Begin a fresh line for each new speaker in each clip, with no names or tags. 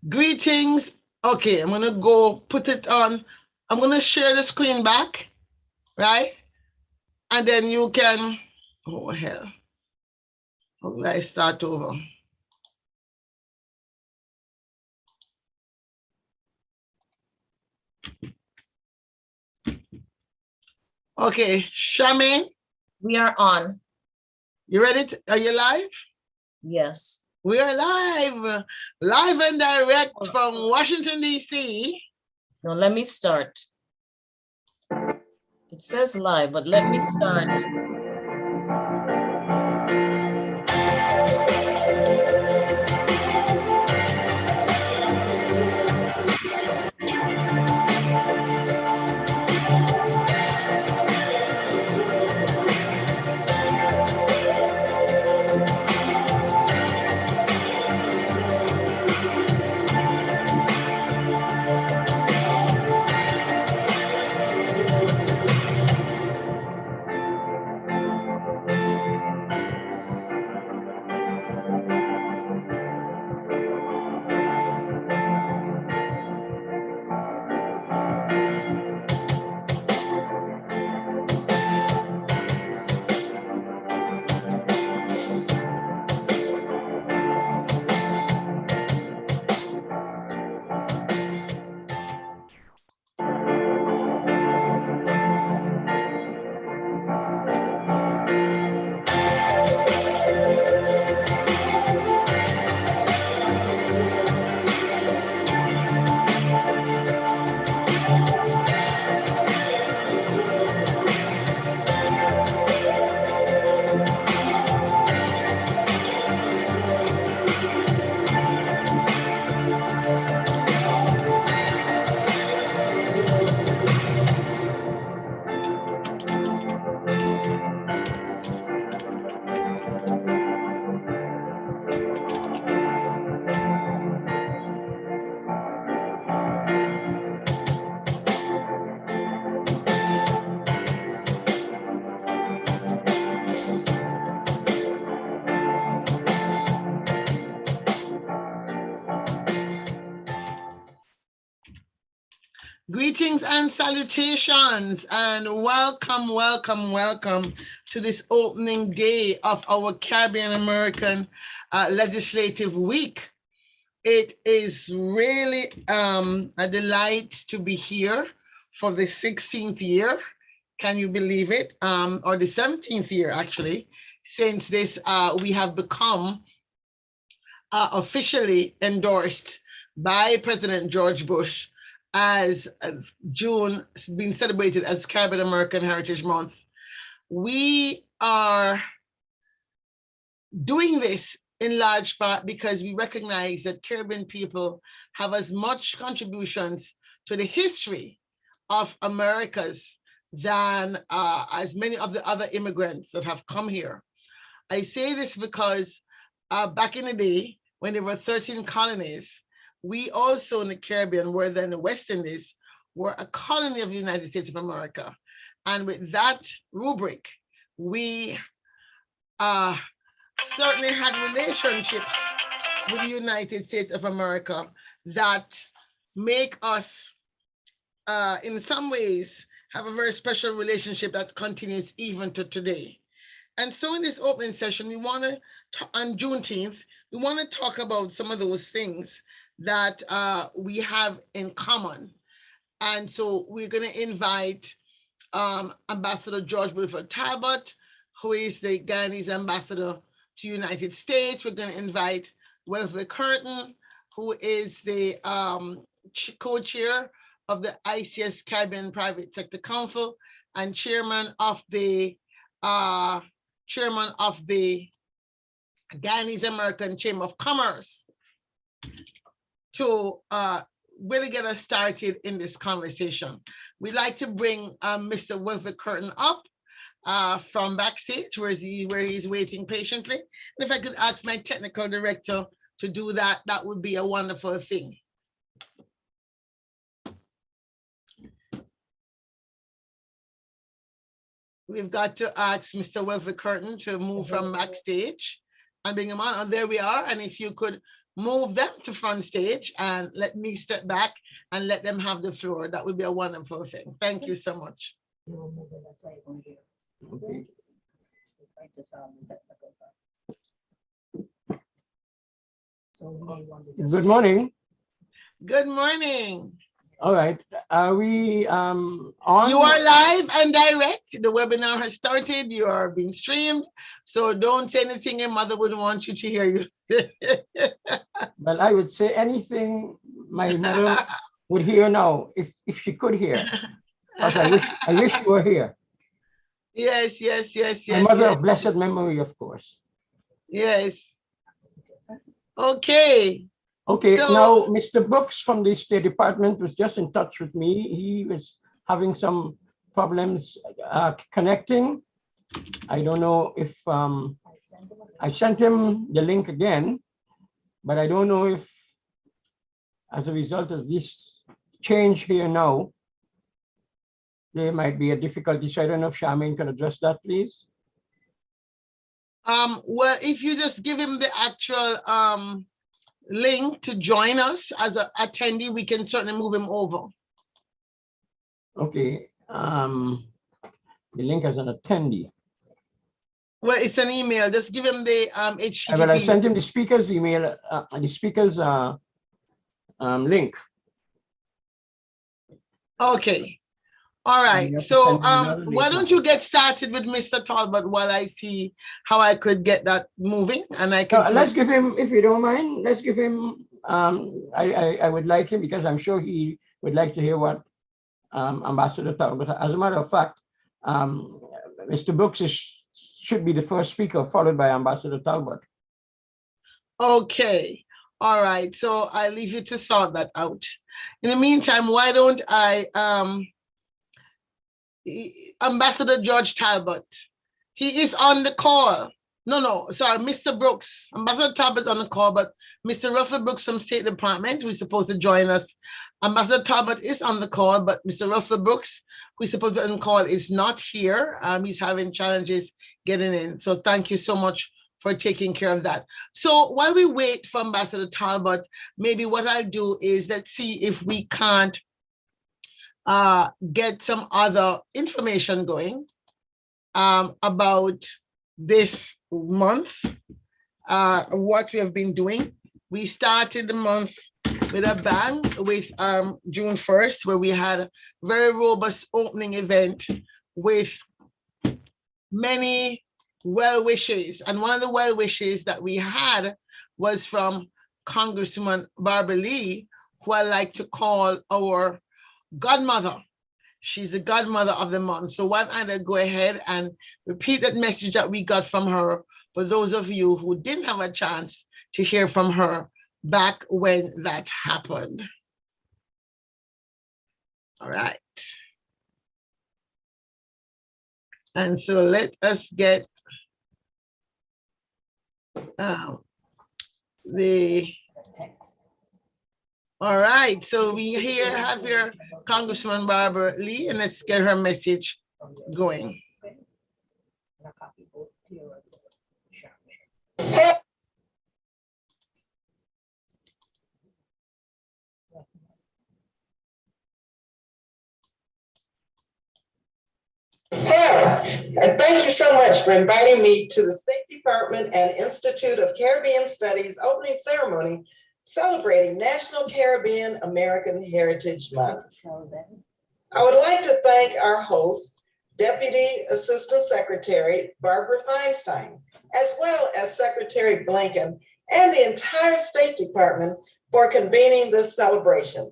Greetings. Okay, I'm gonna go put it on. I'm gonna share the screen back, right? And then you can. Oh hell! How do I start over? Okay, Charmaine,
We are on.
you ready? Are you live?
Yes.
We are live and direct from Washington D.C.
Now let me start. It says live, but let me start.
Greetings and salutations, and welcome to this opening day of our Caribbean American Legislative Week. It is really a delight to be here for the 16th year. Can you believe it? Or the 17th year, actually, since this we have become officially endorsed by President George Bush as June being celebrated as Caribbean American Heritage Month. We are doing this in large part because we recognize that Caribbean people have as much contributions to the history of Americas than as many of the other immigrants that have come here. I say this because back in the day, when there were 13 colonies, we also in the Caribbean, where then the West Indies, were a colony of the United States of America. And with that rubric, we certainly had relationships with the United States of America that make us, in some ways, have a very special relationship that continues even to today. And so in this opening session, we want to, on Juneteenth, we want to talk about some of those things that we have in common. And so we're going to invite Ambassador George Wilford Talbot, who is the Guyanese ambassador to United States. We're going to invite Wesley Curtin, who is the co-chair of the ICS Caribbean Private Sector Council and chairman of the Guyanese American Chamber of Commerce, to really get us started in this conversation. We'd like to bring Mr. Wesley Curtin up from backstage where he's waiting patiently. And if I could ask my technical director to do that, that would be a wonderful thing. We've got to ask Mr. Wesley Curtin to move from backstage and bring him on. And there we are. And if you could move them to front stage and let me step back and let them have the floor. That would be a wonderful thing. Thank you so much.
Okay. Good morning.
Good morning.
All right. Are we on?
You are live and direct. The webinar has started. You are being streamed. So don't say anything your mother wouldn't want you to hear you.
Well, I would say anything my mother would hear now, if she could hear. Because I wish you were here.
Yes.
My mother
yes.
of blessed memory, of course.
Yes. Okay.
Okay,
So,
now Mr. Brooks from the State Department was just in touch with me. He was having some problems connecting. I don't know if I sent him the link again, but I don't know if as a result of this change here now, there might be a difficulty. So I don't know if Charmaine can address that, please.
well, if you just give him the actual link to join us as an attendee, we can certainly move him over.
Okay, the link as an attendee.
Well, it's an email. Just give him the HTTP.
Well, I sent him the speaker's email, the speaker's link.
Okay. All right. So why don't you get started with Mr. Talbot while I see how I could get that moving, and I can.
Let's give him, if you don't mind, let's give him. I would like him because I'm sure he would like to hear what Ambassador Talbot. As a matter of fact, Mr. Brooks should be the first speaker, followed by Ambassador Talbot.
Okay. All right. So I leave you to sort that out. In the meantime, why don't I Ambassador George Talbot. He is on the call. No, sorry, Mr. Brooks. Ambassador Talbot's on the call, but Mr. Russell Brooks from State Department, who's supposed to join us. Ambassador Talbot is on the call, but Mr. Russell Brooks, who's supposed to be on the call, is not here. He's having challenges getting in. So thank you so much for taking care of that. So while we wait for Ambassador Talbot, maybe what I'll do is let's see if we can't get some other information going about this month, what we have been doing. We started the month with a bang with June 1st, where we had a very robust opening event with many well wishes. And one of the well wishes that we had was from Congresswoman Barbara Lee, who I like to call our godmother. She's the godmother of the month. So why don't I go ahead and repeat that message that we got from her for those of you who didn't have a chance to hear from her back when that happened. All right. And so let us get the text. All right, so we have here Congresswoman Barbara Lee, and let's get her message going.
And thank you so much for inviting me to the State Department and Institute of Caribbean Studies opening ceremony celebrating National Caribbean American Heritage Month. I would like to thank our host, Deputy Assistant Secretary Barbara Feinstein, as well as Secretary Blinken and the entire State Department for convening this celebration.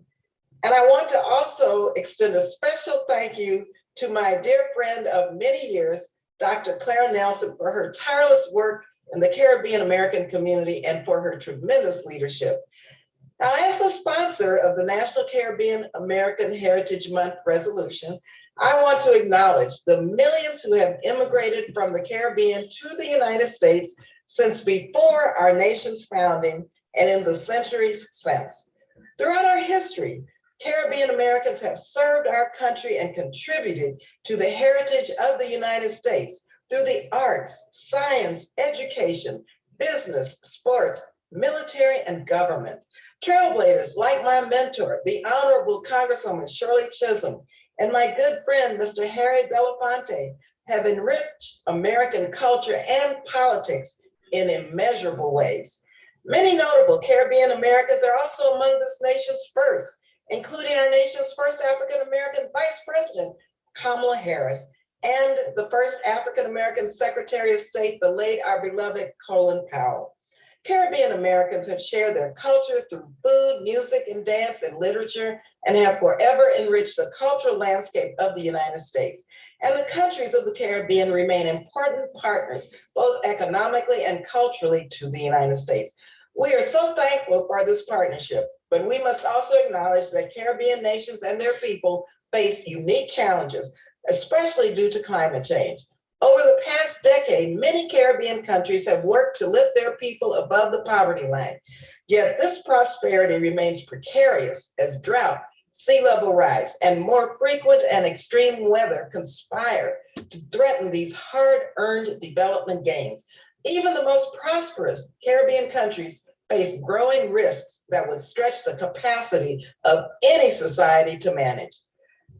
And I want to also extend a special thank you to my dear friend of many years, Dr. Claire Nelson, for her tireless work in the Caribbean American community and for her tremendous leadership. Now, as the sponsor of the National Caribbean American Heritage Month resolution, I want to acknowledge the millions who have immigrated from the Caribbean to the United States since before our nation's founding and in the centuries since. Throughout our history, Caribbean Americans have served our country and contributed to the heritage of the United States through the arts, science, education, business, sports, military, and government. Trailblazers like my mentor, the Honorable Congresswoman Shirley Chisholm, and my good friend, Mr. Harry Belafonte, have enriched American culture and politics in immeasurable ways. Many notable Caribbean Americans are also among this nation's first, including our nation's first African-American Vice President, Kamala Harris, and the first African-American Secretary of State, the late our beloved Colin Powell. Caribbean Americans have shared their culture through food, music, and dance and literature, and have forever enriched the cultural landscape of the United States. And the countries of the Caribbean remain important partners, both economically and culturally, to the United States. We are so thankful for this partnership, but we must also acknowledge that Caribbean nations and their people face unique challenges, especially due to climate change. Over the past decade, many Caribbean countries have worked to lift their people above the poverty line. Yet this prosperity remains precarious as drought, sea level rise, and more frequent and extreme weather conspire to threaten these hard-earned development gains. Even the most prosperous Caribbean countries face growing risks that would stretch the capacity of any society to manage.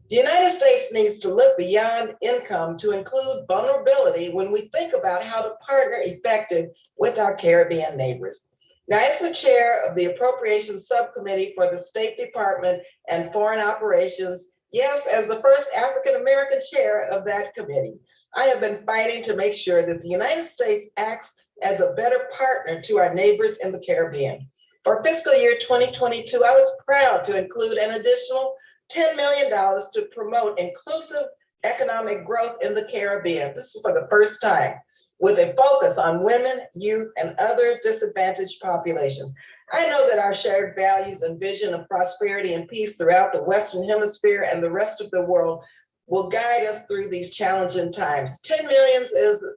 The United States needs to look beyond income to include vulnerability when we think about how to partner effectively with our Caribbean neighbors. Now, as the chair of the Appropriations Subcommittee for the State Department and Foreign Operations, yes, as the first African-American chair of that committee, I have been fighting to make sure that the United States acts as a better partner to our neighbors in the Caribbean. For fiscal year 2022, I was proud to include an additional $10 million to promote inclusive economic growth in the Caribbean. This is for the first time, with a focus on women, youth, and other disadvantaged populations. I know that our shared values and vision of prosperity and peace throughout the Western Hemisphere and the rest of the world will guide us through these challenging times. 10 million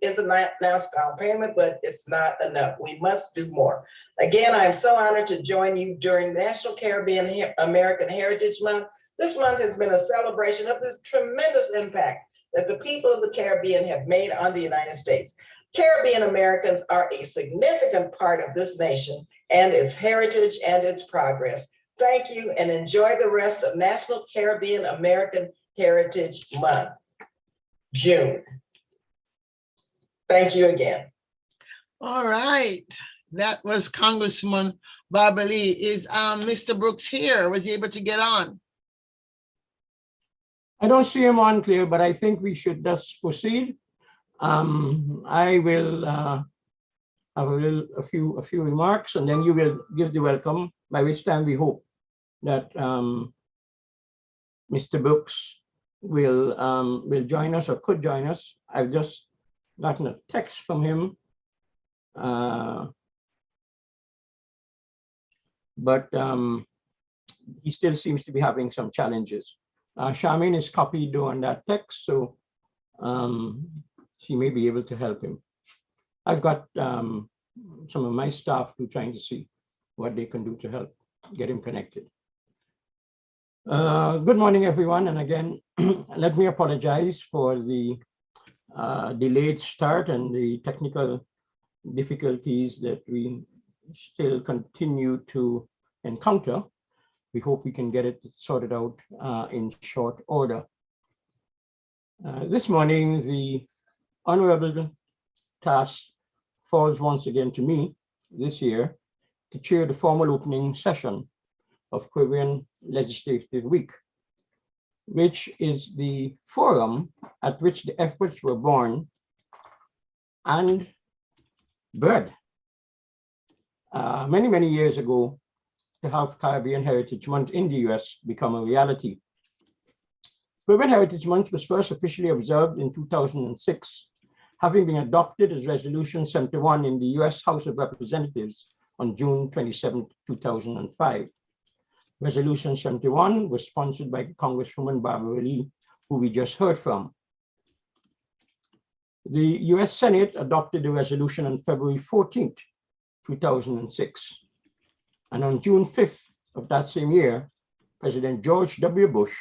is a nice down payment, but it's not enough. We must do more. Again, I'm so honored to join you during National Caribbean American Heritage Month. This month has been a celebration of the tremendous impact that the people of the Caribbean have made on the United States. Caribbean Americans are a significant part of this nation and its heritage and its progress. Thank you and enjoy the rest of National Caribbean American Heritage Month, June. Thank you again.
All right. That was Congresswoman Barbara Lee. Is Mr. Brooks here? Was he able to get on?
I don't see him on, Claire, but I think we should just proceed. I will have a few remarks, and then you will give the welcome, by which time we hope that Mr. Brooks will join us or could join us. I've just gotten a text from him, but he still seems to be having some challenges. Charmaine is copied on that text, so she may be able to help him. I've got some of my staff who are trying to see what they can do to help get him connected. Good morning, everyone. And again, let me apologize for the delayed start and the technical difficulties that we still continue to encounter. We hope we can get it sorted out in short order. This morning, the honorable task falls once again to me this year to chair the formal opening session of Caribbean Legislative Week, which is the forum at which the efforts were born and bred many, many years ago to have Caribbean Heritage Month in the US become a reality. Caribbean Heritage Month was first officially observed in 2006, having been adopted as Resolution 71 in the US House of Representatives on June 27, 2005. Resolution 71 was sponsored by Congresswoman Barbara Lee, who we just heard from. The US Senate adopted the resolution on February 14, 2006. And on June 5th of that same year, President George W. Bush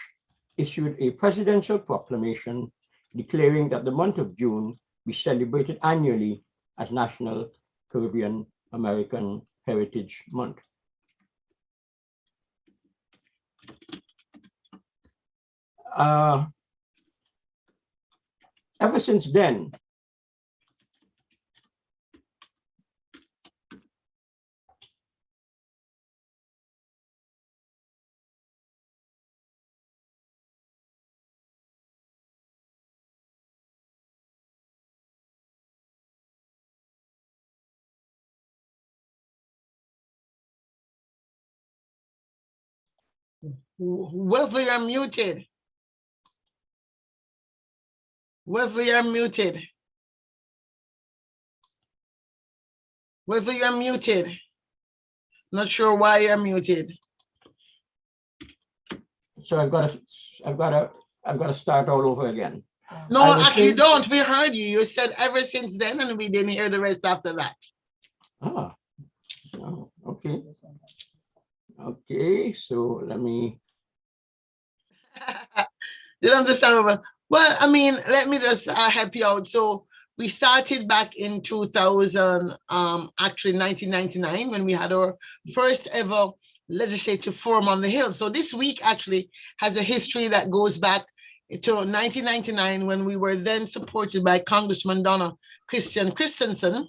issued a presidential proclamation declaring that the month of June be celebrated annually as National Caribbean American Heritage Month. Ever since then,
Wesley, you're muted. Wesley, you're muted. Wesley, you're muted. Not sure why you're muted.
so I've got to start all over again.
No,
I was
actually, you
saying-
don't. We heard you. You said ever since then, and we didn't hear the rest after that.
Ah, oh, okay. Okay, so let me.
You don't understand? Well, I mean, let me just help you out. So we started back in 2000, actually 1999, when we had our first ever legislative forum on the Hill. So this week actually has a history that goes back to 1999, when we were then supported by Congressman Donna Christensen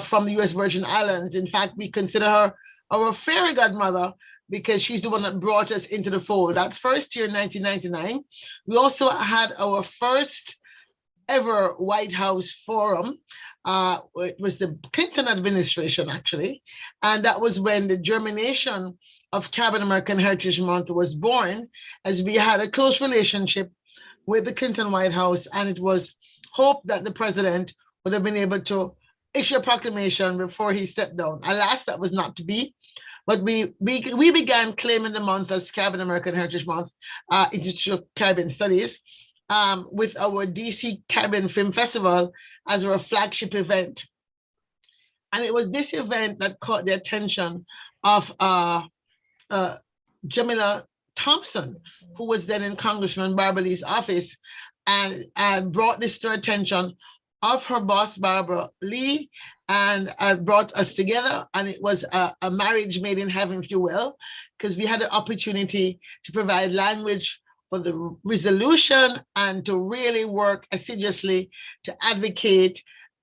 from the U.S. Virgin Islands. In fact, we consider her our fairy godmother because she's the one that brought us into the fold. That's first year, 1999. We also had our first ever White House forum. It was the Clinton administration, actually. And that was when the germination of Caribbean American Heritage Month was born, as we had a close relationship with the Clinton White House. And it was hoped that the president would have been able to issue a proclamation before he stepped down. Alas, that was not to be. But we began claiming the month as Caribbean American Heritage Month, Institute of Caribbean Studies, with our DC Caribbean Film Festival as our flagship event. And it was this event that caught the attention of Jamila Thompson, who was then in Congressman Barbara Lee's office, and brought this to attention of her boss, Barbara Lee, and brought us together. And it was a marriage made in heaven, if you will, because we had the opportunity to provide language for the resolution and to really work assiduously to advocate,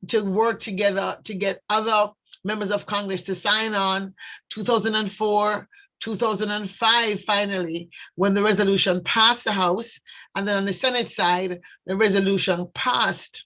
to work together to get other members of Congress to sign on. 2004, 2005, finally, when the resolution passed the House, and then on the Senate side, the resolution passed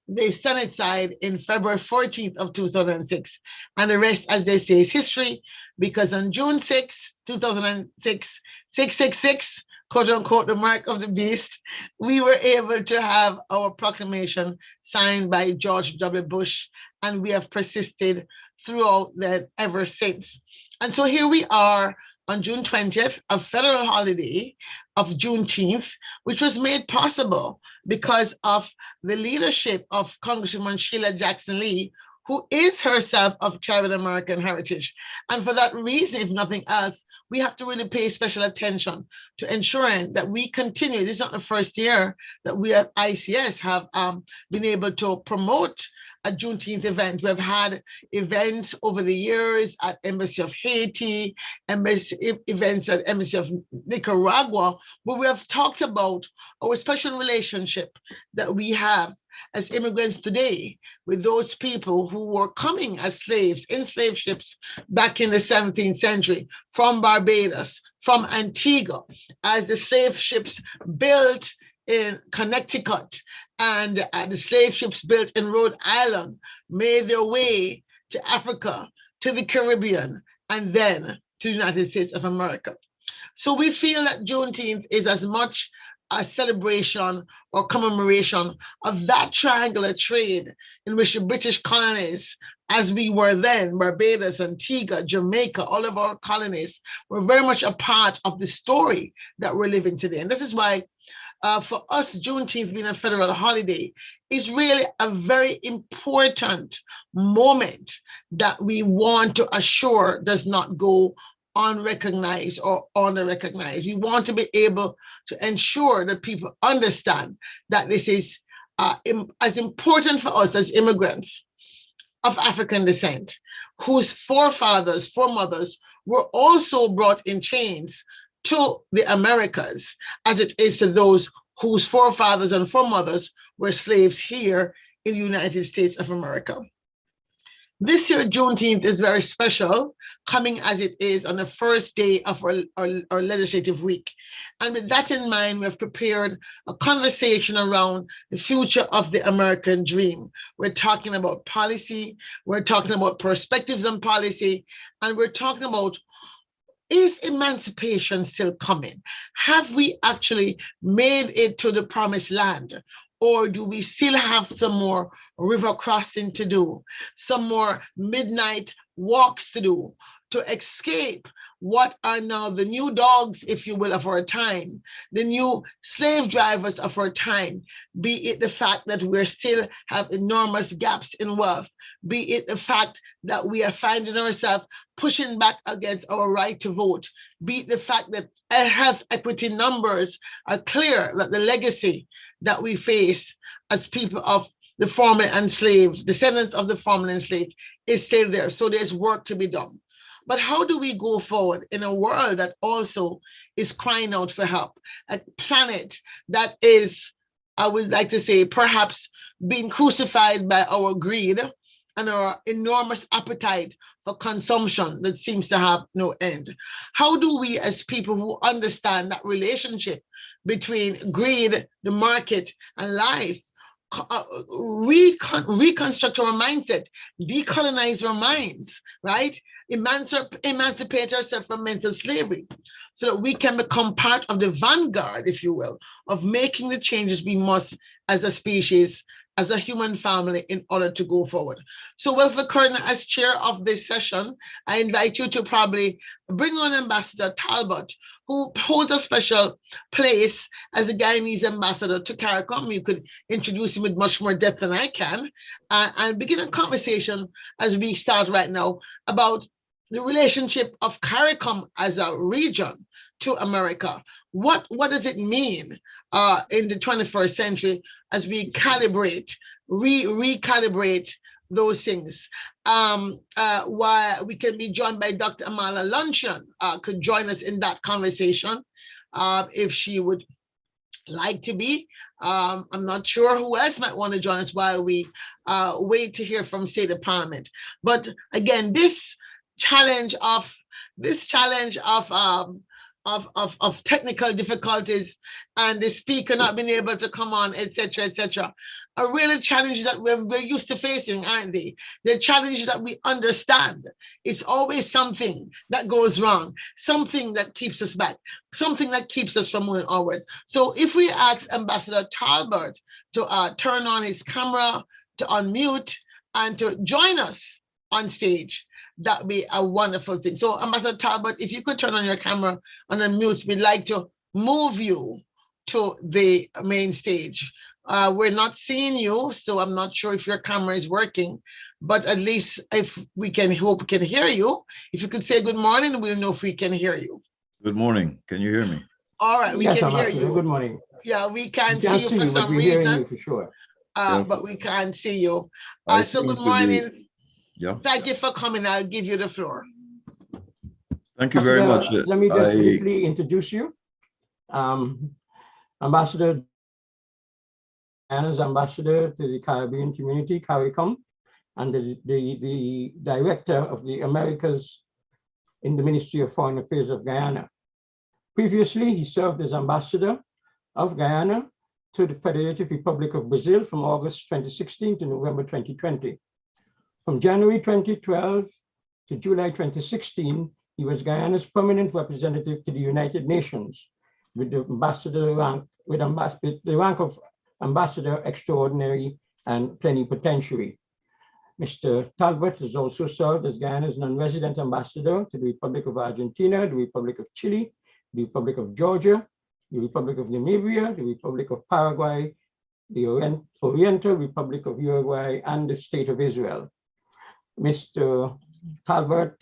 the Senate side in February 14th of 2006. And the rest, as they say, is history, because on June 6, 2006, 666, quote unquote, the mark of the beast, we were able to have our proclamation signed by George W. Bush, and we have persisted throughout that ever since. And so here we are on June 20th, a federal holiday of Juneteenth, which was made possible because of the leadership of Congresswoman Sheila Jackson Lee, who is herself of Caribbean American heritage. And for that reason, if nothing else, we have to really pay special attention to ensuring that we continue. This is not the first year that we at ICS have been able to promote a Juneteenth event. We've had events over the years at Embassy of Haiti, events at Embassy of Nicaragua, where we have talked about our special relationship that we have as immigrants today with those people who were coming as slaves in slave ships back in the 17th century from Barbados, from Antigua, as the slave ships built in Connecticut and the slave ships built in Rhode Island made their way to Africa, to the Caribbean, and then to the United States of America. So we feel that Juneteenth is as much a celebration or commemoration of that triangular trade in which the British colonies, as we were then, Barbados, Antigua, Jamaica, all of our colonies, were very much a part of the story that we're living today. And this is why for us, Juneteenth being a federal holiday is really a very important moment that we want to assure does not go unrecognized or under-recognized. We want to be able to ensure that people understand that this is as important for us as immigrants of African descent, whose foremothers were also brought in chains to the Americas, as it is to those whose forefathers and foremothers were slaves here in the United States of America. This year, Juneteenth is very special, coming as it is on the first day of our legislative week. And with that in mind, we have prepared a conversation around the future of the American dream. We're talking about policy, we're talking about perspectives on policy, and we're talking about, is emancipation still coming? Have we actually made it to the promised land? Or do we still have some more river crossing to do, some more midnight walks to do, to escape what are now the new dogs, if you will, of our time, the new slave drivers of our time, be it the fact that we still have enormous gaps in wealth, be it the fact that we are finding ourselves pushing back against our right to vote, be it the fact that health equity numbers are clear, that the legacy that we face as people of the formerly enslaved, descendants of the formerly enslaved, is still there. So there's work to be done. But how do we go forward in a world that also is crying out for help? A planet that is, I would like to say, perhaps being crucified by our greed and our enormous appetite for consumption that seems to have no end. How do we, as people who understand that relationship between greed, the market, and life, reconstruct our mindset, decolonize our minds, right? Emancipate ourselves from mental slavery so that we can become part of the vanguard, if you will, of making the changes we must as a species, as a human family, in order to go forward. So Wealth Curtin, as chair of this session, I invite you to probably bring on Ambassador Talbot, who holds a special place as a Guyanese ambassador to CARICOM. You could introduce him with much more depth than I can, and begin a conversation as we start right now about the relationship of CARICOM as a region to America. What does it mean in the 21st century as we calibrate, recalibrate those things? While we can be joined by Dr. Amala Luncheon, could join us in that conversation if she would like to be. I'm not sure who else might want to join us while we wait to hear from State Department. But again, this challenge of technical difficulties and the speaker not being able to come on, etc., are really challenges that we're used to facing, aren't they? They're challenges that we understand. It's always something that goes wrong, something that keeps us back, something that keeps us from moving onwards. So if we ask Ambassador Talbot to turn on his camera, to unmute, and to join us on stage, that would be a wonderful thing. So Ambassador Talbot, if you could turn on your camera and unmute, we'd like to move you to the main stage. We're not seeing you, so I'm not sure if your camera is working, but at least if we can, hope we can hear you. If you could say good morning, we'll know if we can hear you.
Good morning. Can you hear me?
All right, we
Yes,
can hear
Ambassador,
you.
good morning.
Yeah, we can't
We can't
see you for
but
some
we're hearing
reason,
you for sure.
but we can't see you.
I
So
seem
good
to be-
morning.
Yeah.
Thank you for coming. I'll give you the floor.
Thank you very much.
Let me just
I-
briefly introduce you. Ambassador Anna's ambassador to the Caribbean community, CARICOM, and the director of the Americas in the Ministry of Foreign Affairs of Guyana. Previously, he served as ambassador of Guyana to the Federative Republic of Brazil from August 2016 to November 2020. From January 2012 to July 2016, he was Guyana's permanent representative to the United Nations with the rank of Ambassador Extraordinary and Plenipotentiary. Mr. Talbot has also served as Guyana's non-resident ambassador to the Republic of Argentina, the Republic of Chile, the Republic of Georgia, the Republic of Namibia, the Republic of Paraguay, the Oriental Republic of Uruguay, and the State of Israel. Mr. Talbot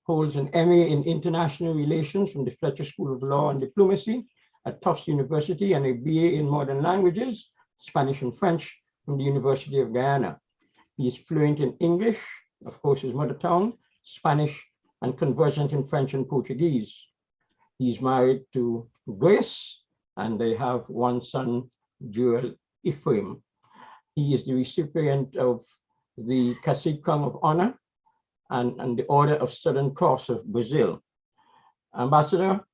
holds an MA in International Relations from the Fletcher School of Law and Diplomacy at Tufts University and a BA in Modern Languages, Spanish and French, from the University of Guyana. He is fluent in English, of course, his mother tongue, Spanish, and conversant in French and Portuguese. He's married to Grace, and they have one son, Joel Ephraim. He is the recipient of the Cacique Crown of Honor and the Order of Southern Cross of Brazil. Ambassador,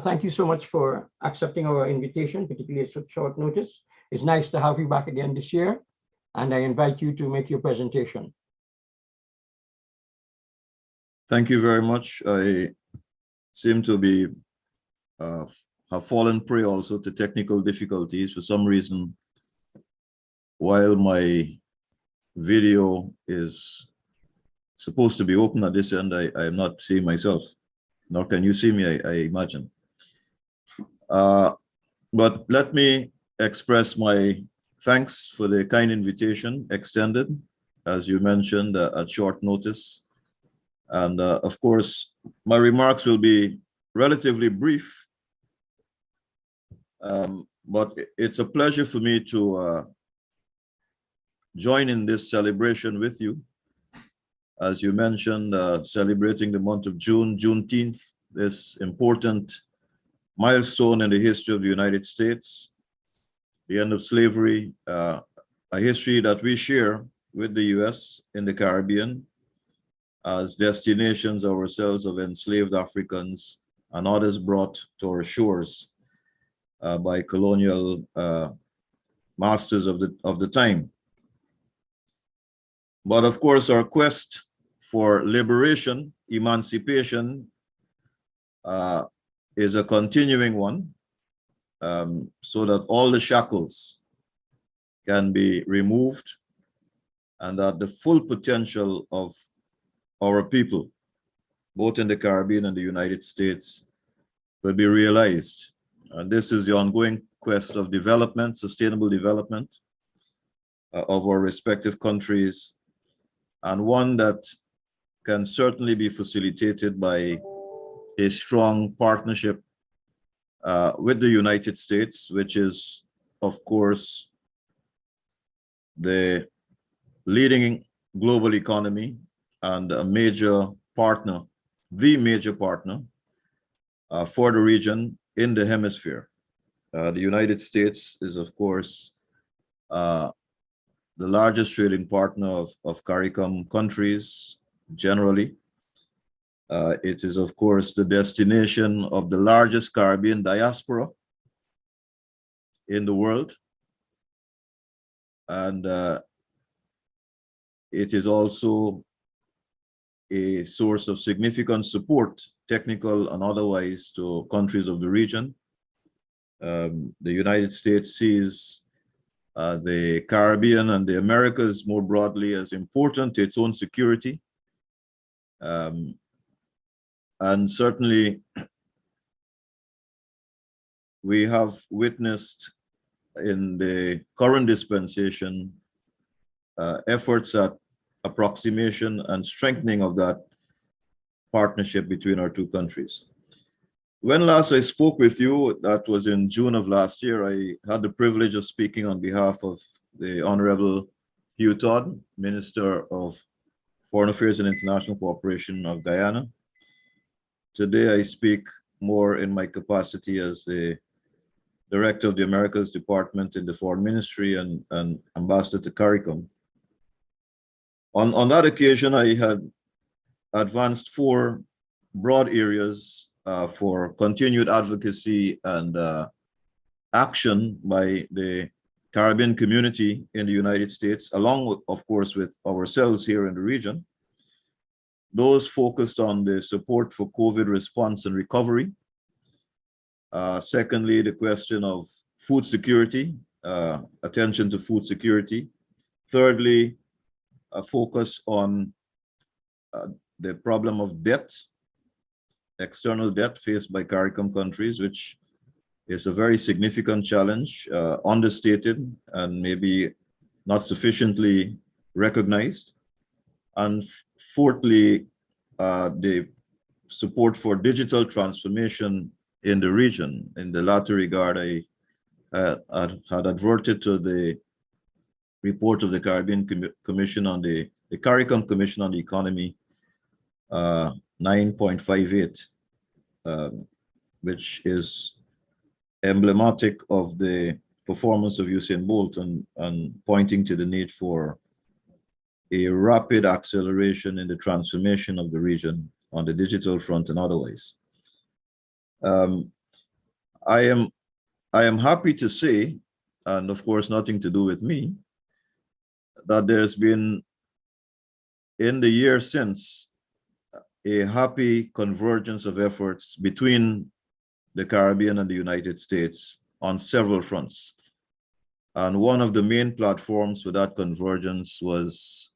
thank you so much for accepting our invitation, particularly at such short notice. It's nice to have you back again this year, and I invite you to make your presentation.
Thank you very much. I seem to be have fallen prey also to technical difficulties for some reason. While my video is supposed to be open at this end, I am not seeing myself. Nor can you see me, I imagine. But let me express my thanks for the kind invitation extended, as you mentioned, at short notice. And of course, my remarks will be relatively brief, but it's a pleasure for me to join in this celebration with you. As you mentioned, celebrating the month of June, Juneteenth, this important milestone in the history of the United States, the end of slavery, a history that we share with the US in the Caribbean as destinations ourselves of enslaved Africans and others brought to our shores by colonial masters of the time. But of course, our quest for liberation, emancipation, is a continuing one, so that all the shackles can be removed and that the full potential of our people, both in the Caribbean and the United States, will be realized. And this is the ongoing quest of development, sustainable development of our respective countries, and one that can certainly be facilitated by a strong partnership with the United States, which is, of course, the leading global economy and a major partner, the major partner for the region in the hemisphere. The United States is, of course, the largest trading partner of CARICOM countries generally. It is, of course, the destination of the largest Caribbean diaspora in the world. And it is also a source of significant support, technical and otherwise, to countries of the region. The United States sees the Caribbean and the Americas more broadly as important to its own security. And certainly, we have witnessed in the current dispensation efforts at approximation and strengthening of that partnership between our two countries. When last I spoke with you, that was in June of last year, I had the privilege of speaking on behalf of the Honorable Hugh Todd, Minister of Foreign Affairs and International Cooperation of Guyana. Today, I speak more in my capacity as the Director of the Americas Department in the Foreign Ministry and Ambassador to CARICOM. On that occasion, I had advanced 4 broad areas for continued advocacy and action by the Caribbean community in the United States, along with, of course, with ourselves here in the region. Those focused on the support for COVID response and recovery. Secondly, the question of food security, attention to food security. Thirdly, a focus on the problem of debt, external debt faced by CARICOM countries, which is a very significant challenge, understated and maybe not sufficiently recognized. And fourthly, the support for digital transformation in the region. In the latter regard, I had adverted to the report of the Caribbean Commission on the CARICOM Commission on the Economy 9.58, which is emblematic of the performance of Usain Bolt and pointing to the need for a rapid acceleration in the transformation of the region on the digital front and otherwise. I am happy to say, and of course nothing to do with me, that there's been, in the year since, a happy convergence of efforts between the Caribbean and the United States on several fronts. And one of the main platforms for that convergence was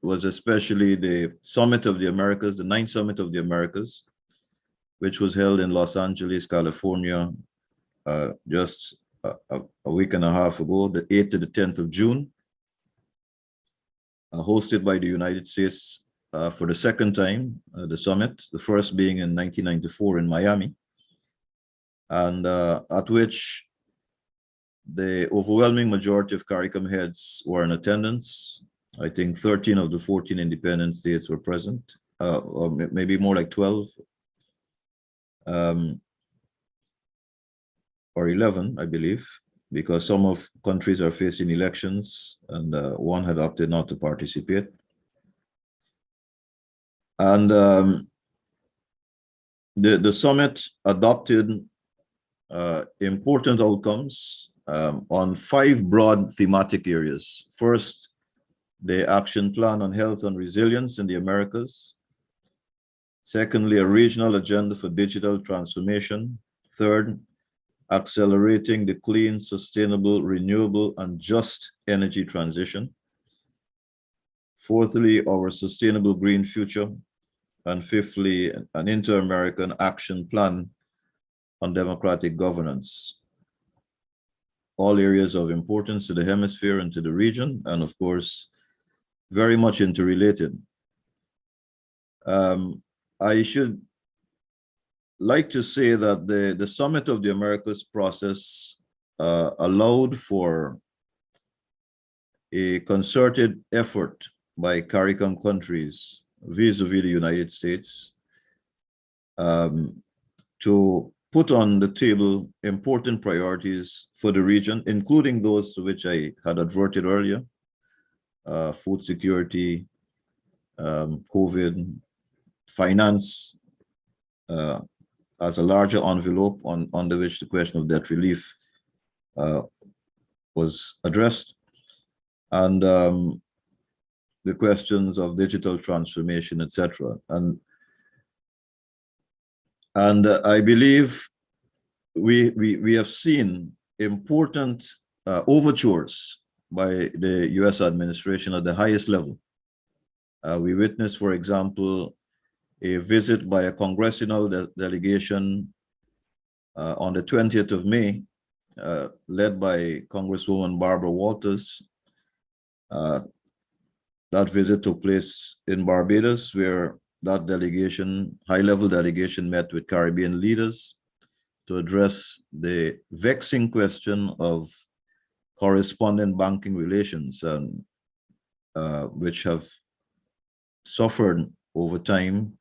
especially the Summit of the Americas, the 9th Summit of the Americas, which was held in Los Angeles, California, just a week and a half ago, the 8th to the 10th of June, hosted by the United States for the second time, the summit, the first being in 1994 in Miami, and at which the overwhelming majority of CARICOM heads were in attendance. I think 13 of the 14 independent states were present, or maybe more like 12, or 11, I believe, because some of countries are facing elections and one had opted not to participate. And the summit adopted important outcomes on 5 broad thematic areas. First, the action plan on health and resilience in the Americas. Secondly, a regional agenda for digital transformation. Third, accelerating the clean, sustainable, renewable, and just energy transition. Fourthly, our sustainable green future. And fifthly, an inter-American action plan on democratic governance. All areas of importance to the hemisphere and to the region, and of course, very much interrelated. I should like to say that the Summit of the Americas process allowed for a concerted effort by CARICOM countries vis-a-vis the United States to put on the table important priorities for the region, including those to which I had adverted earlier: food security, COVID, finance, as a larger envelope under which the question of debt relief was addressed, and the questions of digital transformation, etc. And I believe we have seen important overtures by the US administration at the highest level. We witnessed, for example, a visit by a congressional delegation on the 20th of May, led by Congresswoman Barbara Walters. That visit took place in Barbados, where that delegation, high-level delegation, met with Caribbean leaders to address the vexing question of correspondent banking relations, which have suffered over time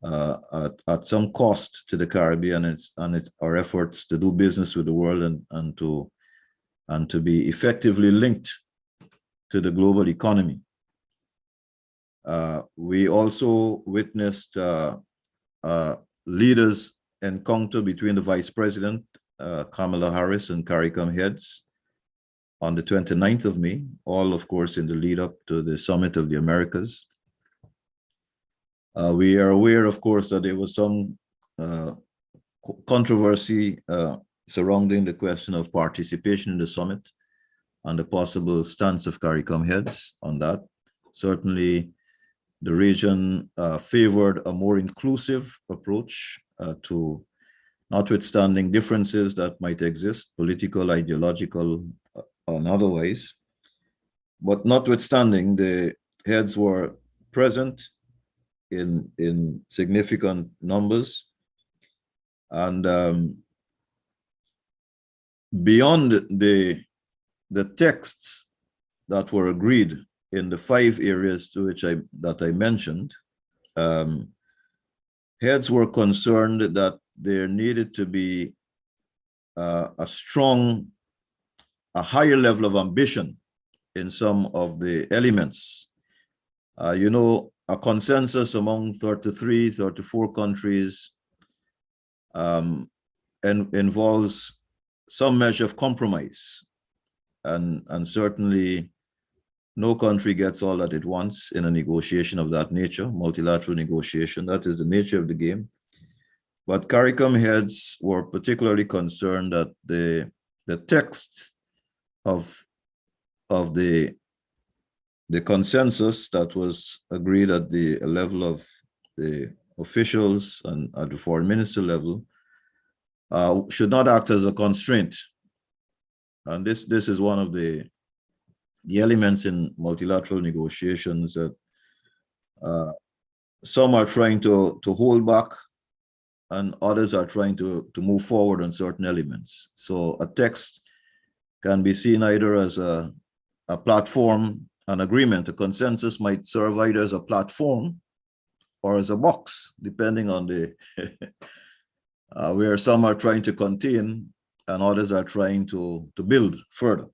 at some cost to the Caribbean and our efforts to do business with the world and to be effectively linked to the global economy. We also witnessed leaders encounter between the Vice President, Kamala Harris, and CARICOM heads on the 29th of May, all of course in the lead up to the Summit of the Americas. We are aware, of course, that there was some controversy surrounding the question of participation in the summit and the possible stance of CARICOM heads on that. Certainly, the region favored a more inclusive approach to, notwithstanding differences that might exist, political, ideological, and otherwise. But notwithstanding, the heads were present in significant numbers. And beyond the the texts that were agreed in the 5 areas to which I mentioned, heads were concerned that there needed to be a higher level of ambition in some of the elements. You know, a consensus among 33, 34 countries involves some measure of compromise. And certainly no country gets all that it wants in a negotiation of that nature, multilateral negotiation. That is the nature of the game. But CARICOM heads were particularly concerned that the text of the consensus that was agreed at the level of the officials and at the foreign minister level should not act as a constraint. And this is one of the elements in multilateral negotiations that some are trying to hold back and others are trying to move forward on certain elements. So a text can be seen either as a platform, an agreement. A consensus might serve either as a platform or as a box, depending on the where some are trying to contain and others are trying to build further.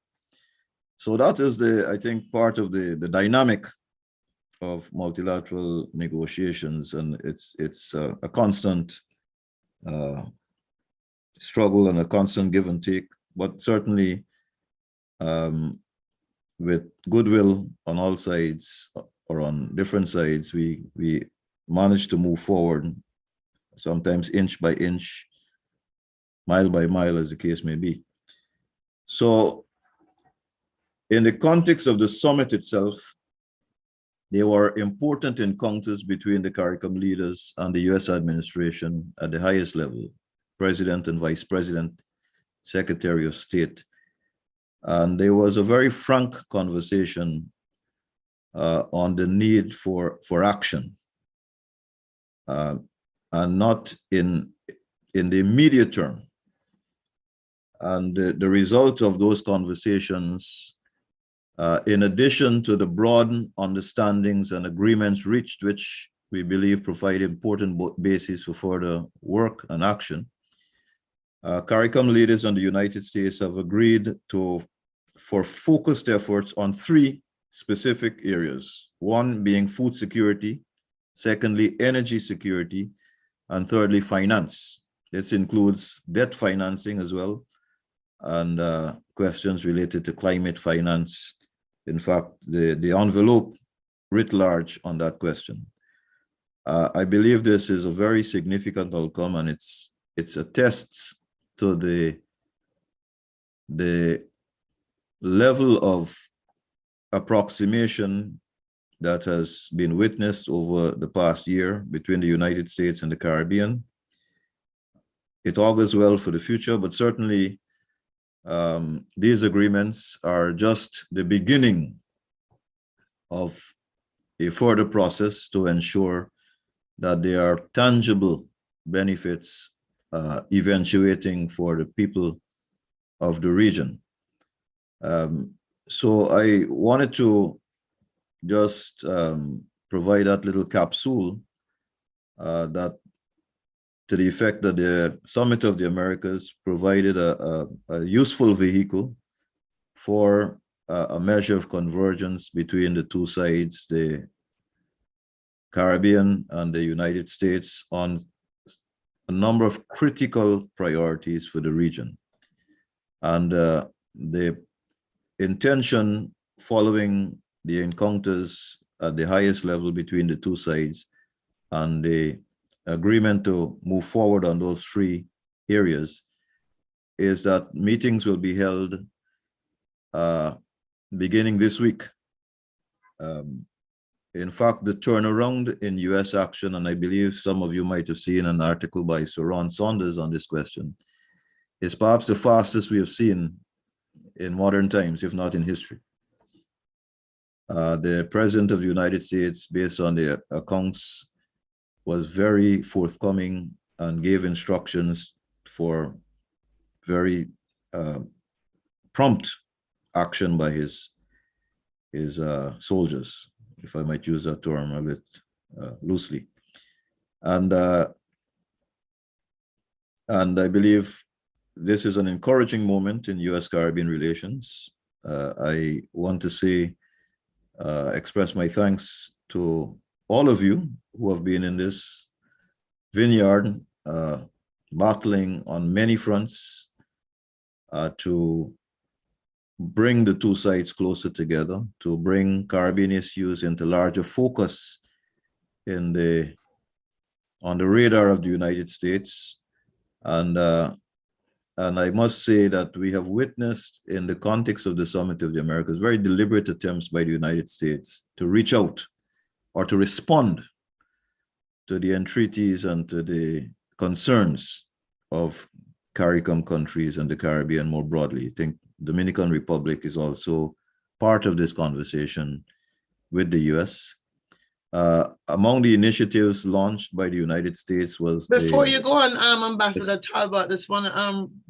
So that is I think, part of the dynamic of multilateral negotiations, and it's a constant struggle and a constant give and take, but certainly with goodwill on all sides or on different sides, we managed to move forward, sometimes inch by inch, mile by mile, as the case may be. So in the context of the summit itself, there were important encounters between the CARICOM leaders and the US administration at the highest level, President and Vice President, Secretary of State. And there was a very frank conversation on the need for action, and not in the immediate term. And the result of those conversations, in addition to the broad understandings and agreements reached, which we believe provide important basis for further work and action, CARICOM leaders in the United States have agreed for focused efforts on 3 specific areas. One being food security, secondly, energy security, and thirdly, finance. This includes debt financing as well, and questions related to climate finance. In fact, the envelope writ large on that question. I believe this is a very significant outcome, and it's attests to the level of approximation that has been witnessed over the past year between the United States and the Caribbean. It augurs well for the future, but certainly these agreements are just the beginning of a further process to ensure that there are tangible benefits eventuating for the people of the region. So I wanted to just provide that little capsule that to the effect that the Summit of the Americas provided a useful vehicle for a measure of convergence between the two sides, the Caribbean and the United States, on a number of critical priorities for the region. And the intention following the encounters at the highest level between the two sides and the agreement to move forward on those 3 areas is that meetings will be held beginning this week. In fact, the turnaround in US action, and I believe some of you might have seen an article by Sir Ron Saunders on this question, is perhaps the fastest we have seen in modern times, if not in history. The President of the United States, based on the accounts, was very forthcoming and gave instructions for very prompt action by his soldiers, if I might use that term a bit loosely. And I believe this is an encouraging moment in U.S.-Caribbean relations. I want to say, express my thanks to all of you who have been in this vineyard, battling on many fronts to bring the two sides closer together, to bring Caribbean issues into larger focus on the radar of the United States. And I must say that we have witnessed, in the context of the Summit of the Americas, very deliberate attempts by the United States to reach out or to respond to the entreaties and to the concerns of CARICOM countries and the Caribbean more broadly. I think Dominican Republic is also part of this conversation with the US. Among the initiatives launched by the United States was
Before you go on, Ambassador Talbot, this one,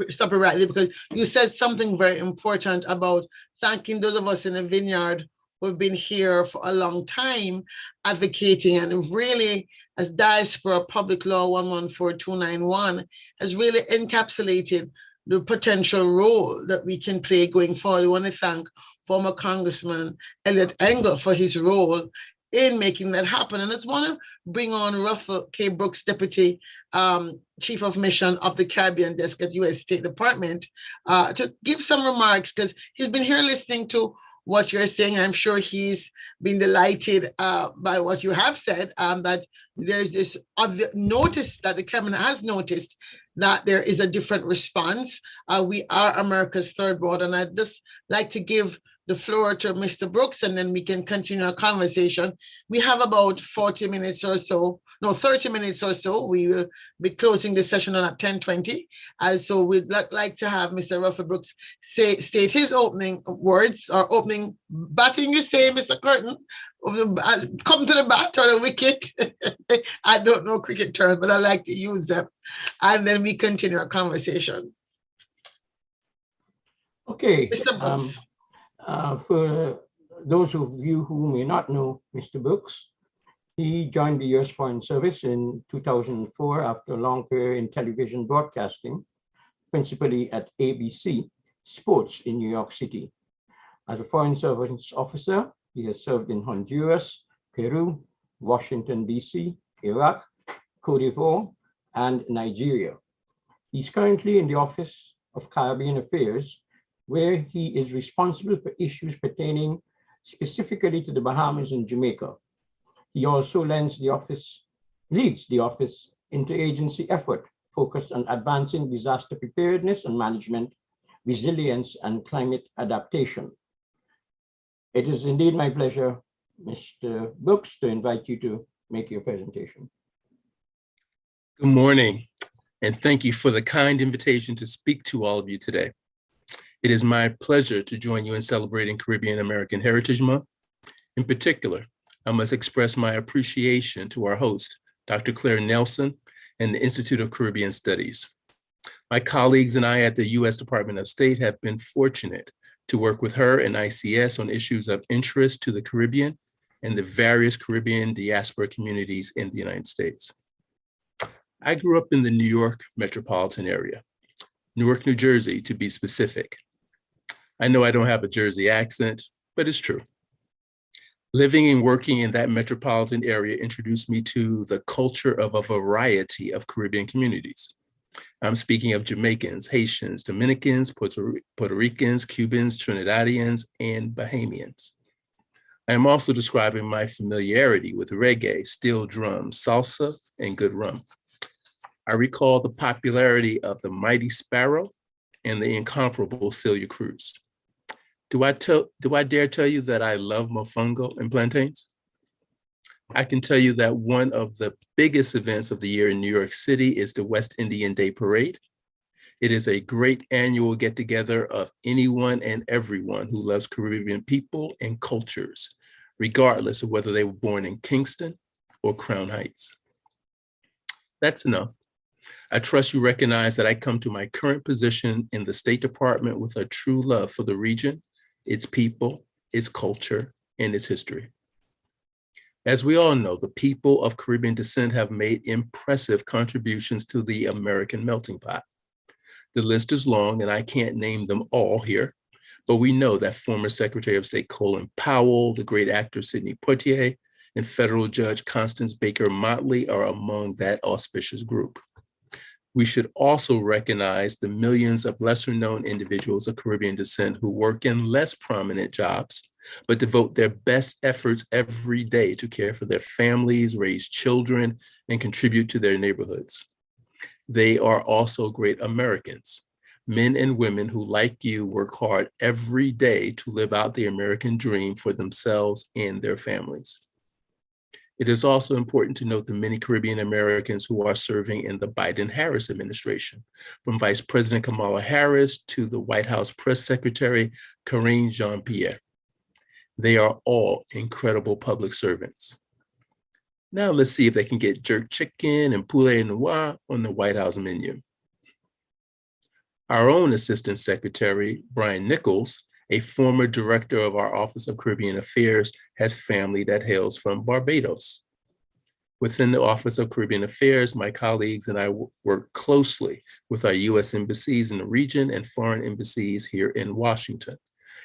stop it right there, because you said something very important about thanking those of us in the vineyard who have been here for a long time advocating, and really, as Diaspora Public Law 114291 has really encapsulated the potential role that we can play going forward. We want to thank former Congressman Elliot Engel for his role in making that happen. And I just want to bring on Russell K. Brooks, Deputy Chief of Mission of the Caribbean Desk at U.S. State Department, to give some remarks, because he's been here listening to what you're saying. I'm sure he's been delighted by what you have said, that there's this obvious notice that the Caribbean has noticed that there is a different response. We are America's third world, and I'd just like to give the floor to Mr. Brooks, and then we can continue our conversation. We have about 40 minutes or so, no, 30 minutes or so. We will be closing this session on at 10:20. So we'd like to have Mr. Russell Brooks state his opening words, or opening batting, you say, Mr. Curtin, come to the bat or the wicket. I don't know cricket terms, but I like to use them. And then we continue our conversation.
Okay.
Mr. Brooks.
For those of you who may not know Mr. Brooks, he joined the U.S. Foreign Service in 2004 after a long career in television broadcasting, principally at ABC Sports in New York City. As a Foreign Service officer, he has served in Honduras, Peru, Washington, D.C., Iraq, Cote d'Ivoire, and Nigeria. He's currently in the Office of Caribbean Affairs, where he is responsible for issues pertaining specifically to the Bahamas and Jamaica. He also leads the office interagency effort focused on advancing disaster preparedness and management, resilience, and climate adaptation. It is indeed my pleasure, Mr. Brooks, to invite you to make your presentation.
Good morning, and thank you for the kind invitation to speak to all of you today. It is my pleasure to join you in celebrating Caribbean American Heritage Month. In particular, I must express my appreciation to our host, Dr. Claire Nelson, and the Institute of Caribbean Studies. My colleagues and I at the U.S. Department of State have been fortunate to work with her and ICS on issues of interest to the Caribbean and the various Caribbean diaspora communities in the United States. I grew up in the New York metropolitan area, Newark, New Jersey, to be specific. I know I don't have a Jersey accent, but it's true. Living and working in that metropolitan area introduced me to the culture of a variety of Caribbean communities. I'm speaking of Jamaicans, Haitians, Dominicans, Puerto Ricans, Cubans, Trinidadians, and Bahamians. I am also describing my familiarity with reggae, steel drums, salsa, and good rum. I recall the popularity of the Mighty Sparrow and the incomparable Celia Cruz. Do I dare tell you that I love mofongo and plantains? I can tell you that one of the biggest events of the year in New York City is the West Indian Day Parade. It is a great annual get-together of anyone and everyone who loves Caribbean people and cultures, regardless of whether they were born in Kingston or Crown Heights. That's enough. I trust you recognize that I come to my current position in the State Department with a true love for the region its people, its culture, and its history. As we all know, the people of Caribbean descent have made impressive contributions to the American melting pot. The list is long, and I can't name them all here, but we know that former Secretary of State Colin Powell, the great actor Sidney Poitier, and federal judge Constance Baker Motley are among that auspicious group. We should also recognize the millions of lesser-known individuals of Caribbean descent who work in less prominent jobs, but devote their best efforts every day to care for their families, raise children, and contribute to their neighborhoods. They are also great Americans, men and women who, like you, work hard every day to live out the American dream for themselves and their families. It is also important to note the many Caribbean Americans who are serving in the Biden-Harris administration, from Vice President Kamala Harris to the White House Press Secretary Karine Jean-Pierre. They are all incredible public servants. Now let's see if they can get jerk chicken and poulet noir on the White House menu. Our own Assistant Secretary, Brian Nichols, a former director of our Office of Caribbean Affairs, has family that hails from Barbados. Within the Office of Caribbean Affairs, my colleagues and I work closely with our U.S. embassies in the region and foreign embassies here in Washington.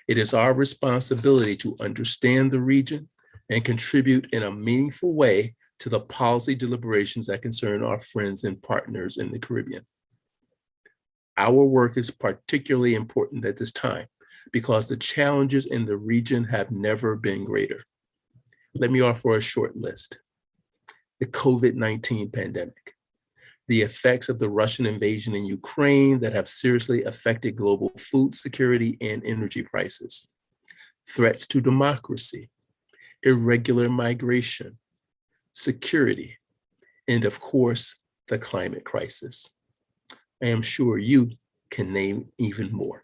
It is our responsibility to understand the region and contribute in a meaningful way to the policy deliberations that concern our friends and partners in the Caribbean. Our work is particularly important at this time because the challenges in the region have never been greater. Let me offer a short list. The COVID-19 pandemic, the effects of the Russian invasion in Ukraine that have seriously affected global food security and energy prices, threats to democracy, irregular migration, security, and of course, the climate crisis. I am sure you can name even more.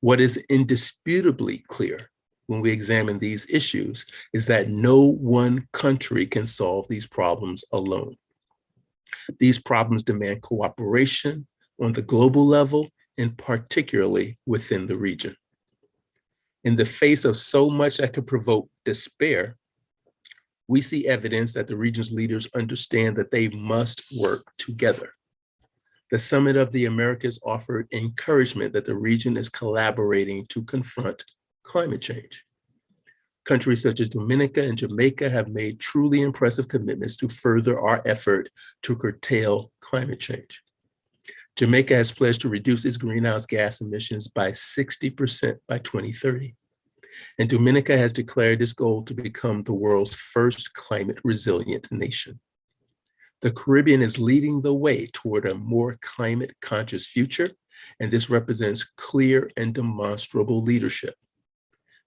What is indisputably clear when we examine these issues is that no one country can solve these problems alone. These problems demand cooperation on the global level and particularly within the region. In the face of so much that could provoke despair, we see evidence that the region's leaders understand that they must work together. The Summit of the Americas offered encouragement that the region is collaborating to confront climate change. Countries such as Dominica and Jamaica have made truly impressive commitments to further our effort to curtail climate change. Jamaica has pledged to reduce its greenhouse gas emissions by 60% by 2030. And Dominica has declared its goal to become the world's first climate resilient nation. The Caribbean is leading the way toward a more climate conscious future, and this represents clear and demonstrable leadership.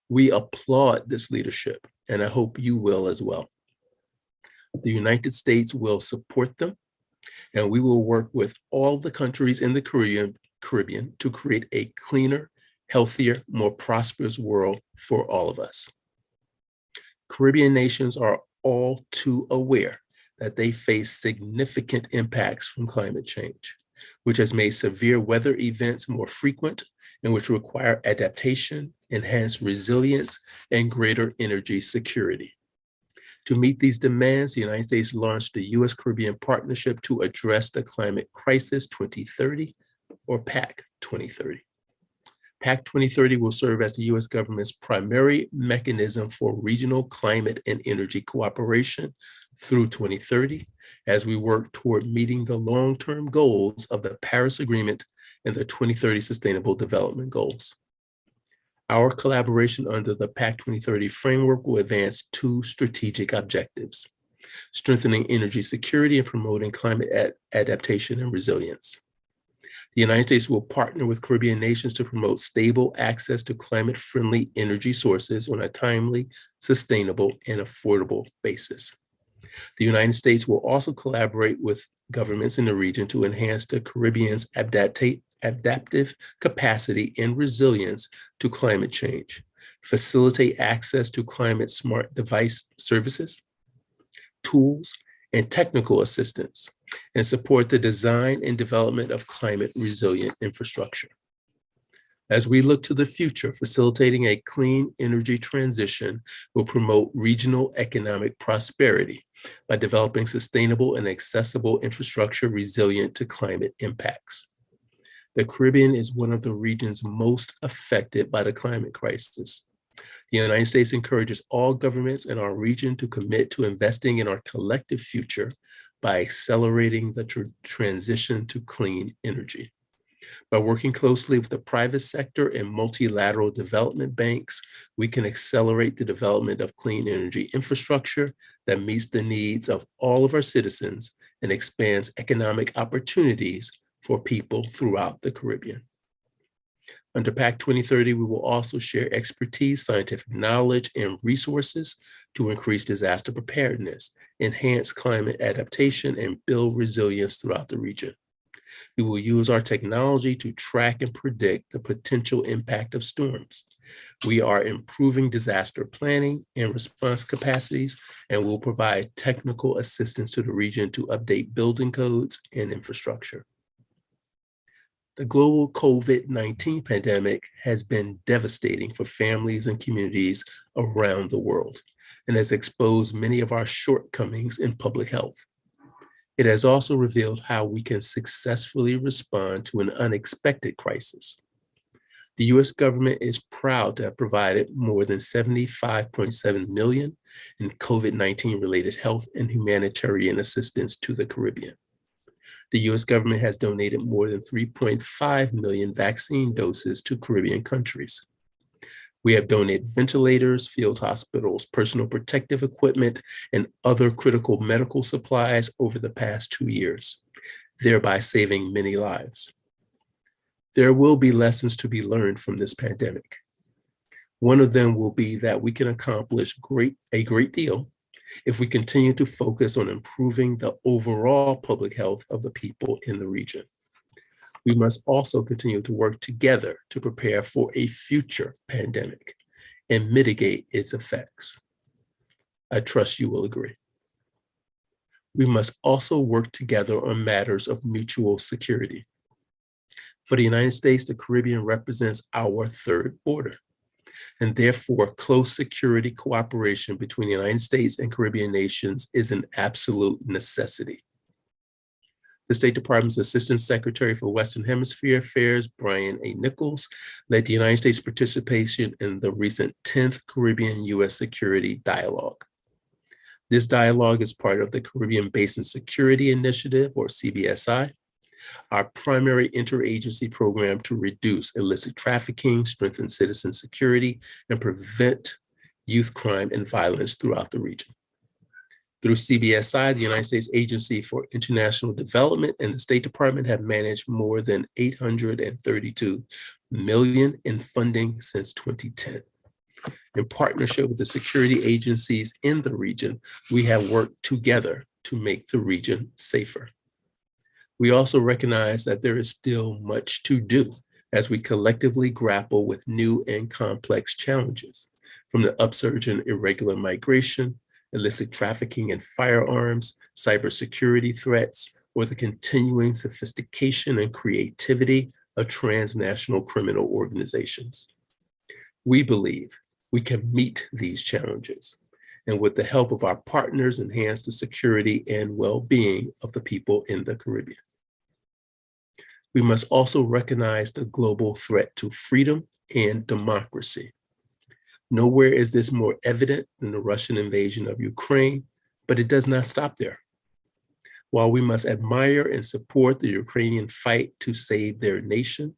We applaud this leadership, and I hope you will as well. The United States will support them, and we will work with all the countries in the Caribbean to create a cleaner, healthier, more prosperous world for all of us. Caribbean nations are all too aware that they face significant impacts from climate change, which has made severe weather events more frequent and which require adaptation, enhanced resilience, and greater energy security. To meet these demands, the United States launched the U.S. Caribbean Partnership to Address the Climate Crisis 2030, or PAC 2030. PAC 2030 will serve as the U.S. government's primary mechanism for regional climate and energy cooperation through 2030, as we work toward meeting the long-term goals of the Paris Agreement and the 2030 Sustainable Development Goals. Our collaboration under the PAC 2030 framework will advance two strategic objectives: strengthening energy security and promoting climate adaptation and resilience. The United States will partner with Caribbean nations to promote stable access to climate-friendly energy sources on a timely, sustainable, and affordable basis. The United States will also collaborate with governments in the region to enhance the Caribbean's adaptive capacity and resilience to climate change, facilitate access to climate-smart device services, tools, and technical assistance, and support the design and development of climate-resilient infrastructure. As we look to the future, facilitating a clean energy transition will promote regional economic prosperity by developing sustainable and accessible infrastructure resilient to climate impacts. The Caribbean is one of the regions most affected by the climate crisis. The United States encourages all governments in our region to commit to investing in our collective future by accelerating the transition to clean energy. By working closely with the private sector and multilateral development banks, we can accelerate the development of clean energy infrastructure that meets the needs of all of our citizens and expands economic opportunities for people throughout the Caribbean. Under PAC 2030, we will also share expertise, scientific knowledge, and resources to increase disaster preparedness, enhance climate adaptation, and build resilience throughout the region. We will use our technology to track and predict the potential impact of storms. We are improving disaster planning and response capacities, and will provide technical assistance to the region to update building codes and infrastructure. The global COVID-19 pandemic has been devastating for families and communities around the world and has exposed many of our shortcomings in public health. It has also revealed how we can successfully respond to an unexpected crisis. The U.S. government is proud to have provided more than $75.7 million in COVID-19 related health and humanitarian assistance to the Caribbean. The U.S. government has donated more than 3.5 million vaccine doses to Caribbean countries. We have donated ventilators, field hospitals, personal protective equipment, and other critical medical supplies over the past 2 years, thereby saving many lives. There will be lessons to be learned from this pandemic. One of them will be that we can accomplish a great deal if we continue to focus on improving the overall public health of the people in the region. We must also continue to work together to prepare for a future pandemic and mitigate its effects. I trust you will agree. We must also work together on matters of mutual security. For the United States, the Caribbean represents our third border, and therefore close security cooperation between the United States and Caribbean nations is an absolute necessity. The State Department's Assistant Secretary for Western Hemisphere Affairs, Brian A. Nichols, led the United States' participation in the recent 10th Caribbean-U.S. Security Dialogue. This dialogue is part of the Caribbean Basin Security Initiative, or CBSI, our primary interagency program to reduce illicit trafficking, strengthen citizen security, and prevent youth crime and violence throughout the region. Through CBSI, the United States Agency for International Development and the State Department have managed more than $832 million in funding since 2010. In partnership with the security agencies in the region, we have worked together to make the region safer. We also recognize that there is still much to do as we collectively grapple with new and complex challenges, from the upsurge in irregular migration, illicit trafficking in firearms, cybersecurity threats, or the continuing sophistication and creativity of transnational criminal organizations. We believe we can meet these challenges, and with the help of our partners, enhance the security and well-being of the people in the Caribbean. We must also recognize the global threat to freedom and democracy. Nowhere is this more evident than the Russian invasion of Ukraine, but it does not stop there. While we must admire and support the Ukrainian fight to save their nation,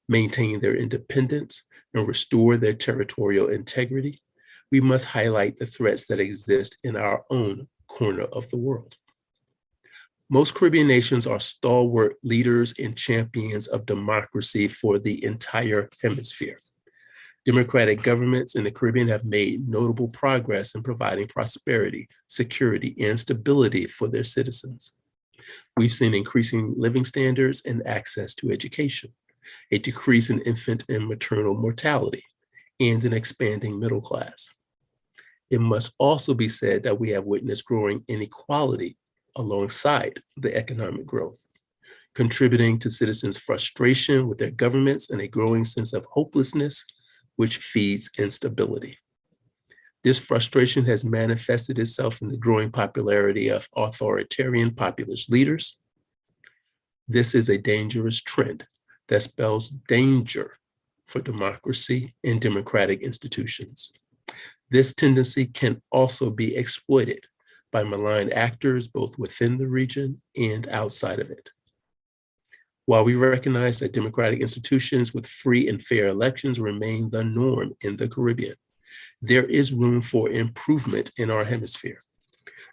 maintain their independence, and restore their territorial integrity, we must highlight the threats that exist in our own corner of the world. Most Caribbean nations are stalwart leaders and champions of democracy for the entire hemisphere. Democratic governments in the Caribbean have made notable progress in providing prosperity, security, and stability for their citizens. We've seen increasing living standards and access to education, a decrease in infant and maternal mortality, and an expanding middle class. It must also be said that we have witnessed growing inequality alongside the economic growth. contributing to citizens' frustration with their governments and a growing sense of hopelessness, which feeds instability. This frustration has manifested itself in the growing popularity of authoritarian populist leaders. This is a dangerous trend that spells danger for democracy and democratic institutions. This tendency can also be exploited by malign actors both within the region and outside of it. While we recognize that democratic institutions with free and fair elections remain the norm in the Caribbean, there is room for improvement in our hemisphere.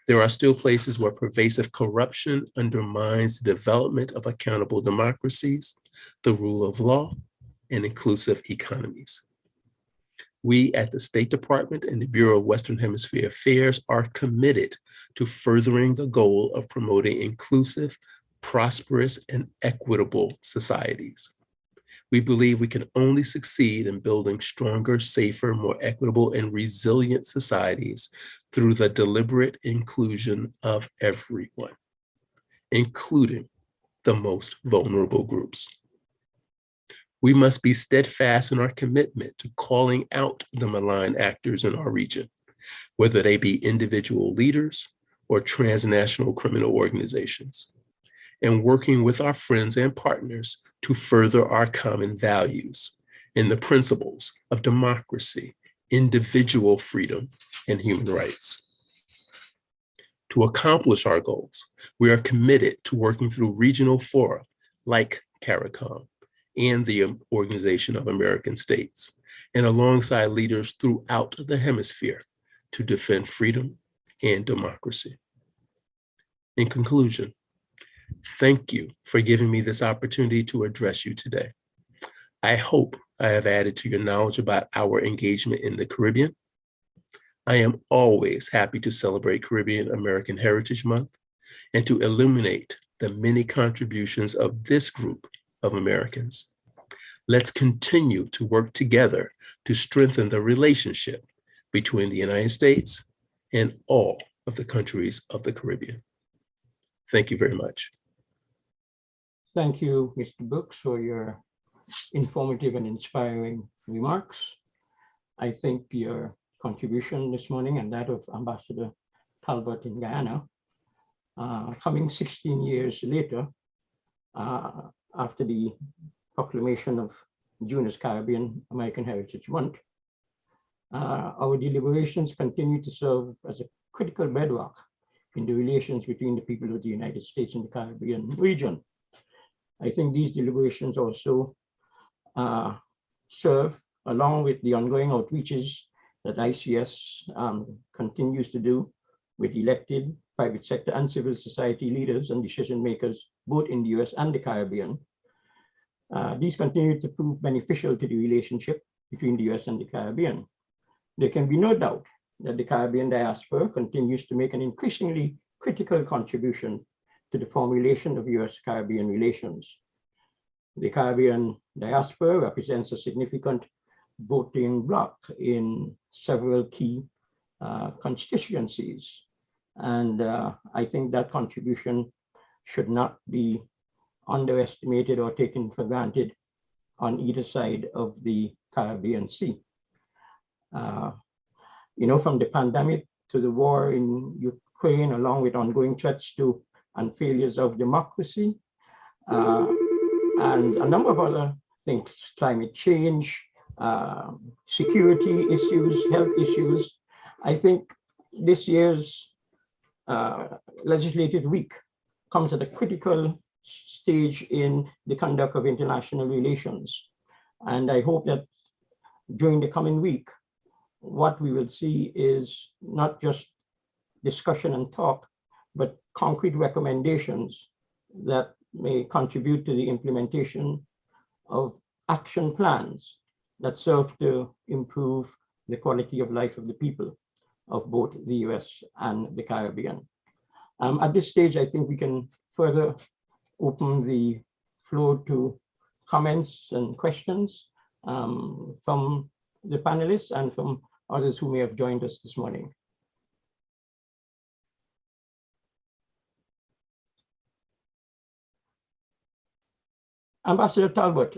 There are still places where pervasive corruption undermines the development of accountable democracies, the rule of law, and inclusive economies. We at the State Department and the Bureau of Western Hemisphere Affairs are committed to furthering the goal of promoting inclusive, prosperous, and equitable societies. We believe we can only succeed in building stronger, safer, more equitable, and resilient societies through the deliberate inclusion of everyone, including the most vulnerable groups. We must be steadfast in our commitment to calling out the malign actors in our region, whether they be individual leaders or transnational criminal organizations, and working with our friends and partners to further our common values and the principles of democracy, individual freedom, and human rights. To accomplish our goals, we are committed to working through regional fora like CARICOM and the Organization of American States, and alongside leaders throughout the hemisphere to defend freedom and democracy. In conclusion, thank you for giving me this opportunity to address you today. I hope I have added to your knowledge about our engagement in the Caribbean. I am always happy to celebrate Caribbean American Heritage Month and to illuminate the many contributions of this group of Americans. Let's continue to work together to strengthen the relationship between the United States and all of the countries of the Caribbean. Thank you very much.
Thank you, Mr. Brooks, for your informative and inspiring remarks. I think your contribution this morning and that of Ambassador Talbot in Guyana, coming 16 years later, after the proclamation of June as Caribbean American Heritage Month, our deliberations continue to serve as a critical bedrock in the relations between the people of the United States and the Caribbean region. I think these deliberations also serve, along with the ongoing outreaches that ICS continues to do with elected private sector and civil society leaders and decision makers, both in the US and the Caribbean. These continue to prove beneficial to the relationship between the US and the Caribbean. There can be no doubt that the Caribbean diaspora continues to make an increasingly critical contribution to the formulation of US-Caribbean relations. The Caribbean diaspora represents a significant voting bloc in several key constituencies. And I think that contribution should not be underestimated or taken for granted on either side of the Caribbean Sea. You know, from the pandemic to the war in Ukraine, along with ongoing threats to and failures of democracy, and a number of other things, climate change, security issues, health issues. I think this year's legislative week comes at a critical stage in the conduct of international relations. And I hope that during the coming week, what we will see is not just discussion and talk, but concrete recommendations that may contribute to the implementation of action plans that serve to improve the quality of life of the people of both the US and the Caribbean. At this stage, I think we can further open the floor to comments and questions from the panelists and from others who may have joined us this morning. Ambassador Talbot,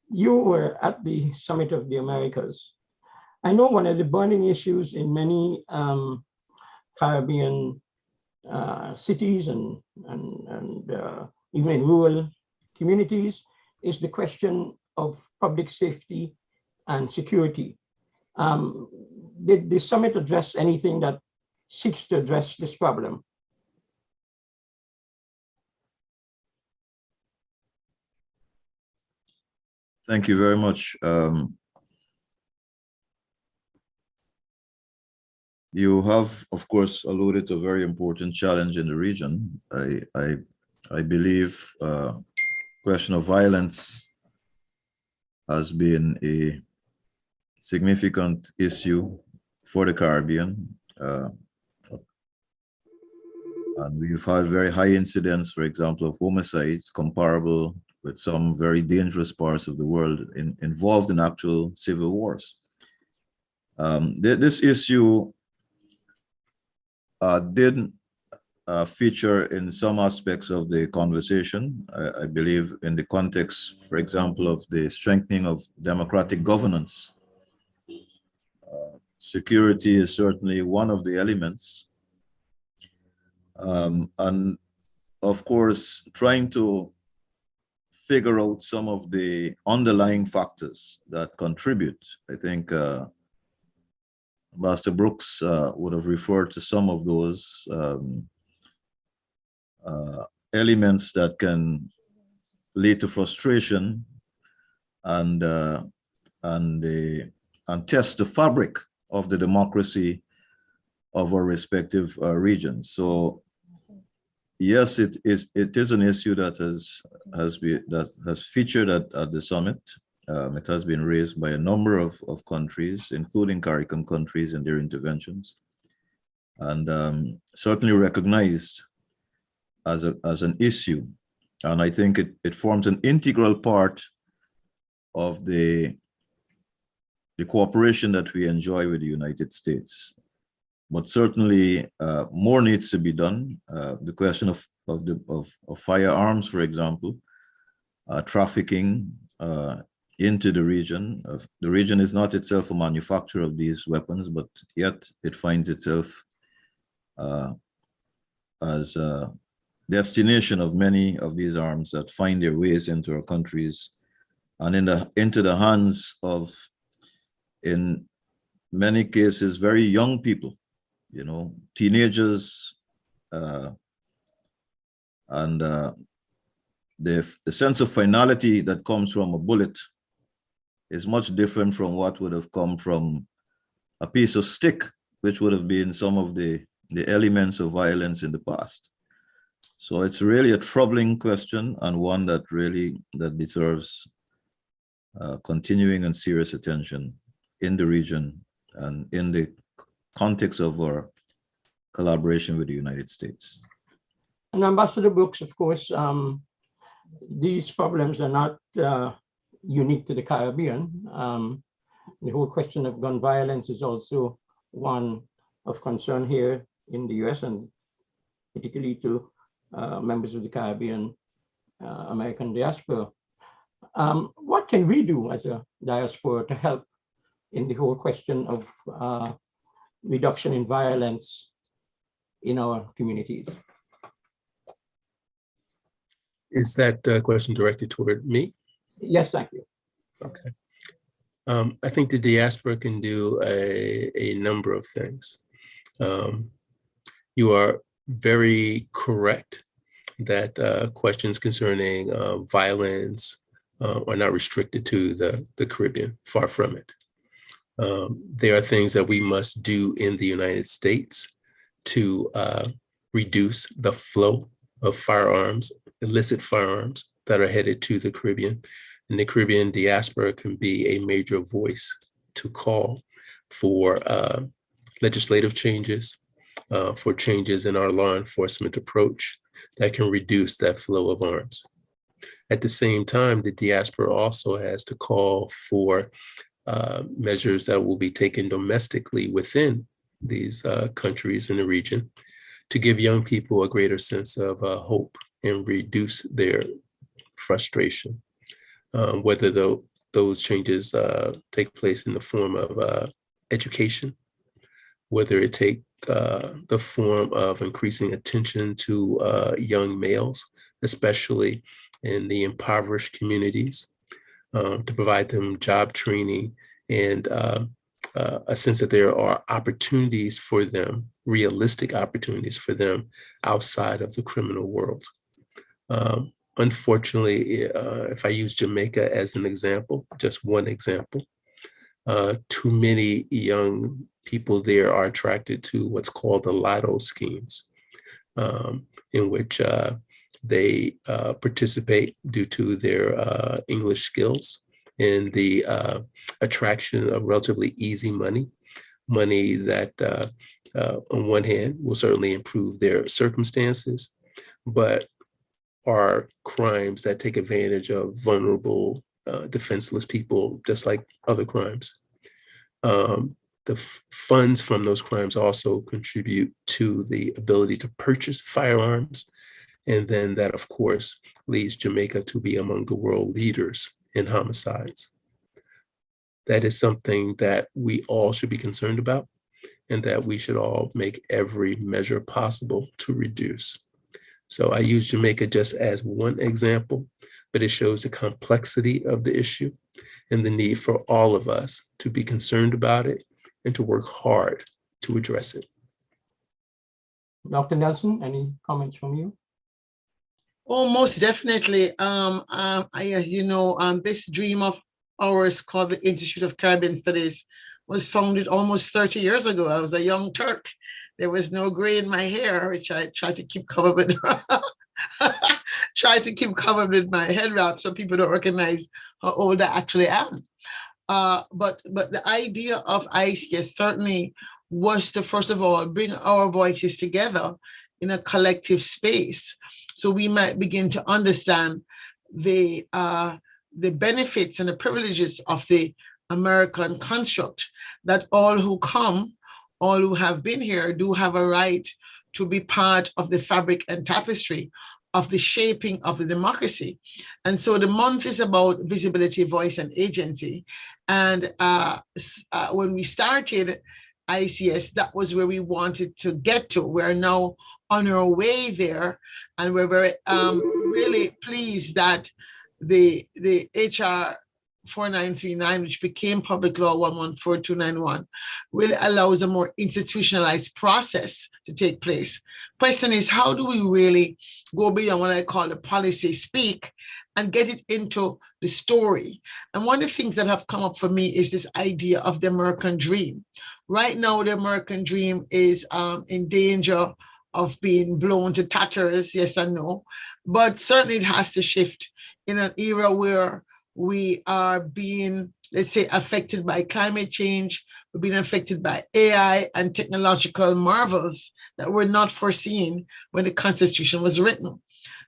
you were at the Summit of the Americas. I know one of the burning issues in many Caribbean cities and even in rural communities is the question of public safety and security. Did the summit address anything that seeks to address this problem?
Thank you very much. You have, of course, alluded to a very important challenge in the region. I believe question of violence has been a significant issue for the Caribbean. And we've had very high incidence, for example, of homicides comparable with some very dangerous parts of the world involved in actual civil wars. This issue did feature in some aspects of the conversation. I believe in the context, for example, of the strengthening of democratic governance. Security is certainly one of the elements. And of course, trying to figure out some of the underlying factors that contribute. I think Master Brooks would have referred to some of those elements that can lead to frustration and test the fabric of the democracy of our respective regions. So yes, it is an issue that has featured at the summit. It has been raised by a number of countries, including CARICOM countries in their interventions, and certainly recognized as an issue. And I think it forms an integral part of the cooperation that we enjoy with the United States. But certainly more needs to be done. The question of firearms, for example, trafficking into the region. The region is not itself a manufacturer of these weapons, but yet it finds itself as a destination of many of these arms that find their ways into our countries and into the hands of, in many cases, very young people, you know, teenagers, and the sense of finality that comes from a bullet is much different from what would have come from a piece of stick, which would have been some of the elements of violence in the past. So it's really a troubling question, and one that deserves continuing and serious attention in the region and in the context of our collaboration with the United States.
And Ambassador Brooks, of course, these problems are not unique to the Caribbean. The whole question of gun violence is also one of concern here in the US, and particularly to members of the Caribbean American diaspora. What can we do as a diaspora to help in the whole question of reduction in violence in our communities?
Is that question directed toward me?
Yes, thank you.
Okay. I think the diaspora can do a number of things. You are very correct that questions concerning violence are not restricted to the Caribbean, far from it. There are things that we must do in the United States to reduce the flow of firearms, illicit firearms that are headed to the Caribbean. And the Caribbean diaspora can be a major voice to call for legislative changes, for changes in our law enforcement approach that can reduce that flow of arms. At the same time, the diaspora also has to call for measures that will be taken domestically within these countries in the region to give young people a greater sense of hope and reduce their frustration, whether those changes take place in the form of education, whether it take the form of increasing attention to young males, especially in the impoverished communities, to provide them job training and a sense that there are opportunities for them, realistic opportunities for them outside of the criminal world. Unfortunately, if I use Jamaica as an example, just one example, too many young people there are attracted to what's called the lotto schemes, in which they participate due to their English skills in the attraction of relatively easy money that on one hand will certainly improve their circumstances, but are crimes that take advantage of vulnerable, defenseless people, just like other crimes. The funds from those crimes also contribute to the ability to purchase firearms. And then that, of course, leads Jamaica to be among the world leaders in homicides. That is something that we all should be concerned about, and that we should all make every measure possible to reduce. So I use Jamaica just as one example, but it shows the complexity of the issue and the need for all of us to be concerned about it and to work hard to address it.
Dr. Nelson, any comments from you?
Oh, most definitely. As you know, this dream of ours called the Institute of Caribbean Studies was founded almost 30 years ago. I was a young Turk. There was no gray in my hair, which I tried to keep covered with. Try to keep covered with my head wrap so people don't recognize how old I actually am. But the idea of ICS certainly was to, first of all, bring our voices together in a collective space, so we might begin to understand the benefits and the privileges of the American construct, that all who come, all who have been here, do have a right to be part of the fabric and tapestry of the shaping of the democracy. And so the month is about visibility, voice, and agency. And when we started ICS, that was where we wanted to get to. We're now on our way there, and we're very really pleased that the HR 4939, which became Public Law 114291, really allows a more institutionalized process to take place. Question is, how do we really go beyond what I call the policy speak and get it into the story? And one of the things that have come up for me is this idea of the American dream. Right now, the American dream is in danger of being blown to tatters, yes and no, but certainly it has to shift in an era where we are being, let's say, affected by climate change. We're being affected by AI and technological marvels that were not foreseen when the Constitution was written.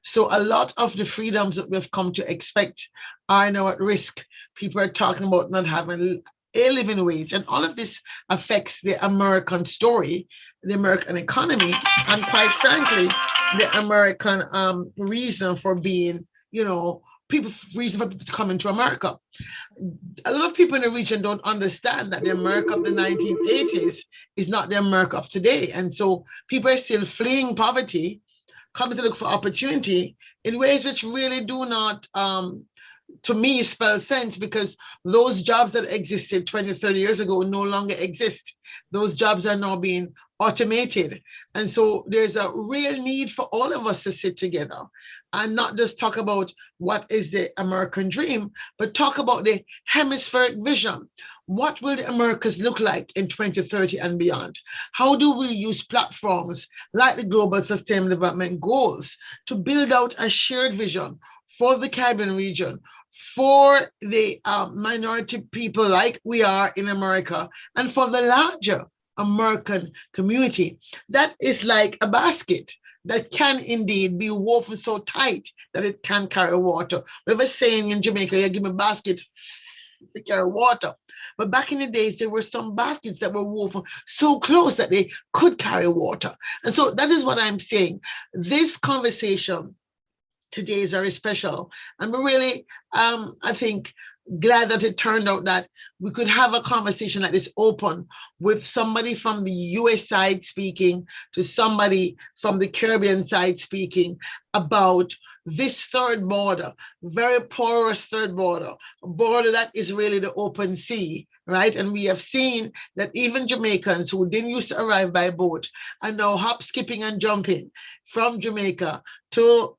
So a lot of the freedoms that we've come to expect are now at risk. People are talking about not having a living wage, and all of this affects the American story, the American economy, and quite frankly, the American reason for being, reason for people to come into America. A lot of people in the region don't understand that the America of the 1980s is not the America of today. And so people are still fleeing poverty, coming to look for opportunity in ways which really do not, to me, spell sense, because those jobs that existed 20, 30 years ago no longer exist. Those jobs are now being automated. And so there's a real need for all of us to sit together and not just talk about what is the American dream, but talk about the hemispheric vision. What will the Americas look like in 2030 and beyond? How do we use platforms like the Global Sustainable Development Goals to build out a shared vision for the Caribbean region, for the minority people like we are in America, and for the larger American community? That is like a basket that can indeed be woven so tight that it can carry water. We have a saying in Jamaica, you give me a basket to carry water. But back in the days, there were some baskets that were woven so close that they could carry water. And so that is what I'm saying. This conversation today is very special. And we're really, I think, glad that it turned out that we could have a conversation like this open with somebody from the US side speaking to somebody from the Caribbean side speaking about this third border, very porous third border, a border that is really the open sea, right? And we have seen that even Jamaicans who didn't used to arrive by boat are now hop, skipping, and jumping from Jamaica to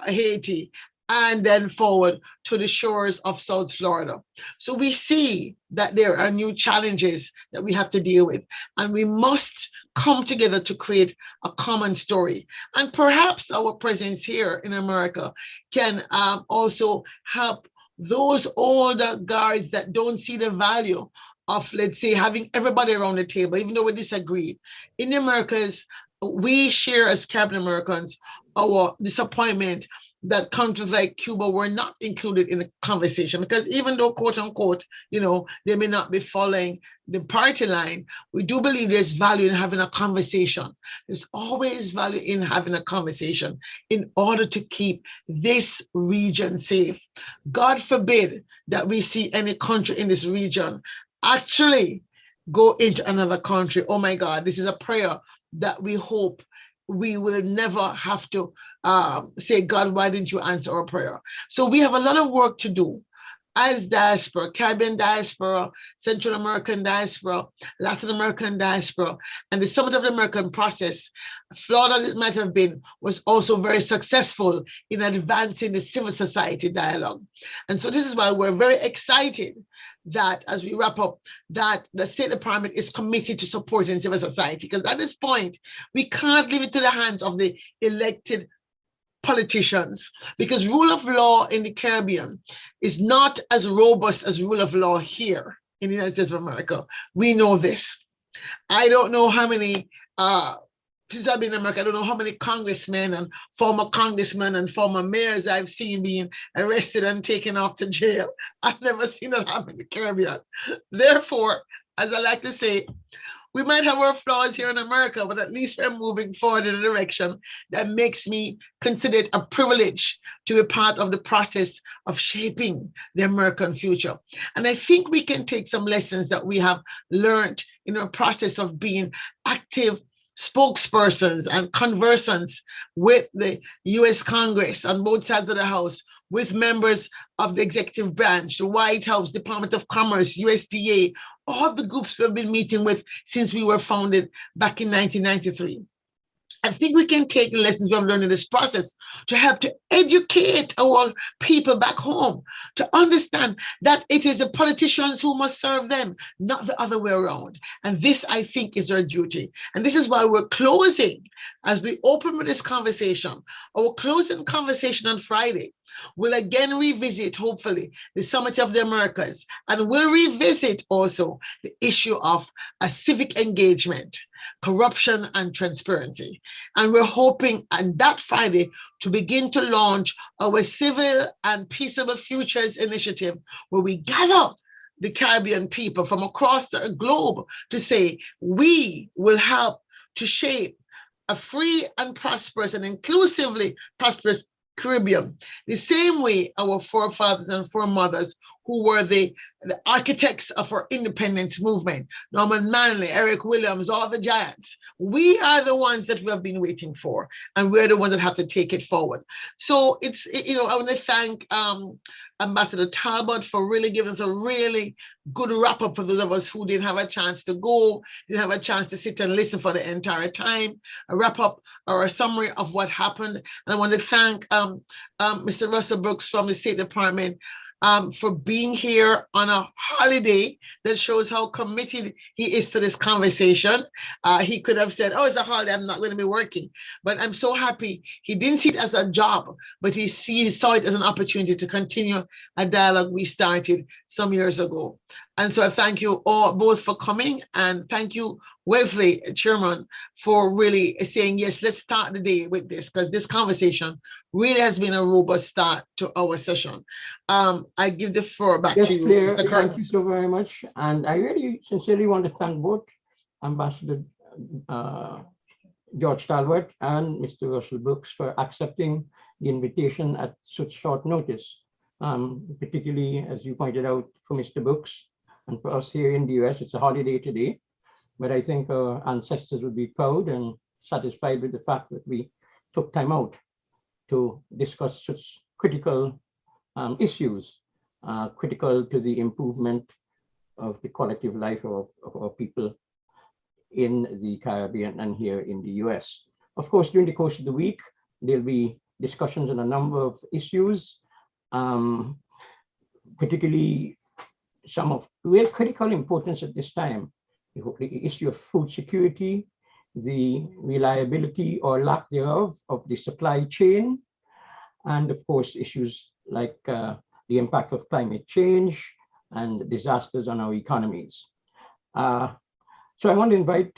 Haiti, and then forward to the shores of South Florida. So we see that there are new challenges that we have to deal with, and we must come together to create a common story. And perhaps our presence here in America can also help those older guards that don't see the value of, let's say, having everybody around the table, even though we disagree. In the Americas, we share as Caribbean Americans our disappointment that countries like Cuba were not included in the conversation, because even though, quote unquote, you know, they may not be following the party line, we do believe there's value in having a conversation. There's always value in having a conversation in order to keep this region safe. God forbid that we see any country in this region actually go into another country. Oh my God, this is a prayer that we hope we will never have to say, God, why didn't you answer our prayer? So we have a lot of work to do as diaspora, Caribbean diaspora, Central American diaspora, Latin American diaspora, and the Summit of the American process, flawed as it might have been, was also very successful in advancing the civil society dialogue. And so this is why we're very excited that as we wrap up, that the State Department is committed to supporting civil society, because at this point, we can't leave it to the hands of the elected politicians, because rule of law in the Caribbean is not as robust as rule of law here in the United States of America. We know this. I don't know how many, since I've been in America, I don't know how many congressmen and former congressmen and former mayors I've seen being arrested and taken off to jail. I've never seen that happen in the Caribbean. Therefore, as I like to say, we might have our flaws here in America, but at least we're moving forward in a direction that makes me consider it a privilege to be part of the process of shaping the American future. And I think we can take some lessons that we have learned in our process of being active spokespersons and conversants with the US Congress on both sides of the House, with members of the executive branch, the White House, Department of Commerce, USDA, all the groups we've been meeting with since we were founded back in 1993. I think we can take the lessons we have learned in this process to help to educate our people back home, to understand that it is the politicians who must serve them, not the other way around. And this, I think, is our duty. And this is why we're closing, as we open with this conversation, our closing conversation on Friday. We'll again revisit, hopefully, the Summit of the Americas, and we'll revisit also the issue of a civic engagement, corruption, and transparency. And we're hoping on that Friday to begin to launch our Civil and Peaceable Futures Initiative, where we gather the Caribbean people from across the globe to say, we will help to shape a free and prosperous and inclusively prosperous Caribbean, the same way our forefathers and foremothers, who were the architects of our independence movement, Norman Manley, Eric Williams, all the giants. We are the ones that we have been waiting for, and we're the ones that have to take it forward. So it's, you know, I want to thank Ambassador Talbot for really giving us a really good wrap up for those of us who didn't have a chance to go, didn't have a chance to sit and listen for the entire time, a wrap up or a summary of what happened. And I want to thank Mr. Russell Brooks from the State Department for being here on a holiday. That shows how committed he is to this conversation. He could have said, oh, it's a holiday, I'm not going to be working. But I'm so happy he didn't see it as a job, but he saw it as an opportunity to continue a dialogue we started some years ago. And so I thank you all both for coming, and thank you, Wesley, Chairman, for really saying, yes, let's start the day with this, because this conversation really has been a robust start to our session. I give the floor back
Yes,
to you,
Claire,
Mr.
thank you so very much. And I really sincerely want to thank both Ambassador George Talbot and Mr. Russell Brooks for accepting the invitation at such short notice, particularly, as you pointed out, for Mr. Brooks and for us here in the US. It's a holiday today, but I think our ancestors would be proud and satisfied with the fact that we took time out to discuss such critical issues, critical to the improvement of the quality of life of our people in the Caribbean and here in the US. Of course, during the course of the week, there'll be discussions on a number of issues, particularly some of real critical importance at this time. The issue of food security, the reliability or lack thereof of the supply chain, and of course, issues like the impact of climate change and disasters on our economies. So I want to invite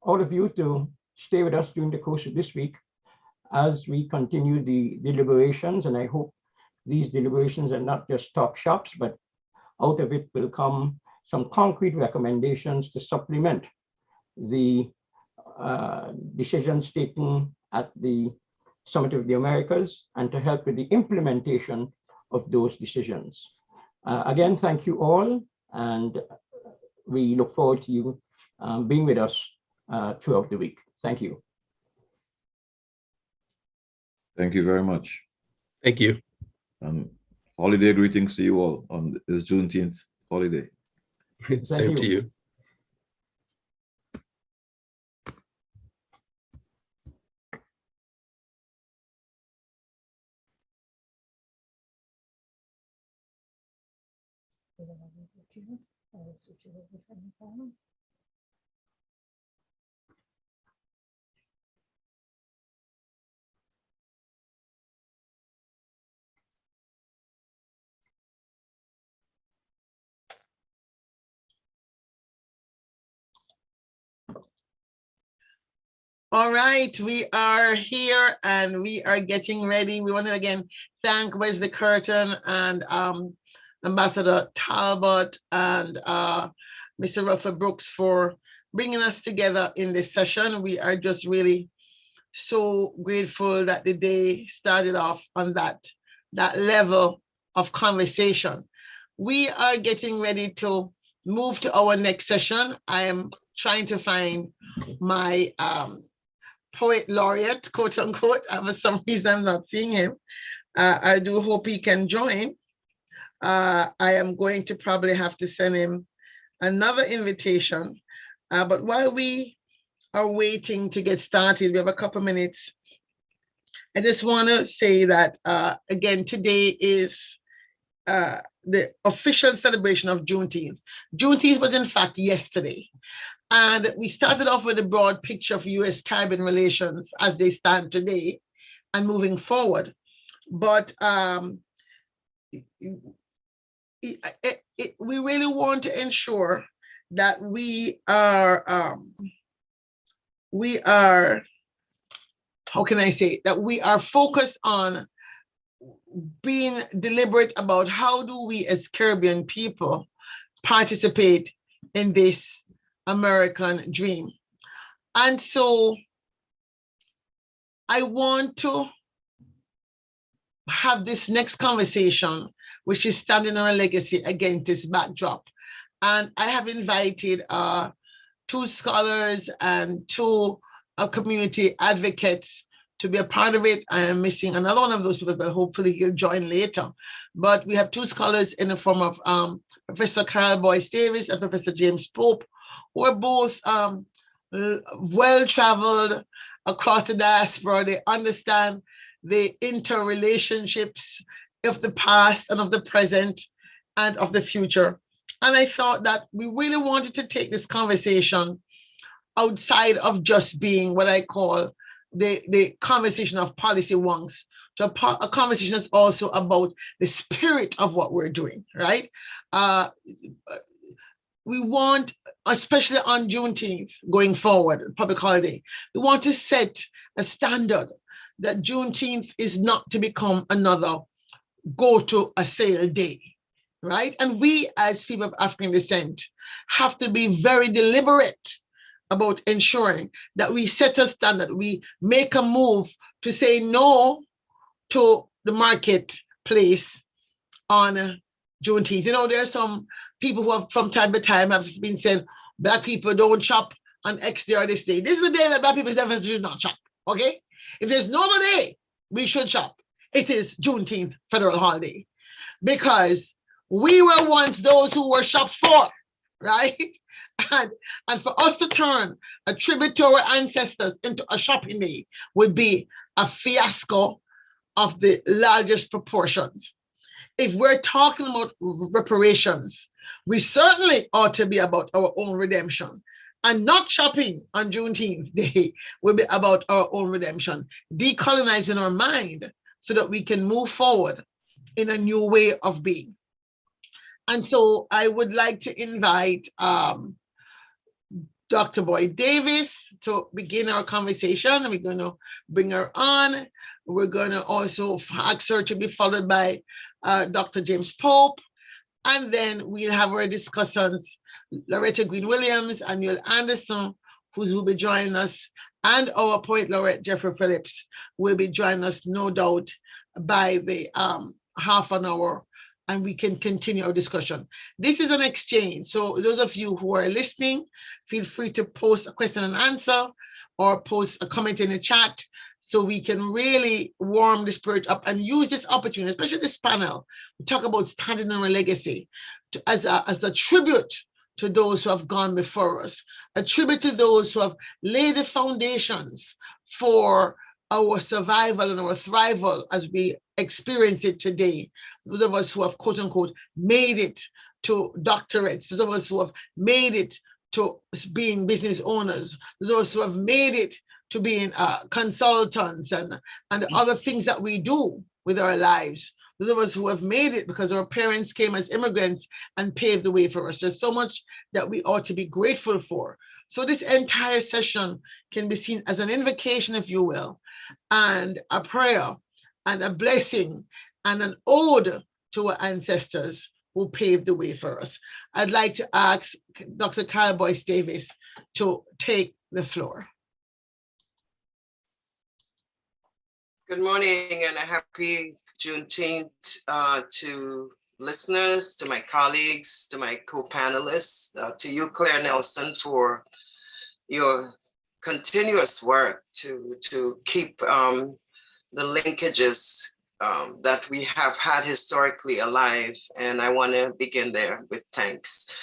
all of you to stay with us during the course of this week as we continue the deliberations. And I hope these deliberations are not just talk shops, but out of it will come some concrete recommendations to supplement the decisions taken at the Summit of the Americas and to help with the implementation of those decisions. Again, thank you all, and we look forward to you being with us throughout the week. Thank you.
Thank you very much.
Thank you.
Holiday greetings to you all on this Juneteenth holiday.
Same to you.
All right, we are here and we are getting ready. We want to again thank Wesley Curtin and Ambassador Talbot and Mr. Russell Brooks for bringing us together in this session. We are just really so grateful that the day started off on that level of conversation. We are getting ready to move to our next session. I am trying to find my poet laureate, quote unquote. For some reason, I'm not seeing him. I do hope he can join. I am going to probably have to send him another invitation. But while we are waiting to get started, we have a couple minutes. I just want to say that, again, today is the official celebration of Juneteenth. Juneteenth was in fact yesterday. And we started off with a broad picture of US-Caribbean relations as they stand today and moving forward. But we really want to ensure that we are, how can I say, that we are focused on being deliberate about how do we as Caribbean people participate in this American dream. And so I want to have this next conversation, which is standing our legacy against this backdrop. And I have invited two scholars and two community advocates to be a part of it. I am missing another one of those people, but hopefully he'll join later. But we have two scholars in the form of Professor Carol Boyce Davis and Professor James Pope, who are both well-traveled across the diaspora. They understand the interrelationships of the past and of the present and of the future. And I thought that we really wanted to take this conversation outside of just being what I call the conversation of policy wonks, to a conversation that's also about the spirit of what we're doing, right? We want, especially on Juneteenth going forward, public holiday, we want to set a standard that Juneteenth is not to become another go to a sale day, right? And we as people of African descent have to be very deliberate about ensuring that we set a standard, we make a move to say no to the marketplace on Juneteenth. You know, there are some people who have from time to time have been saying Black people don't shop on X day or this day. This is the day that Black people never should not shop. Okay? If there's no other day we should shop, it is Juneteenth federal holiday, because we were once those who were shopped for, right? And for us to turn a tribute to our ancestors into a shopping day would be a fiasco of the largest proportions. If we're talking about reparations, we certainly ought to be about our own redemption. And not shopping on Juneteenth Day will be about our own redemption, decolonizing our mind so that we can move forward in a new way of being. And so I would like to invite Dr. Boyd Davis to begin our conversation. We're going to bring her on. We're going to also ask her to be followed by Dr. James Pope. And then we'll have our discussants, Loretta Green Williams and Neil Anderson, who will be joining us, and our poet laureate, Jeffrey Phillips, will be joining us, no doubt, by the half an hour, and we can continue our discussion. This is an exchange. So those of you who are listening, feel free to post a question and answer or post a comment in the chat so we can really warm the spirit up and use this opportunity, especially this panel, to talk about standing on our legacy as a tribute to those who have gone before us, a tribute to those who have laid the foundations for our survival and our thrival as we experience it today. Those of us who have, quote unquote, made it to doctorates, those of us who have made it to being business owners, those of us who have made it to being consultants and other things that we do with our lives. Those of us who have made it because our parents came as immigrants and paved the way for us. There's so much that we ought to be grateful for. So this entire session can be seen as an invocation, if you will, and a prayer and a blessing and an ode to our ancestors who paved the way for us. I'd like to ask Dr. Kyle Boyce Davis to take the floor.
Good morning and a happy Juneteenth to listeners, to my colleagues, to my co-panelists, to you, Claire Nelson, for your continuous work to keep the linkages that we have had historically alive. And I want to begin there with thanks.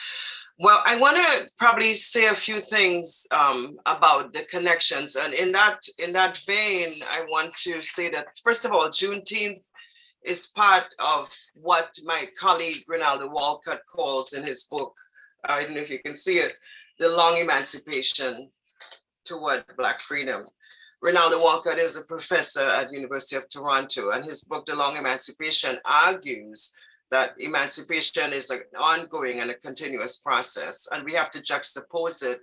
Well, I want to probably say a few things about the connections. And in that vein, I want to say that, first of all, Juneteenth is part of what my colleague Rinaldo Walcott calls in his book, I don't know if you can see it, The Long Emancipation Toward Black Freedom. Rinaldo Walcott is a professor at the University of Toronto, and his book, The Long Emancipation, argues that emancipation is an ongoing and a continuous process, and we have to juxtapose it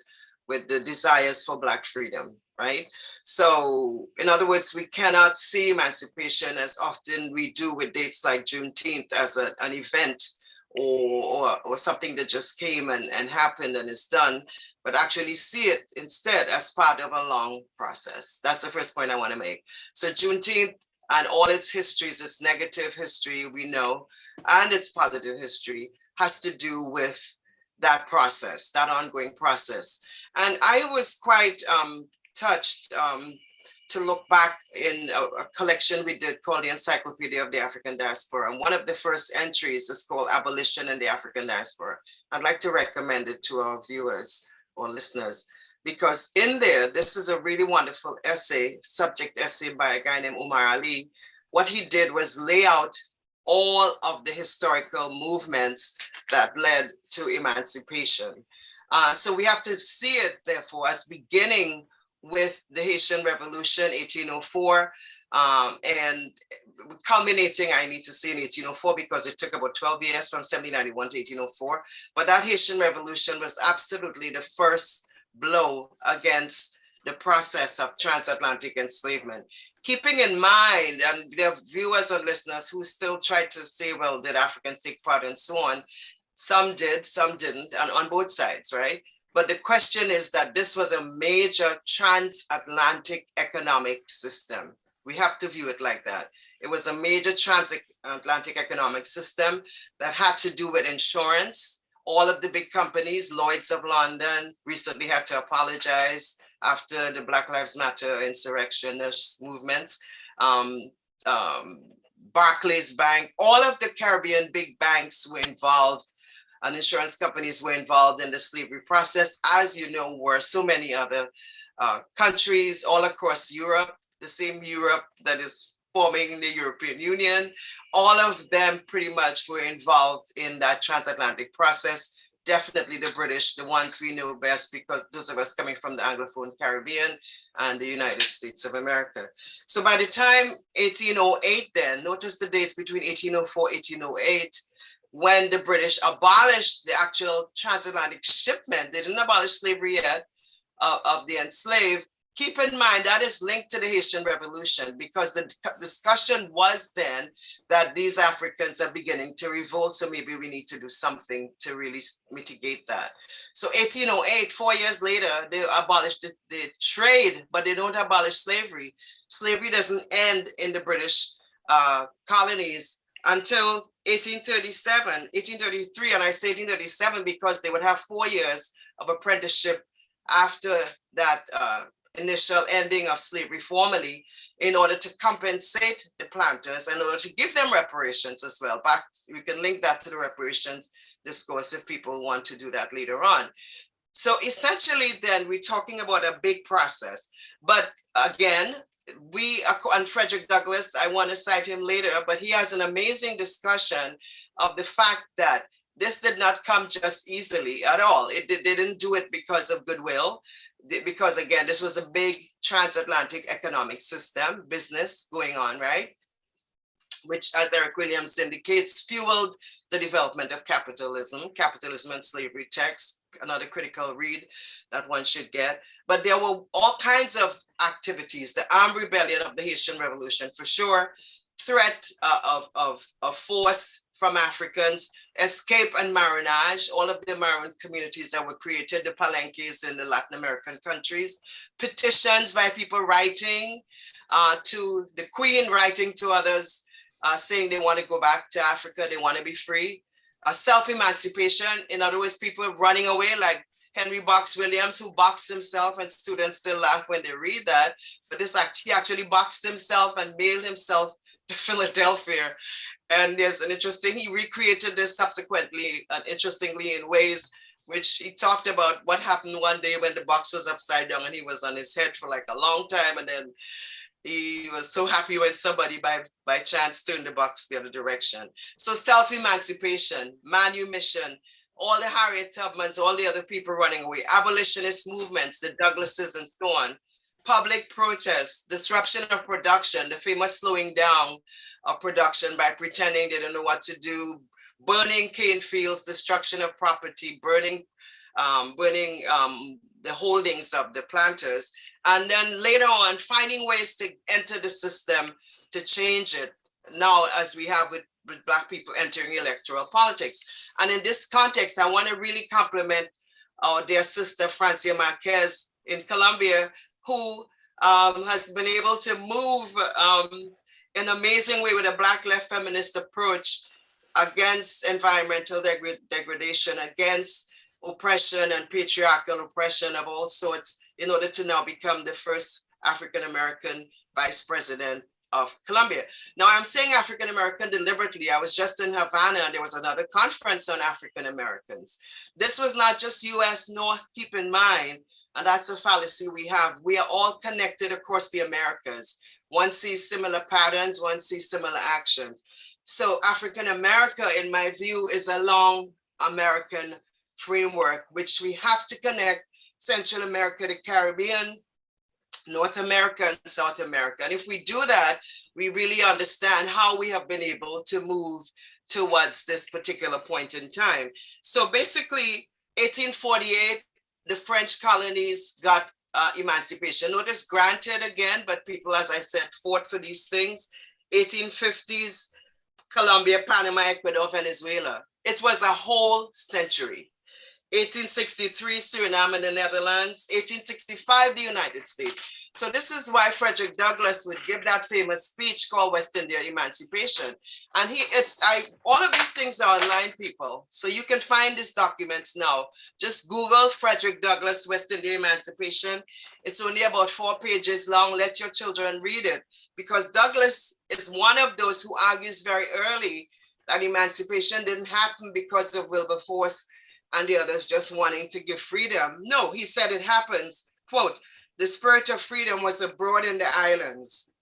with the desires for Black freedom, right? So in other words, we cannot see emancipation as often we do with dates like Juneteenth as an event or something that just came and happened and is done, but actually see it instead as part of a long process. That's the first point I want to make. So Juneteenth and all its histories, its negative history, we know, and its positive history has to do with that process, that ongoing process. And I was quite touched to look back in a collection we did called the Encyclopedia of the African Diaspora. And one of the first entries is called Abolition in the African Diaspora. I'd like to recommend it to our viewers or listeners, because in there, this is a really wonderful essay, subject essay by a guy named Umar Ali. What he did was lay out all of the historical movements that led to emancipation. So we have to see it, therefore, as beginning with the Haitian Revolution, 1804, and culminating, I need to say, in 1804, because it took about 12 years from 1791 to 1804. But that Haitian Revolution was absolutely the first blow against the process of transatlantic enslavement. Keeping in mind, and there are viewers and listeners who still try to say, well, did Africans take part and so on? Some did, some didn't, and on both sides, right? But the question is that this was a major transatlantic economic system. We have to view it like that. It was a major transatlantic economic system that had to do with insurance. All of the big companies, Lloyd's of London, recently had to apologize after the Black Lives Matter insurrectionist movements. Barclays Bank, all of the Caribbean big banks were involved, and insurance companies were involved in the slavery process. As you know, were so many other countries all across Europe, the same Europe that is forming the European Union. All of them pretty much were involved in that transatlantic process. Definitely the British, the ones we know best, because those of us coming from the Anglophone Caribbean and the United States of America. So by the time 1808 then, notice the dates between 1804, 1808, when the British abolished the actual transatlantic shipment, they didn't abolish slavery yet, of the enslaved. Keep in mind that is linked to the Haitian Revolution, because the discussion was then that these Africans are beginning to revolt, so maybe we need to do something to really mitigate that. So 1808, 4 years later, they abolished the trade, but they don't abolish slavery. Slavery doesn't end in the British colonies until 1837, 1833, and I say 1837 because they would have 4 years of apprenticeship after that initial ending of slavery formally, in order to compensate the planters, in order to give them reparations as well. Back, we can link that to the reparations discourse if people want to do that later on. So essentially then we're talking about a big process. But again, and Frederick Douglass, I want to cite him later, but he has an amazing discussion of the fact that this did not come just easily at all. They didn't do it because of goodwill, because again, this was a big transatlantic economic system, business going on, right? Which, as Eric Williams indicates, fueled the development of capitalism, Capitalism and Slavery text, another critical read that one should get. But there were all kinds of activities, the armed rebellion of the Haitian Revolution, for sure, threat of force from Africans, escape and marronage, all of the Maroon communities that were created, the palenques in the Latin American countries, petitions by people writing to the Queen, writing to others, saying they want to go back to Africa, they want to be free. Self-emancipation, in other words, people running away, like Henry Box Williams, who boxed himself, and students still laugh when they read that, but he actually boxed himself and mailed himself to Philadelphia. And there's an interesting, he recreated this subsequently, and interestingly in ways which he talked about what happened one day when the box was upside down and he was on his head for like a long time. And then he was so happy when somebody by chance turned the box the other direction. So self-emancipation, manumission, all the Harriet Tubmans, all the other people running away, abolitionist movements, the Douglasses and so on, public protests, disruption of production, the famous slowing down of production by pretending they don't know what to do, burning cane fields, destruction of property, burning the holdings of the planters, and then later on finding ways to enter the system to change it. Now, as we have with Black people entering electoral politics. And in this context, I want to really compliment our dear sister, Francia Marquez in Colombia, who has been able to move in an amazing way with a Black left feminist approach against environmental degradation, against oppression and patriarchal oppression of all sorts, in order to now become the first African-American vice president of Colombia. Now, I'm saying African-American deliberately. I was just in Havana and there was another conference on African-Americans. This was not just US North, keep in mind, and that's a fallacy we have. We are all connected across the Americas. One sees similar patterns, one sees similar actions. So African America, in my view, is a long American framework, which we have to connect Central America, the Caribbean, North America, and South America. And if we do that, we really understand how we have been able to move towards this particular point in time. So basically, 1848, the French colonies got emancipation. Notice granted again, but people, as I said, fought for these things. 1850s, Colombia, Panama, Ecuador, Venezuela. It was a whole century. 1863, Suriname and the Netherlands, 1865, the United States. So this is why Frederick Douglass would give that famous speech called West India Emancipation. And all of these things are online, people. So you can find these documents now. Just Google Frederick Douglass, West India Emancipation. It's only about 4 pages long. Let your children read it, because Douglass is one of those who argues very early that emancipation didn't happen because of Wilberforce and the others just wanting to give freedom. No, he said it happens, quote, "The spirit of freedom was abroad in the islands.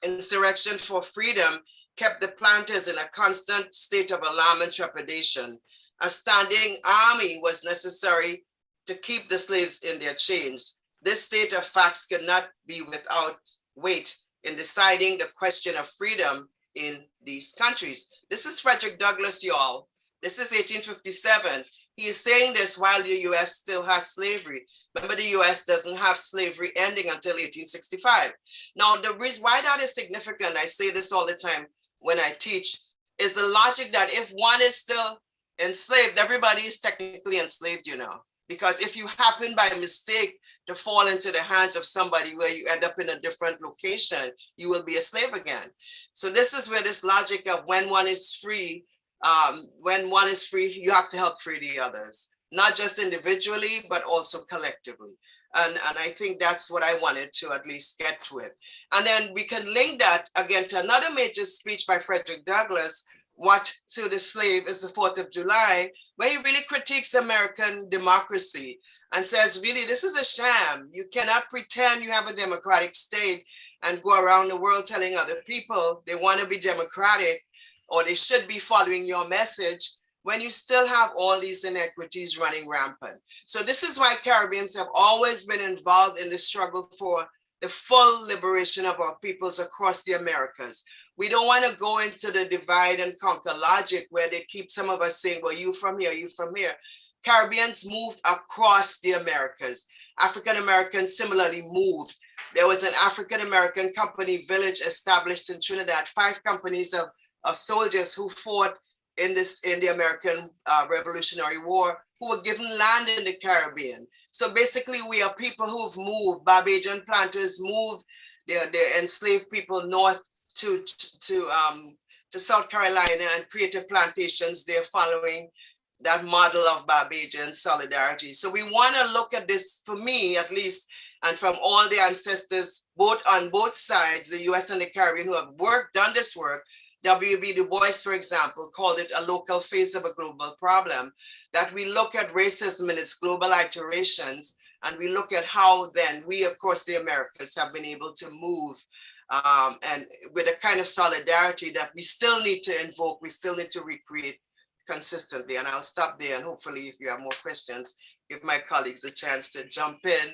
Insurrection for freedom kept the planters in a constant state of alarm and trepidation. A standing army was necessary to keep the slaves in their chains. This state of facts could not be without weight in deciding the question of freedom in these countries." This is Frederick Douglass, y'all. This is 1857. He is saying this while the US still has slavery. Remember, the US doesn't have slavery ending until 1865. Now, the reason why that is significant, I say this all the time when I teach, is the logic that if one is still enslaved, everybody is technically enslaved, you know. Because if you happen by mistake to fall into the hands of somebody where you end up in a different location, you will be a slave again. So this is where this logic of when one is free, you have to help free the others, not just individually, but also collectively. And I think that's what I wanted to at least get to it. And then we can link that again to another major speech by Frederick Douglass, What to the Slave is the 4th of July, where he really critiques American democracy and says, really, this is a sham. You cannot pretend you have a democratic state and go around the world telling other people they want to be democratic or they should be following your message when you still have all these inequities running rampant. So this is why Caribbeans have always been involved in the struggle for the full liberation of our peoples across the Americas. We don't want to go into the divide and conquer logic where they keep some of us saying, well, you from here, you from here. Caribbeans moved across the Americas. African Americans similarly moved. There was an African American company village established in Trinidad, 5 companies of soldiers who fought in the American Revolutionary War, who were given land in the Caribbean. So basically, we are people who've moved. Barbadian planters moved their enslaved people north to South Carolina and created plantations there following that model of Barbadian solidarity. So we want to look at this, for me at least, and from all the ancestors, on both sides, the US and the Caribbean, who have done this work. W.B. Du Bois, for example, called it a local phase of a global problem, that we look at racism in its global iterations, and we look at how then we across the Americas have been able to move and with a kind of solidarity that we still need to invoke, we still need to recreate consistently. And I'll stop there, and hopefully if you have more questions, give my colleagues a chance to jump in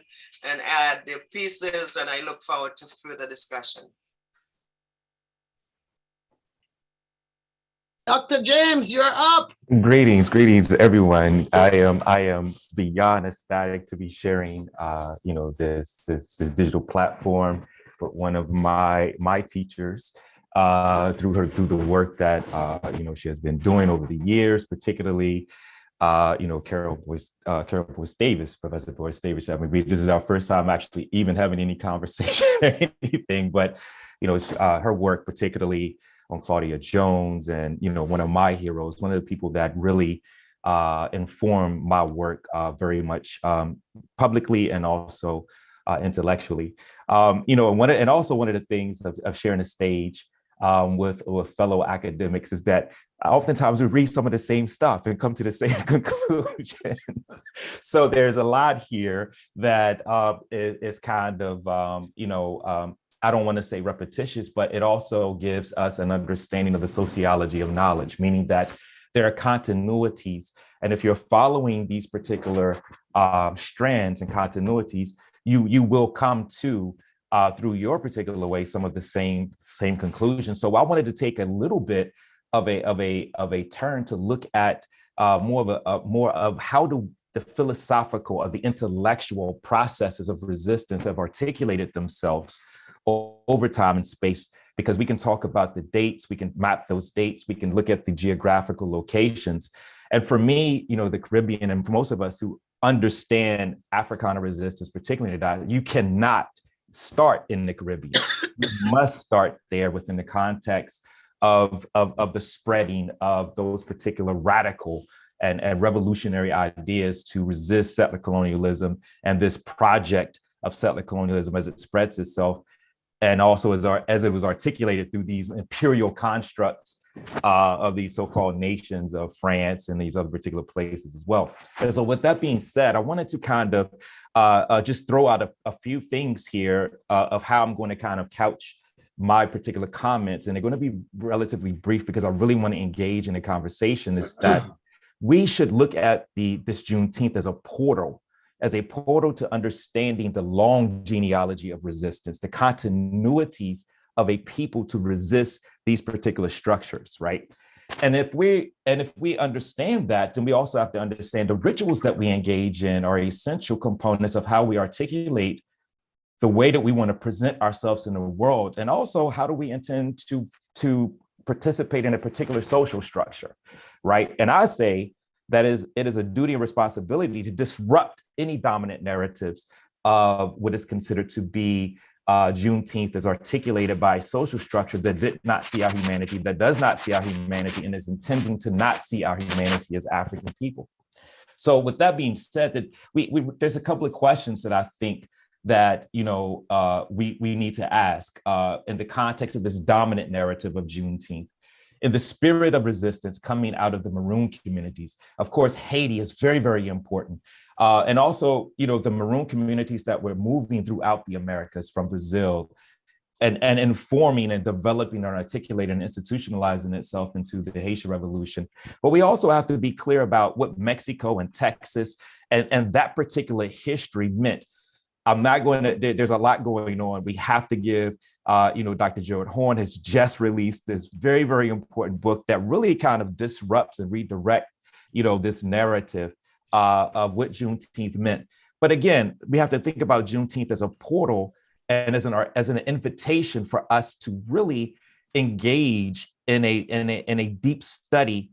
and add their pieces, and I look forward to further discussion.
Dr. James, you're up.
Greetings, everyone. I am beyond ecstatic to be sharing, this digital platform with one of my teachers through the work that she has been doing over the years, particularly Carol Boyce Davis, Professor Boyce Davis. I mean, this is our first time actually even having any conversation or anything, but her work particularly on Claudia Jones, and one of my heroes, one of the people that really informed my work very much publicly and also intellectually. And also one of the things of sharing a stage with fellow academics is that oftentimes we read some of the same stuff and come to the same conclusions. So there's a lot here that is kind of I don't want to say repetitious, but it also gives us an understanding of the sociology of knowledge, meaning that there are continuities. And if you're following these particular strands and continuities, you will come to, through your particular way, some of the same conclusions. So I wanted to take a little bit of a turn to look at more of how do the philosophical or the intellectual processes of resistance have articulated themselves over time and space, because we can talk about the dates, we can map those dates, we can look at the geographical locations. And for me, the Caribbean, and for most of us who understand Africana resistance, particularly in the diaspora, you cannot start in the Caribbean. You must start there within the context of the spreading of those particular radical and revolutionary ideas to resist settler colonialism and this project of settler colonialism as it spreads itself, and also as it was articulated through these imperial constructs of these so-called nations of France and these other particular places as well. And so with that being said, I wanted to kind of just throw out a few things here of how I'm going to kind of couch my particular comments, and they're going to be relatively brief because I really want to engage in a conversation, is that we should look at this Juneteenth as a portal to understanding the long genealogy of resistance, the continuities of a people to resist these particular structures, right? And if we understand that, then we also have to understand the rituals that we engage in are essential components of how we articulate the way that we want to present ourselves in the world, and also how do we intend to participate in a particular social structure, right? And I say that it is a duty and responsibility to disrupt any dominant narratives of what is considered to be Juneteenth as articulated by a social structure that did not see our humanity, that does not see our humanity, and is intending to not see our humanity as African people. So with that being said, that there's a couple of questions that I think that we need to ask in the context of this dominant narrative of Juneteenth. In the spirit of resistance coming out of the Maroon communities, of course, Haiti is very, very important. And also, the Maroon communities that were moving throughout the Americas from Brazil and informing and developing and articulating and institutionalizing itself into the Haitian Revolution. But we also have to be clear about what Mexico and Texas and that particular history meant. I'm not going to, there's a lot going on. We have to give, Dr. Gerald Horne has just released this very, very important book that really kind of disrupts and redirect, this narrative of what Juneteenth meant. But again, we have to think about Juneteenth as a portal and as an invitation for us to really engage in a deep study.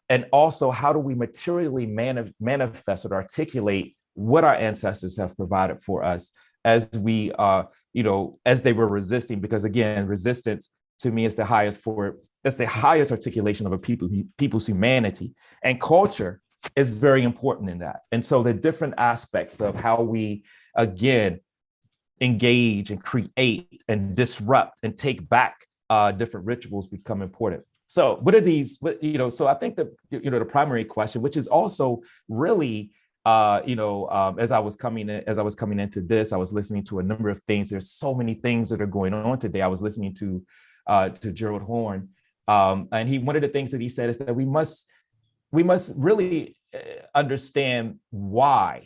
And also, how do we materially manifest or articulate what our ancestors have provided for us as we as they were resisting? Because again, resistance to me is the highest articulation of a people's humanity, and culture is very important in that. And so the different aspects of how we again engage and create and disrupt and take back different rituals become important. So what are these? So I think that the primary question, which is also really as I was coming into this, I was listening to a number of things. There's so many things that are going on today. I was listening to Gerald Horne, and one of the things that he said is that we must really understand why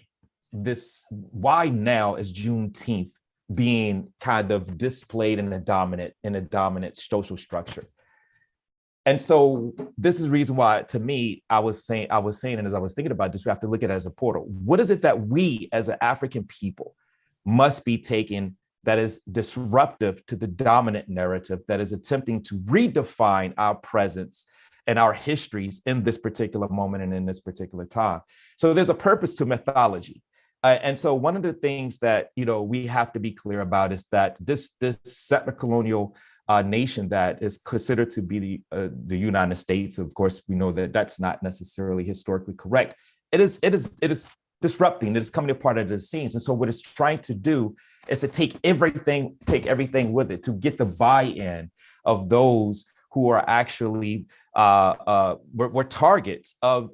now is Juneteenth being kind of displayed in a dominant social structure. And so this is the reason why, to me, I was saying, and as I was thinking about this, we have to look at it as a portal. What is it that we as an African people must be taking that is disruptive to the dominant narrative that is attempting to redefine our presence and our histories in this particular moment and in this particular time? So there's a purpose to mythology. And so one of the things that, we have to be clear about is that this settler colonial nation that is considered to be the United States. Of course, we know that that's not necessarily historically correct. It is disrupting. It is coming apart of the scenes. And so what it's trying to do is to take everything with it, to get the buy-in of those who are actually were targets of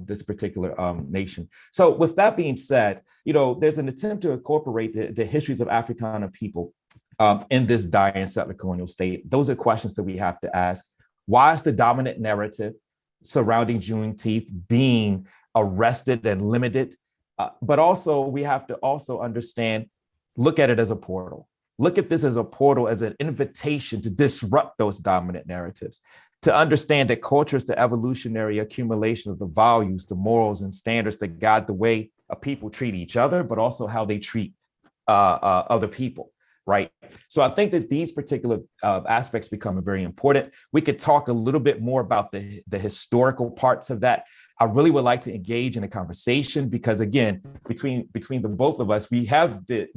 this particular nation. So with that being said, there's an attempt to incorporate the histories of Africana people in this dying settler colonial state. Those are questions that we have to ask. Why is the dominant narrative surrounding Juneteenth being arrested and limited? But also we have to also understand, look at it as a portal. Look at this as a portal, as an invitation to disrupt those dominant narratives, to understand that culture is the evolutionary accumulation of the values, the morals and standards that guide the way a people treat each other, but also how they treat other people. right? So I think that these particular aspects become very important. We could talk a little bit more about the historical parts of that. I really would like to engage in a conversation because, again, between the both of us, we have the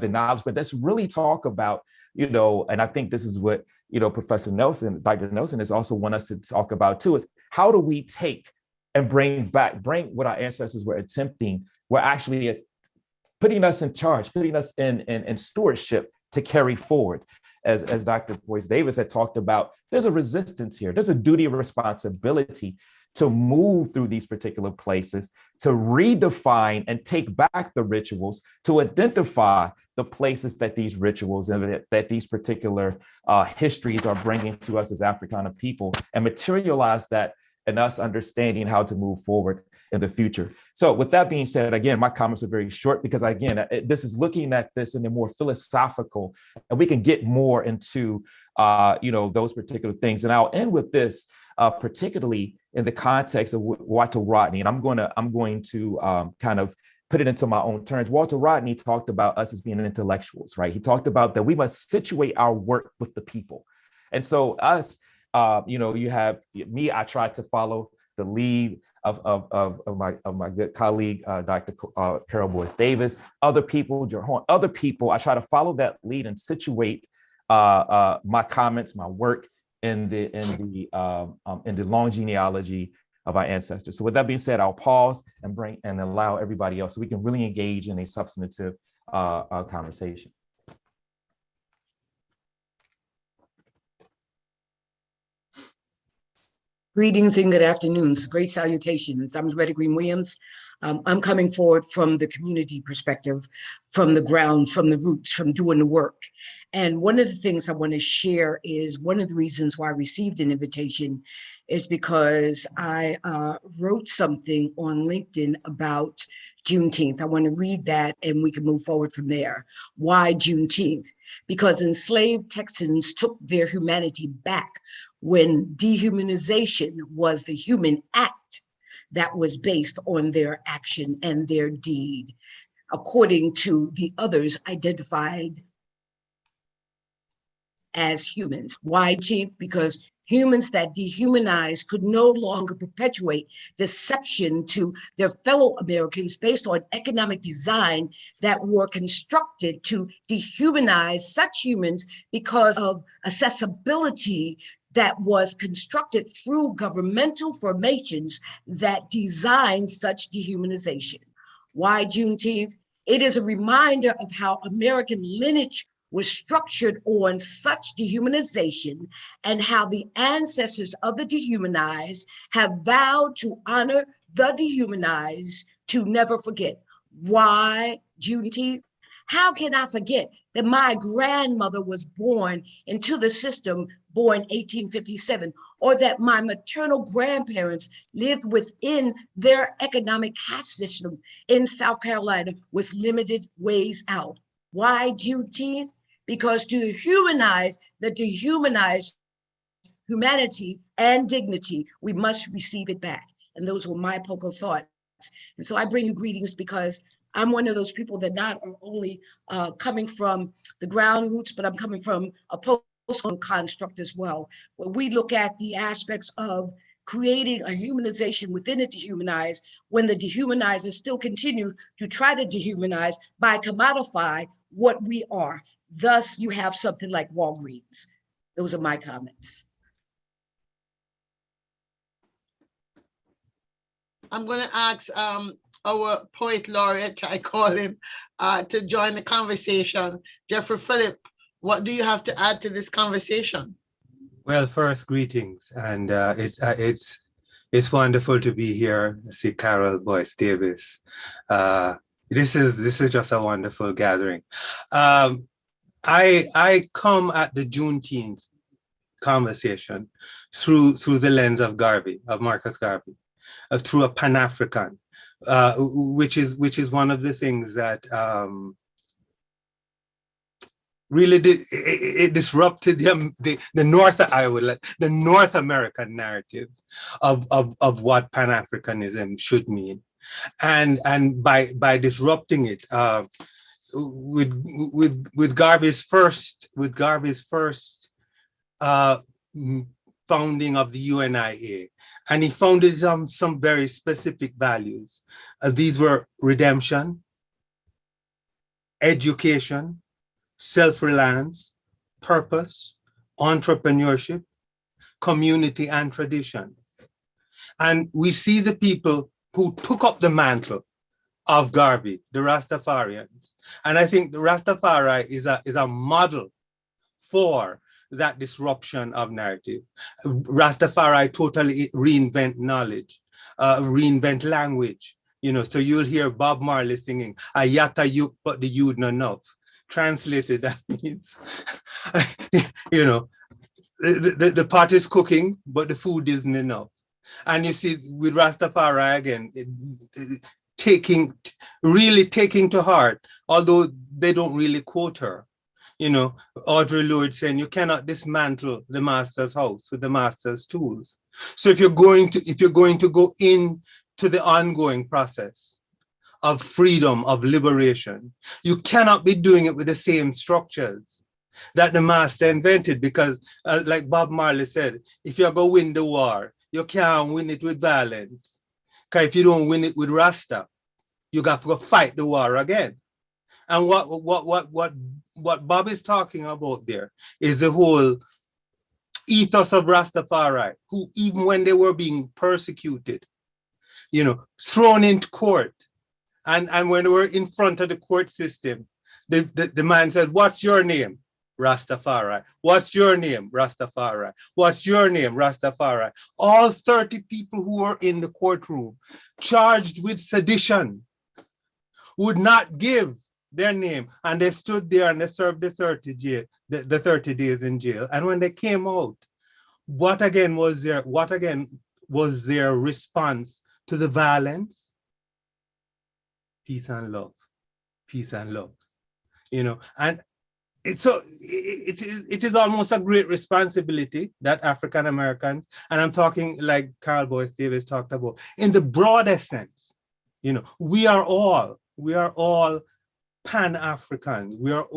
knowledge, but let's really talk about, and I think this is what, Professor Nelson, Dr. Nelson is also want us to talk about too, is how do we take and bring what our ancestors were attempting, were actually putting us in charge, putting us in stewardship to carry forward. As Dr. Boyce Davis had talked about, there's a resistance here. There's a duty of responsibility to move through these particular places, to redefine and take back the rituals, to identify the places that these rituals and that these particular histories are bringing to us as Africana people, and materialize that in us understanding how to move forward in the future. So with that being said, again, my comments are very short because, again, this is looking at this in a more philosophical, and we can get more into, those particular things. And I'll end with this, particularly in the context of Walter Rodney. And I'm going to kind of put it into my own terms. Walter Rodney talked about us as being intellectuals, right? He talked about that we must situate our work with the people. And so us, you have me, I tried to follow the lead of my good colleague, Dr. Carol Boyce Davis, other people, other people, I try to follow that lead and situate my comments, my work in the long genealogy of our ancestors. So with that being said, I'll pause and allow everybody else so we can really engage in a substantive conversation.
Greetings and good afternoons. Great salutations. I'm Loretta Green Williams. I'm coming forward from the community perspective, from the ground, from the roots, from doing the work. And one of the things I want to share is one of the reasons why I received an invitation is because I wrote something on LinkedIn about Juneteenth. I want to read that and we can move forward from there. Why Juneteenth? Because enslaved Texans took their humanity back when dehumanization was the human act that was based on their action and their deed, according to the others identified as humans. Why, Chief? Because humans that dehumanize could no longer perpetuate deception to their fellow Americans based on economic design that were constructed to dehumanize such humans because of accessibility that was constructed through governmental formations that designed such dehumanization. Why Juneteenth? It is a reminder of how American lineage was structured on such dehumanization and how the ancestors of the dehumanized have vowed to honor the dehumanized, to never forget. Why Juneteenth? How can I forget that my grandmother was born into the system, born 1857, or that my maternal grandparents lived within their economic caste system in South Carolina with limited ways out? Why Juneteenth? Because to humanize the dehumanized humanity and dignity, we must receive it back. And those were my poco thoughts. And so I bring you greetings because I'm one of those people that not only coming from the ground roots, but I'm coming from a post-colonial construct as well, where we look at the aspects of creating a humanization within the dehumanized when the dehumanizers still continue to try to dehumanize by commodify what we are. Thus, you have something like Walgreens. Those are my comments.
I'm going to ask our poet laureate, I call him, to join the conversation. Jeffrey Phillip, what do you have to add to this conversation?
Well, first, greetings, and it's wonderful to be here. I see Carol Boyce Davis. This is just a wonderful gathering. I come at the Juneteenth conversation through the lens of Garvey, of Marcus Garvey, through a Pan-African, which is one of the things that really it disrupted the North American narrative of what Pan-Africanism should mean, and by disrupting it, Garvey's first founding of the UNIA, and he founded it on some very specific values. These were redemption, education, self-reliance, purpose, entrepreneurship, community, and tradition. And we see the people who took up the mantle of Garvey, the Rastafarians. And I think the Rastafari is a model for that disruption of narrative. Rastafari totally reinvent knowledge, reinvent language. So you'll hear Bob Marley singing, Ayata yuk, but the you'd not enough. Translated, that means, the pot is cooking, but the food isn't enough. And you see with Rastafari again, really taking to heart, although they don't really quote her. Audre Lorde saying you cannot dismantle the master's house with the master's tools. So if you're going to go into the ongoing process of freedom, of liberation, you cannot be doing it with the same structures that the master invented, because like Bob Marley said, if you're going to win the war, you can't win it with violence. Because if you don't win it with Rasta, you got to go fight the war again. And what Bob is talking about there is the whole ethos of Rastafari, who even when they were being persecuted, thrown into court, and when they were in front of the court system, the man said, "What's your name?" Rastafari. "What's your name?" Rastafari. "What's your name?" Rastafari. All 30 people who were in the courtroom charged with sedition would not give their name, and they stood there and they served the 30 days in jail. And when they came out, what again was their response to the violence? Peace and love, peace and love. And it is almost a great responsibility that African Americans, and I'm talking like Carl Boyce Davis talked about, in the broadest sense, we are all Pan-Africans. We have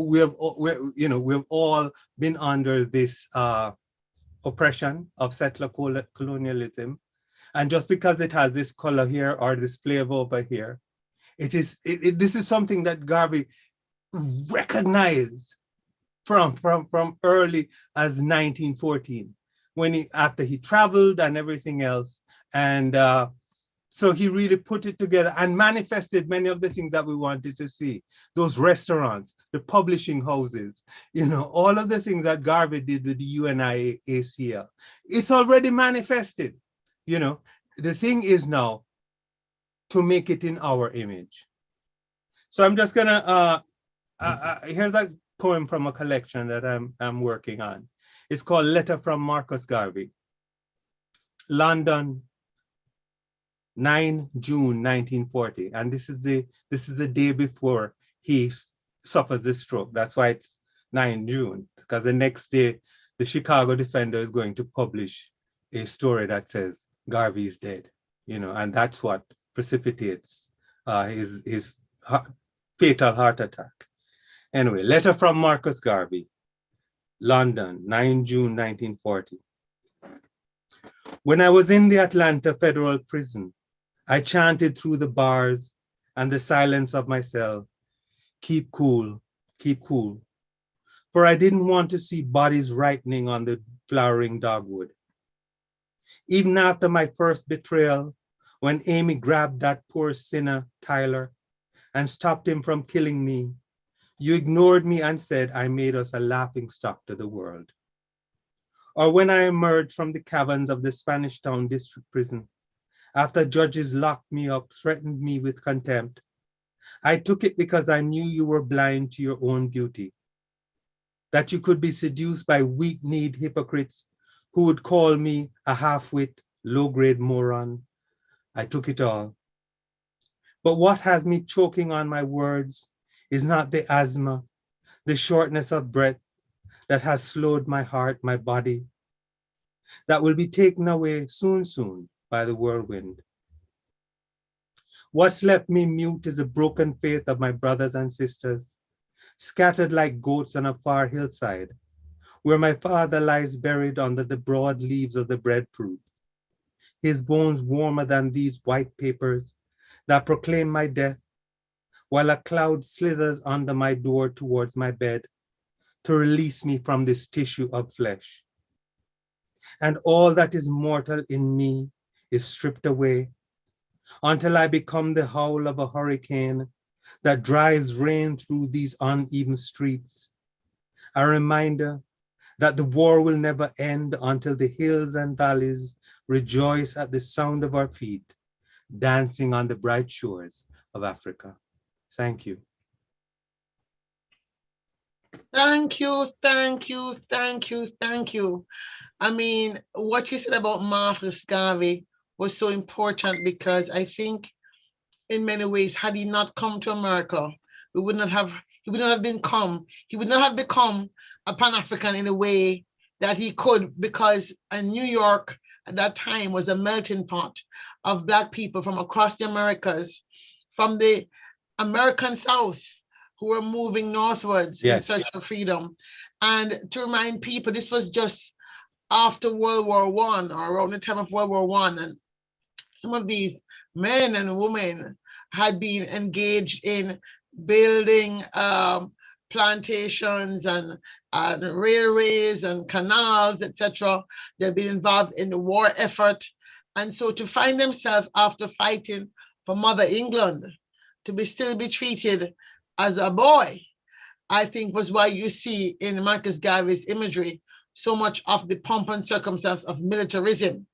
all been under this oppression of settler colonialism, and just because it has this color here or this flavor over here, this is something that Garvey recognized from early as 1914, after he traveled and everything else, and so he really put it together and manifested many of the things that we wanted to see. Those restaurants, the publishing houses, all of the things that Garvey did with the UNIACL. It's already manifested. The thing is now to make it in our image. So I'm just gonna, here's a poem from a collection that I'm working on. It's called Letter from Marcus Garvey. London, 9 June 1940, and this is the day before he suffers the stroke. That's why it's 9 June, because the next day the Chicago Defender is going to publish a story that says Garvey is dead, and that's what precipitates his fatal heart attack. Anyway, letter from Marcus Garvey, London, 9 June 1940. When I was in the Atlanta Federal Prison, I chanted through the bars and the silence of my cell, keep cool, for I didn't want to see bodies ripening on the flowering dogwood. Even after my first betrayal, when Amy grabbed that poor sinner, Tyler, and stopped him from killing me, you ignored me and said I made us a laughingstock to the world. Or when I emerged from the caverns of the Spanish Town District Prison, after judges locked me up, threatened me with contempt, I took it because I knew you were blind to your own beauty, that you could be seduced by weak-kneed hypocrites who would call me a half-wit, low-grade moron. I took it all. But what has me choking on my words is not the asthma, the shortness of breath that has slowed my heart, my body, that will be taken away soon by the whirlwind. What's left me mute is the broken faith of my brothers and sisters scattered like goats on a far hillside, where my father lies buried under the broad leaves of the breadfruit, his bones warmer than these white papers that proclaim my death, while a cloud slithers under my door towards my bed to release me from this tissue of flesh. And all that is mortal in me is stripped away until I become the howl of a hurricane that drives rain through these uneven streets. A reminder that the war will never end until the hills and valleys rejoice at the sound of our feet, dancing on the bright shores of Africa. Thank you.
Thank you, thank you, thank you, thank you. I mean, what you said about Marcus Garvey was so important because I think in many ways, had he not come to America, he would not have become a Pan-African in a way that he could, because New York at that time was a melting pot of Black people from across the Americas, from the American South, who were moving northwards in search of freedom. And to remind people, this was just after World War I, or around the time of World War I, and some of these men and women had been engaged in building plantations and railways and canals, etc. They've been involved in the war effort. And so to find themselves after fighting for Mother England to still be treated as a boy, I think was why you see in Marcus Garvey's imagery so much of the pomp and circumstance of militarism.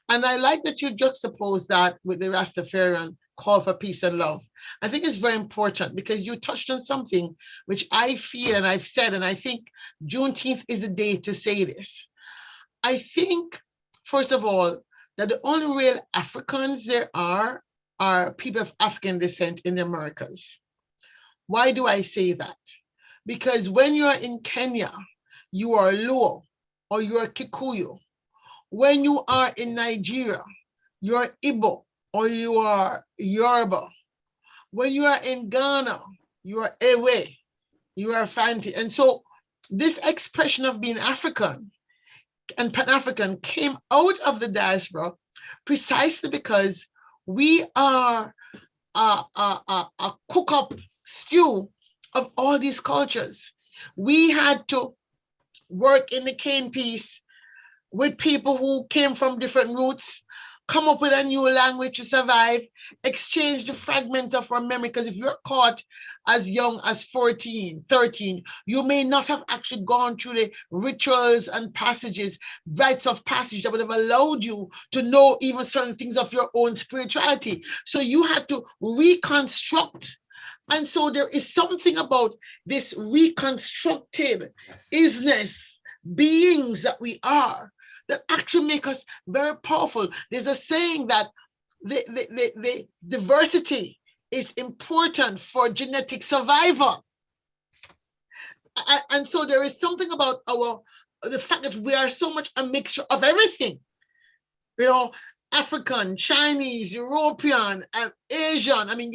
And I like that you juxtapose that with the Rastafarian call for peace and love. I think it's very important because you touched on something which I feel and I've said, and I think Juneteenth is the day to say this. I think, first of all, that the only real Africans there are people of African descent in the Americas. Why do I say that? Because when you're in Kenya, you are Luo or you are Kikuyu. When you are in Nigeria, you're Igbo or you are Yoruba. When you are in Ghana, you are Ewe, you are Fanti. And so this expression of being African and Pan-African came out of the diaspora precisely because we are a cook-up stew of all these cultures. We had to work in the cane piece with people who came from different roots, come up with a new language to survive, exchange the fragments of our memory, because if you're caught as young as 14, 13, you may not have actually gone through the rituals and passages, rites of passage that would have allowed you to know even certain things of your own spirituality. So you had to reconstruct. And so there is something about this reconstructed isness, beings that we are, that actually make us very powerful. There's a saying that the diversity is important for genetic survival. And so there is something about the fact that we are so much a mixture of everything. You know, African, Chinese, European, and Asian. I mean,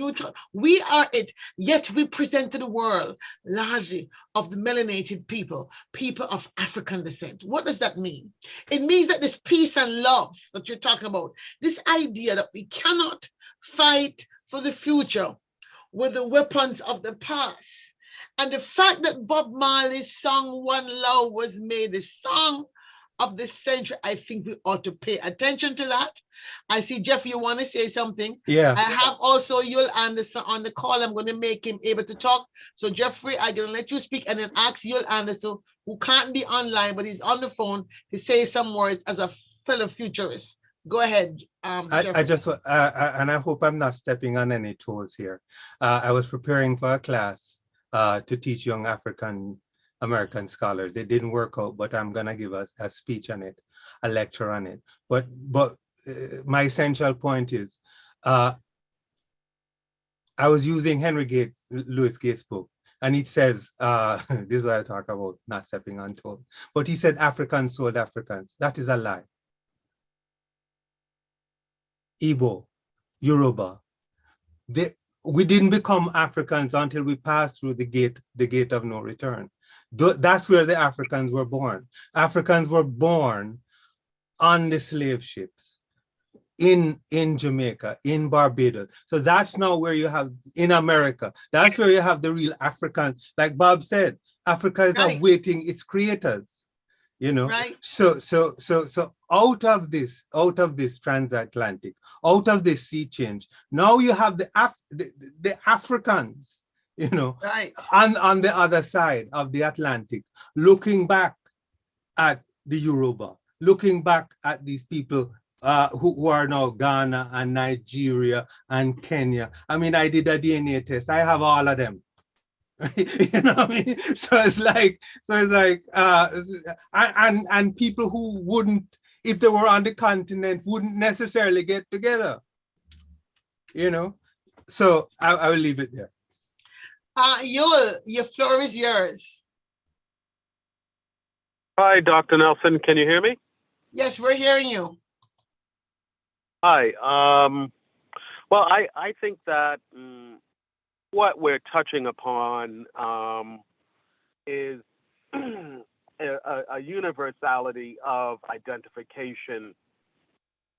we are it, yet we present to the world largely of the melanated people, people of African descent. What does that mean? It means that this peace and love that you're talking about, this idea that we cannot fight for the future with the weapons of the past. And the fact that Bob Marley's song, One Love, was made the song of the century, I think we ought to pay attention to that. I see, Jeff, you want to say something?
Yeah.
I have also Yul Anderson on the call. I'm going to make him able to talk. So Jeffrey, I'm going to let you speak and then ask Yul Anderson, who can't be online, but he's on the phone, to say some words as a fellow futurist. Go ahead,
I just, and I hope I'm not stepping on any toes here. I was preparing for a class to teach young African American scholars. It didn't work out, but I'm gonna give a speech on it, a lecture on it. But my essential point is, I was using Louis Gates' book, and it says, this is what I talk about, not stepping on toes. But he said Africans sold Africans. That is a lie. Igbo, Yoruba, we didn't become Africans until we passed through the gate of no return. That's where the Africans were born. Africans were born on the slave ships in Jamaica, in Barbados. So that's now where you have, in America, that's where you have the real African, like Bob said, Africa is awaiting its creators, you know?
Right.
So out of this transatlantic, out of this sea change, now you have the Africans, you know,
Right.
on the other side of the Atlantic, looking back at the Yoruba, looking back at these people who are now Ghana and Nigeria and Kenya. I mean, I did a DNA test. I have all of them. You know what I mean? So it's like, and people who wouldn't, if they were on the continent, wouldn't necessarily get together. You know? So I will leave it there.
Yul, your floor is yours.
Hi, Dr. Nelson. Can you hear me?
Yes, we're hearing you.
Hi. Well, I think that what we're touching upon is a universality of identification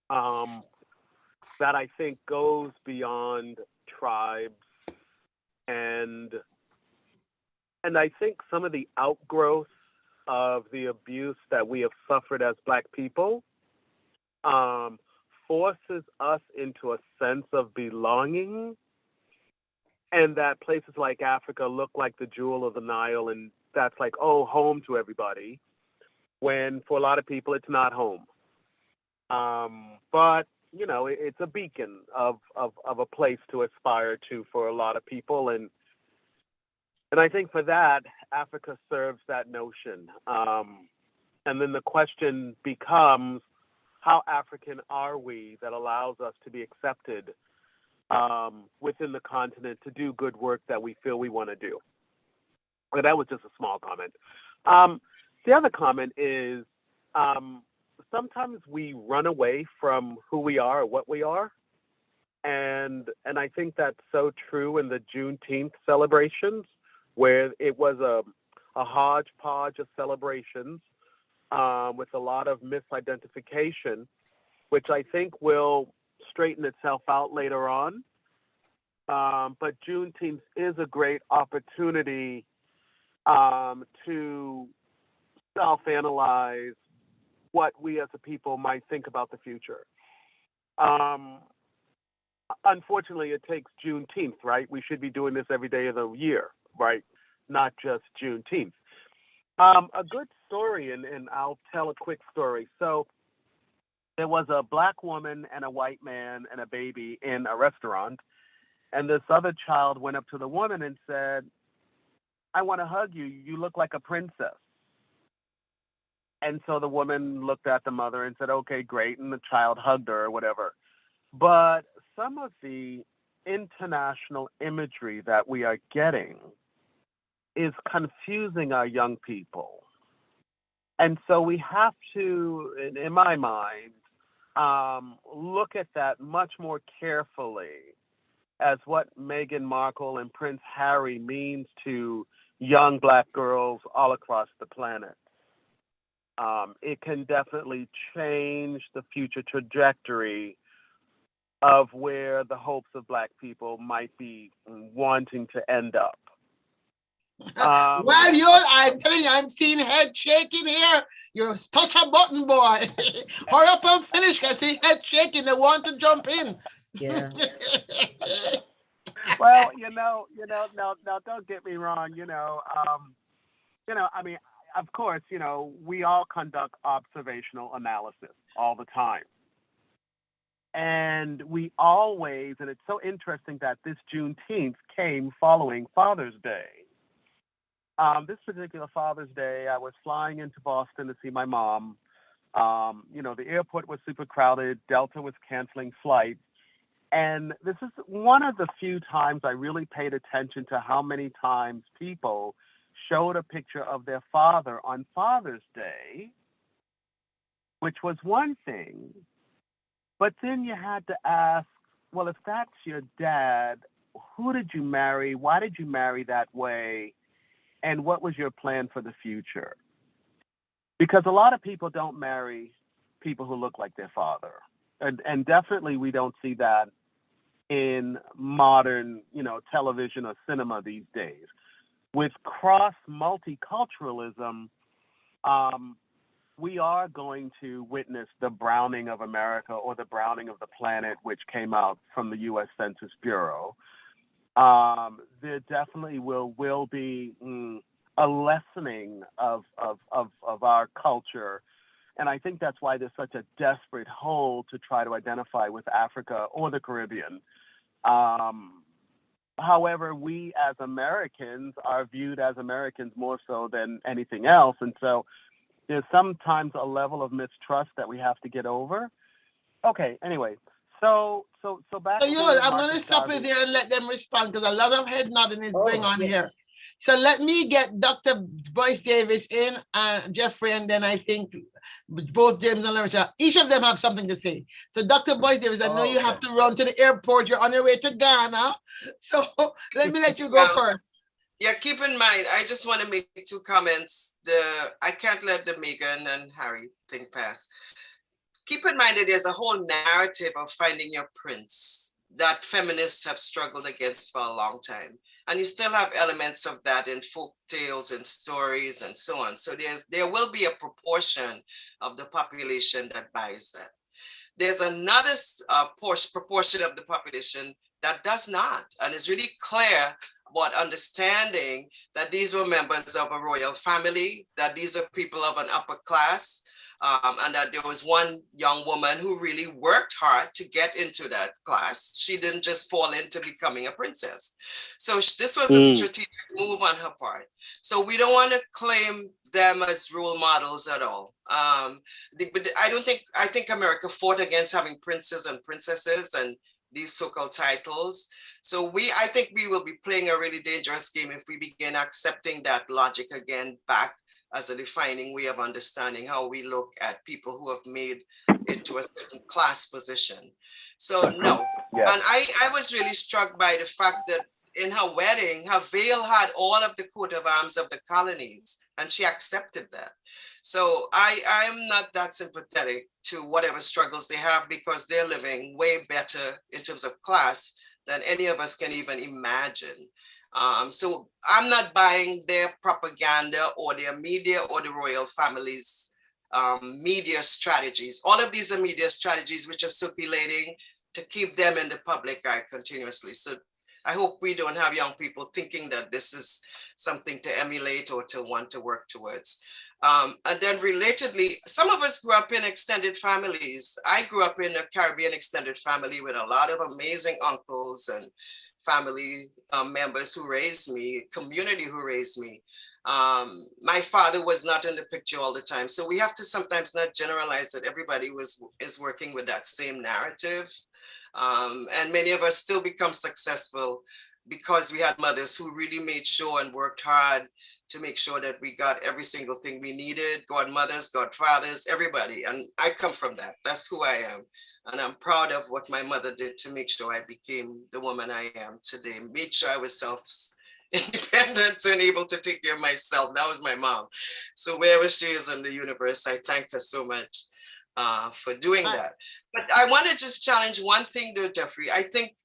that I think goes beyond tribes, and I think some of the outgrowths of the abuse that we have suffered as Black people forces us into a sense of belonging, and that places like Africa look like the jewel of the Nile, and that's like, oh, home to everybody, when for a lot of people it's not home. But you know, it's a beacon of a place to aspire to for a lot of people, and I think for that, Africa serves that notion. And then the question becomes, how African are we that allows us to be accepted within the continent to do good work that we feel we want to do? But that was just a small comment. The other comment is sometimes we run away from who we are or what we are. And I think that's so true in the Juneteenth celebrations, where it was a hodgepodge of celebrations with a lot of misidentification, which I think will straighten itself out later on. But Juneteenth is a great opportunity to self-analyze what we as a people might think about the future. Unfortunately, it takes Juneteenth, right? We should be doing this every day of the year, right? Not just Juneteenth. A good story, and I'll tell a quick story. So there was a Black woman and a white man and a baby in a restaurant, and this other child went up to the woman and said, "I want to hug you. You look like a princess." And so the woman looked at the mother and said, "Okay, great," and the child hugged her or whatever. But some of the international imagery that we are getting is confusing our young people. And so we have to, in my mind, look at that much more carefully as what Meghan Markle and Prince Harry means to young Black girls all across the planet. It can definitely change the future trajectory of where the hopes of Black people might be wanting to end up.
Well, I'm telling you, I'm seeing head shaking here. You're such a button boy. Hurry up and finish. I see head shaking. They want to jump in.
Yeah.
Well, now, don't get me wrong. I mean, of course, we all conduct observational analysis all the time. And we always, and it's so interesting that this Juneteenth came following Father's Day. This particular Father's Day, I was flying into Boston to see my mom. The airport was super crowded. Delta was canceling flights. And this is one of the few times I really paid attention to how many times people showed a picture of their father on Father's Day, which was one thing. But then you had to ask, well, if that's your dad, who did you marry? Why did you marry that way? And what was your plan for the future? Because a lot of people don't marry people who look like their father. And definitely we don't see that in modern, television or cinema these days. With cross multiculturalism, we are going to witness the browning of America or the browning of the planet, which came out from the U.S. Census Bureau. There definitely will be a lessening of our culture. And I think that's why there's such a desperate hole to try to identify with Africa or the Caribbean. However, we as Americans are viewed as Americans more so than anything else. And so there's sometimes a level of mistrust that we have to get over. Okay, anyway, so back
So
to
I'm going to
Marcus
stop you
Garvey.
there and let them respond because a lot of head nodding is going on
yes.
here. So let me get Dr. Boyce Davis in, Jeffrey, and then I think both James and Larissa, each of them have something to say. So Dr. Boyce Davis, I know you have to run to the airport. You're on your way to Ghana. So let me let you go first.
Yeah, keep in mind, I just want to make 2 comments. I can't let the Meghan and Harry thing pass. Keep in mind that there's a whole narrative of finding your prince that feminists have struggled against for a long time. And you still have elements of that in folk tales and stories and so on. So there will be a proportion of the population that buys that. There's another proportion of the population that does not, and is really clear about understanding that these were members of a royal family, that these are people of an upper class, and that there was one young woman who really worked hard to get into that class. She didn't just fall into becoming a princess. So this was a strategic move on her part. So we don't want to claim them as role models at all. But I think America fought against having princes and princesses and these so-called titles. So I think we will be playing a really dangerous game if we begin accepting that logic again back as a defining way of understanding how we look at people who have made it to a certain class position. So no,
Yes.
And I was really struck by the fact that in her wedding, her veil had all of the coat of arms of the colonies, and she accepted that. So I'm not that sympathetic to whatever struggles they have because they're living way better in terms of class than any of us can even imagine. So I'm not buying their propaganda or their media or the royal family's media strategies. All of these are media strategies which are circulating to keep them in the public eye continuously. So I hope we don't have young people thinking that this is something to emulate or to want to work towards. And then relatedly, some of us grew up in extended families. I grew up in a Caribbean extended family with a lot of amazing uncles and family members who raised me, community who raised me. My father was not in the picture all the time. So we have to sometimes not generalize that everybody is working with that same narrative. And many of us still become successful because we had mothers who really made sure and worked hard to make sure that we got every single thing we needed, godmothers, godfathers, everybody. And I come from that. That's who I am. And I'm proud of what my mother did to make sure I became the woman I am today. Made sure I was self-independent and able to take care of myself. That was my mom. So wherever she is in the universe, I thank her so much for doing that. But I want to just challenge one thing though, Jeffrey. I think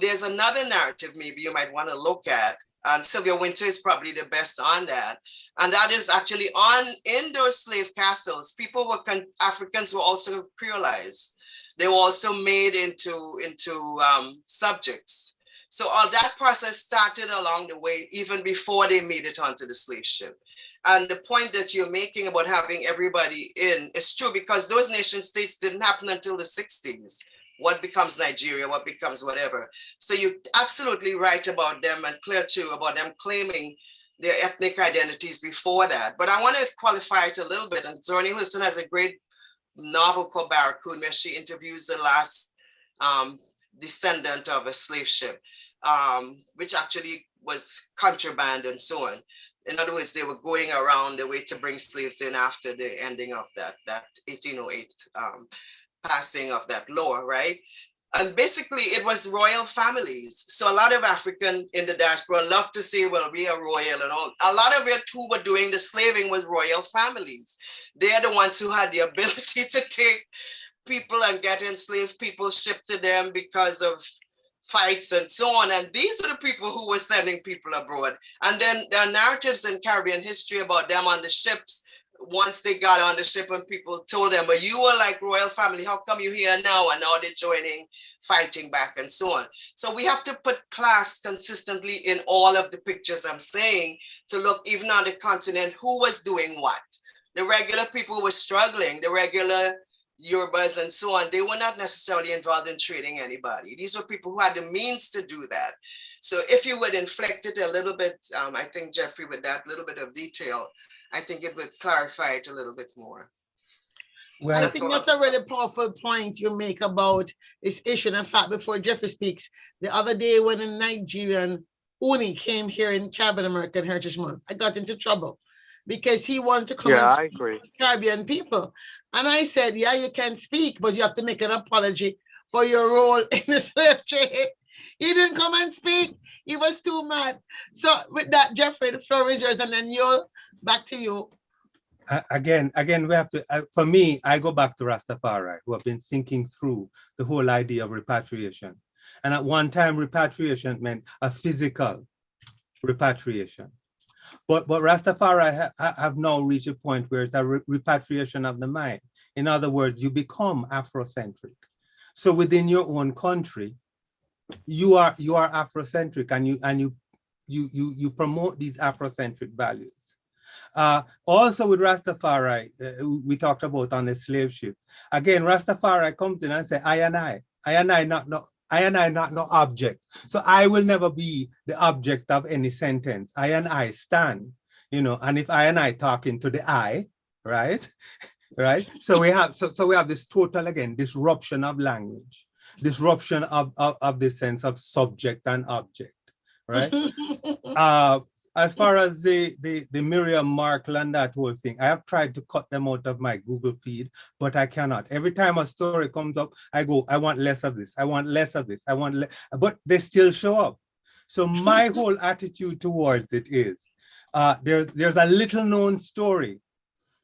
there's another narrative maybe you might want to look at. And Sylvia Winter is probably the best on that. And that is actually in those slave castles, Africans were also creolized. They were also made into subjects. So all that process started along the way, even before they made it onto the slave ship. And the point that you're making about having everybody in is true because those nation states didn't happen until the 60s. What becomes Nigeria, what becomes whatever. So you're absolutely right about them and clear too about them claiming their ethnic identities before that. But I want to qualify it a little bit. And Zornie Wilson has a great novel called Barracoon where she interviews the last descendant of a slave ship, which actually was contraband and so on. In other words, they were going around the way to bring slaves in after the ending of that 1808 passing of that law, right? And basically it was royal families. So a lot of African in the diaspora love to say, well, we are royal and all. A lot of it who were doing the slaving was royal families. They are the ones who had the ability to take people and get enslaved people shipped to them because of fights and so on. And these are the people who were sending people abroad. And then there are narratives in Caribbean history about them on the ships. Once they got on the ship and people told them, but you were like royal family, how come you're here now? And now they're joining, fighting back and so on. So we have to put class consistently in all of the pictures I'm saying, to look even on the continent, who was doing what. The regular people were struggling, the regular Yorubas and so on, they were not necessarily involved in trading anybody. These were people who had the means to do that. So if you would inflect it a little bit, I think, Jeffrey, with that little bit of detail, I think it would clarify it a little bit more.
Well,
I think that's a really powerful point you make about this issue. And in fact, before Jeffrey speaks, the other day when a Nigerian Uni came here in Caribbean American Heritage Month, I got into trouble because he wanted to come and
I
speak
agree.
to Caribbean people. And I said, yeah, you can speak, but you have to make an apology for your role in the slave trade. He didn't come and speak. He was too mad. So with that, Jeffrey, the floor is yours, and then you'll back to you.
Again, we have to, for me, I go back to Rastafari, who have been thinking through the whole idea of repatriation. And at one time, repatriation meant a physical repatriation. But Rastafari have now reached a point where it's a repatriation of the mind. In other words, you become Afrocentric. So within your own country, you are Afrocentric, and you promote these Afrocentric values. Also with Rastafari, we talked about on the slave ship. Again, Rastafari comes in and say, I and I not no object. So I will never be the object of any sentence. I and I stand, and if I and I talking to the I, right? Right. So we have this total, again, disruption of language, disruption of the sense of subject and object, right? As far as the Miriam Markle and that whole thing, I have tried to cut them out of my Google feed, but I cannot. Every time a story comes up, I go, I want less of this. I want less of this. I want less, but they still show up. So my whole attitude towards it is, there's a little known story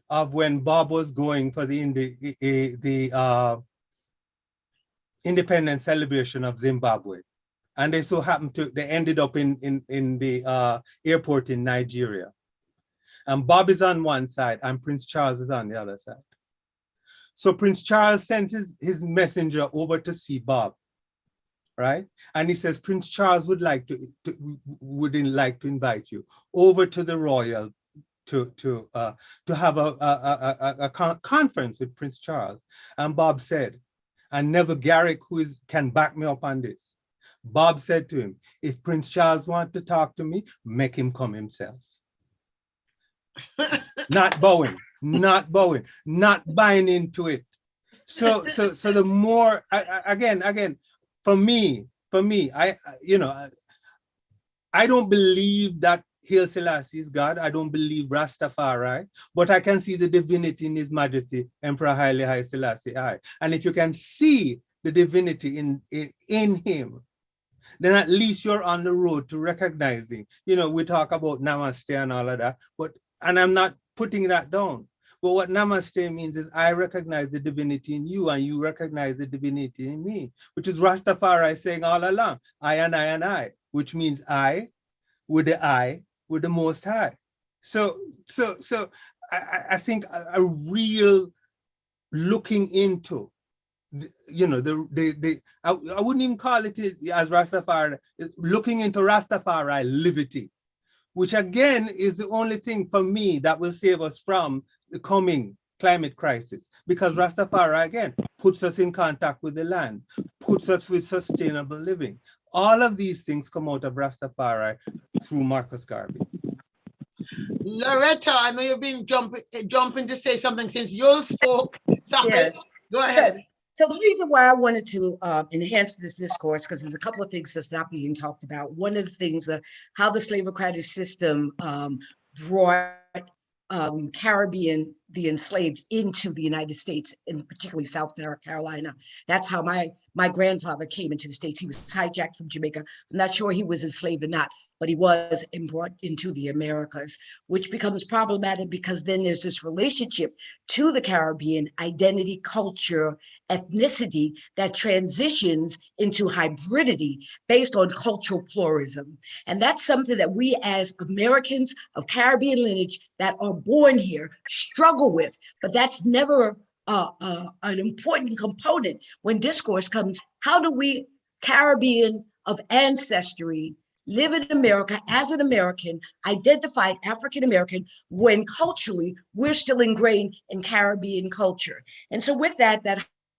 of when Bob was going for the independence celebration of Zimbabwe. And they so happened they ended up in the airport in Nigeria. And Bob is on one side and Prince Charles is on the other side. So Prince Charles sends his messenger over to see Bob, right? And he says, Prince Charles would like to invite you over to the Royal to have a conference with Prince Charles. And Bob said, and Neville Garrick, who can back me up on this, Bob said to him, if Prince Charles wants to talk to me, make him come himself. Not bowing, not buying into it. So the more, again, for me, I don't believe that Haile Selassie is God. I don't believe Rastafari, but I can see the divinity in His Majesty, Emperor Haile Selassie I. And if you can see the divinity in him, then at least you're on the road to recognizing. We talk about namaste and all of that, and I'm not putting that down. But what namaste means is I recognize the divinity in you and you recognize the divinity in me, which is Rastafari saying all along, I and I, which means I with the Most High. So I think a real looking into, I wouldn't even call it as Rastafari, looking into Rastafari liberty, which again is the only thing for me that will save us from the coming climate crisis, because Rastafari again puts us in contact with the land, puts us with sustainable living. All of these things come out of Rastafari through Marcus Garvey.
Loretta, I know you've been jumping to say something since you spoke. Sorry,
Yes.
Go ahead.
So the reason why I wanted to enhance this discourse, because there's a couple of things that's not being talked about. One of the things, how the slaveocratic system brought Caribbean the enslaved into the United States, and particularly South Carolina. That's how my grandfather came into the States. He was hijacked from Jamaica. I'm not sure he was enslaved or not, but he was and brought into the Americas, which becomes problematic because then there's this relationship to the Caribbean, identity, culture, ethnicity that transitions into hybridity based on cultural pluralism. And that's something that we as Americans of Caribbean lineage that are born here struggle with, but that's never an important component when discourse comes. How do we Caribbean of ancestry live in America as an American, identified African American, when culturally we're still ingrained in Caribbean culture? And so with that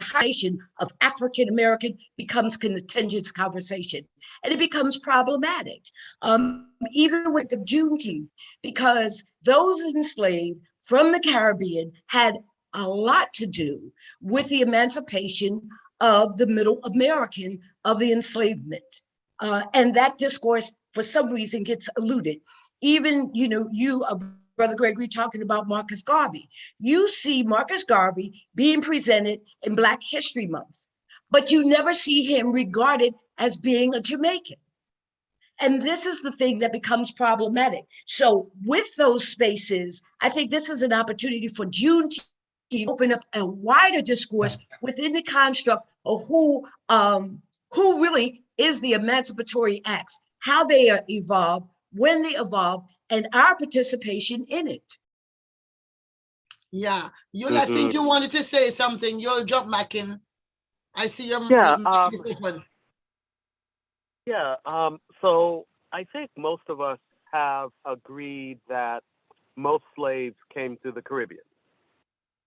highlightation of African American becomes contentious conversation, and it becomes problematic, even with the Juneteenth, because those enslaved from the Caribbean had a lot to do with the emancipation of the Middle American, of the enslavement. And that discourse, for some reason, gets eluded. Even, you, Brother Gregory, talking about Marcus Garvey. You see Marcus Garvey being presented in Black History Month, but you never see him regarded as being a Jamaican. And this is the thing that becomes problematic. So with those spaces, I think this is an opportunity for Juneteenth to open up a wider discourse within the construct of who really is the emancipatory acts, how they are evolved, when they evolve, and our participation in it.
Yeah, I think you wanted to say something. You'll jump back in. I see your mic is open.
Yeah, so I think most of us have agreed that most slaves came to the Caribbean.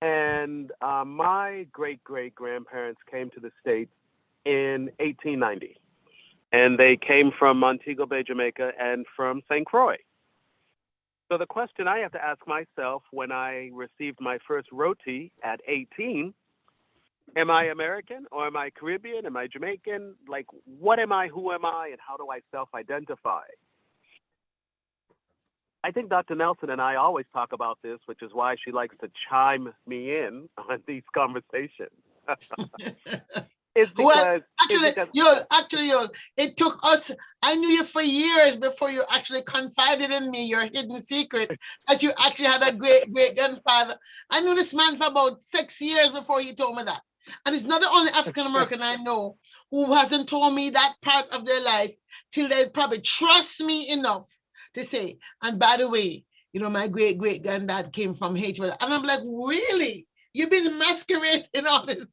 And my great-great-grandparents came to the States in 1890. And they came from Montego Bay, Jamaica, and from St. Croix. So the question I have to ask myself when I received my first roti at 18, am I American or am I Caribbean? Am I Jamaican? Like, what am I? Who am I? And how do I self-identify? I think Dr. Nelson and I always talk about this, which is why she likes to chime me in on these conversations. It's because,
it took us, I knew you for years before you actually confided in me your hidden secret that you actually had a great-great-grandfather. I knew this man for about 6 years before he told me that. And it's not the only African-American I know who hasn't told me that part of their life till they probably trust me enough to say, and by the way, my great-great-granddad came from Haiti. And I'm like, really? You've been masquerading all this?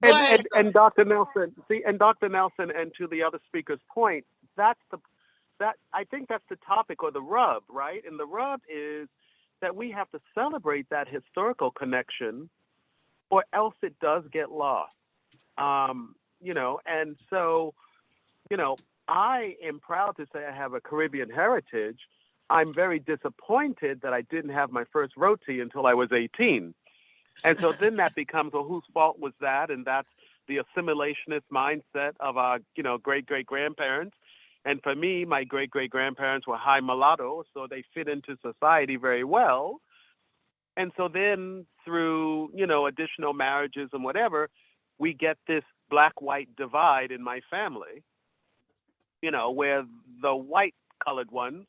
And Dr. Nelson, and to the other speaker's point, I think that's the topic or the rub, right? And the rub is that we have to celebrate that historical connection, or else it does get lost. And so, I am proud to say I have a Caribbean heritage. I'm very disappointed that I didn't have my first roti until I was 18. And so then that becomes, well, whose fault was that? And that's the assimilationist mindset of our, great-great-grandparents. And for me, my great-great-grandparents were high mulatto, so they fit into society very well. And so then through, additional marriages and whatever, we get this Black-white divide in my family, where the white-colored ones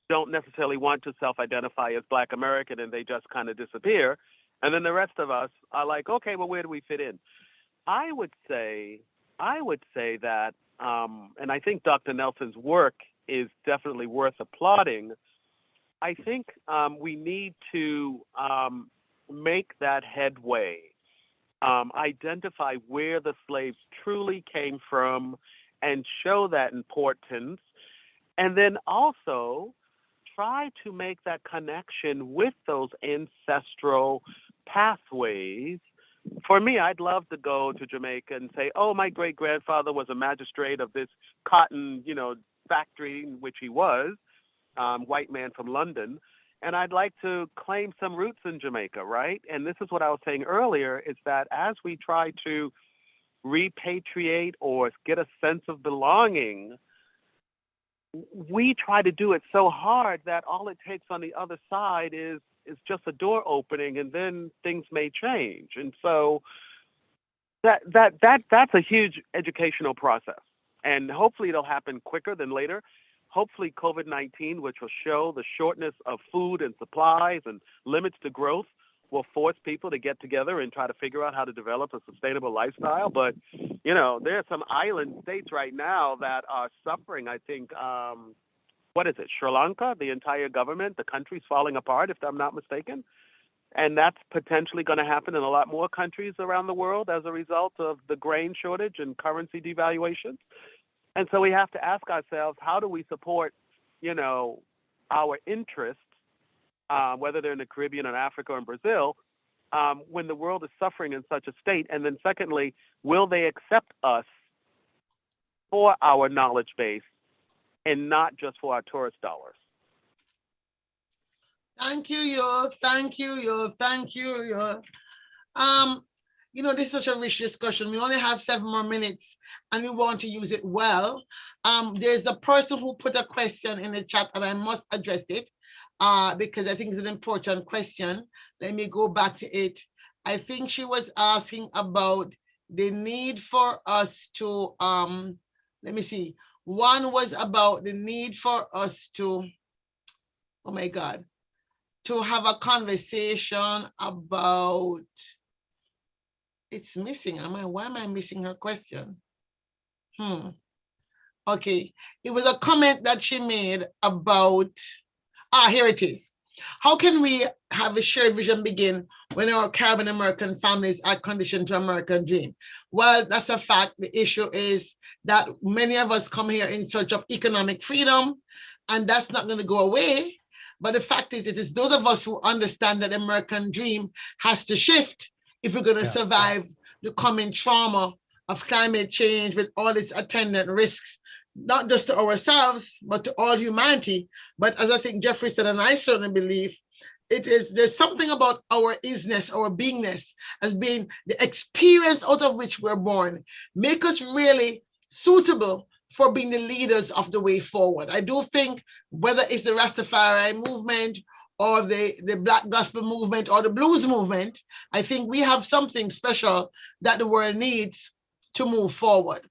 don't necessarily want to self-identify as Black American, and they just kind of disappear. And then the rest of us are like, okay, well, where do we fit in? I would say that, and I think Dr. Nelson's work is definitely worth applauding. I think we need to make that headway, identify where the slaves truly came from and show that importance. And then also try to make that connection with those ancestral pathways. For me, I'd love to go to Jamaica and say, oh, my great-grandfather was a magistrate of this cotton, factory in which he was, white man from London. And I'd like to claim some roots in Jamaica, right? And this is what I was saying earlier, is that as we try to repatriate or get a sense of belonging, we try to do it so hard that all it takes on the other side is is just a door opening, and then things may change. And so that's a huge educational process. And hopefully it'll happen quicker than later. Hopefully COVID-19, which will show the shortness of food and supplies and limits to growth, will force people to get together and try to figure out how to develop a sustainable lifestyle. But, you know, there are some island states right now that are suffering. I think, what is it, Sri Lanka, the entire government, the country's falling apart, if I'm not mistaken. And that's potentially going to happen in a lot more countries around the world as a result of the grain shortage and currency devaluation. And so we have to ask ourselves, how do we support, you know, our interests, whether they're in the Caribbean or Africa or in Brazil, when the world is suffering in such a state? And then secondly, will they accept us for our knowledge base and not just for our tourist dollars?
Thank you, Yo. Thank you, Yo. Thank you, Yo. You know, this is such a rich discussion. We only have 7 more minutes and we want to use it well. There's a person who put a question in the chat and I must address it because I think it's an important question. Let me go back to it. I think she was asking about the need for us to, let me see. One was about the need for us to, oh my God, to have a conversation about, it's missing. Why am I missing her question? Okay, it was a comment that she made about, here it is. How can we have a shared vision begin when our Caribbean American families are conditioned to American dream? Well, that's a fact. The issue is that many of us come here in search of economic freedom, and that's not going to go away. But the fact is, it is those of us who understand that the American dream has to shift if we're going to survive the coming trauma of climate change with all its attendant risks, not just to ourselves, but to all humanity. But as I think Jeffrey said, and I certainly believe, there's something about our isness, our beingness, as being the experience out of which we're born, make us really suitable for being the leaders of the way forward. I do think whether it's the Rastafari movement or the Black Gospel movement or the blues movement, I think we have something special that the world needs to move forward.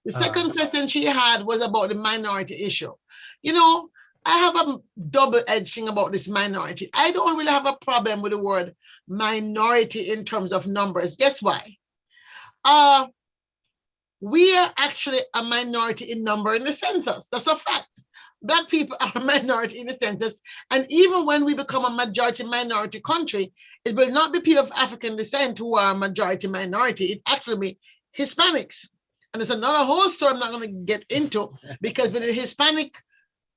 The second question she had was about the minority issue. You know, I have a double-edged thing about this minority. I don't really have a problem with the word minority in terms of numbers. Guess why? We are actually a minority in number in the census. That's a fact. Black people are a minority in the census. And even when we become a majority minority country, it will not be people of African descent who are a majority minority. It actually be Hispanics. And it's another whole story I'm not going to get into, because with the Hispanic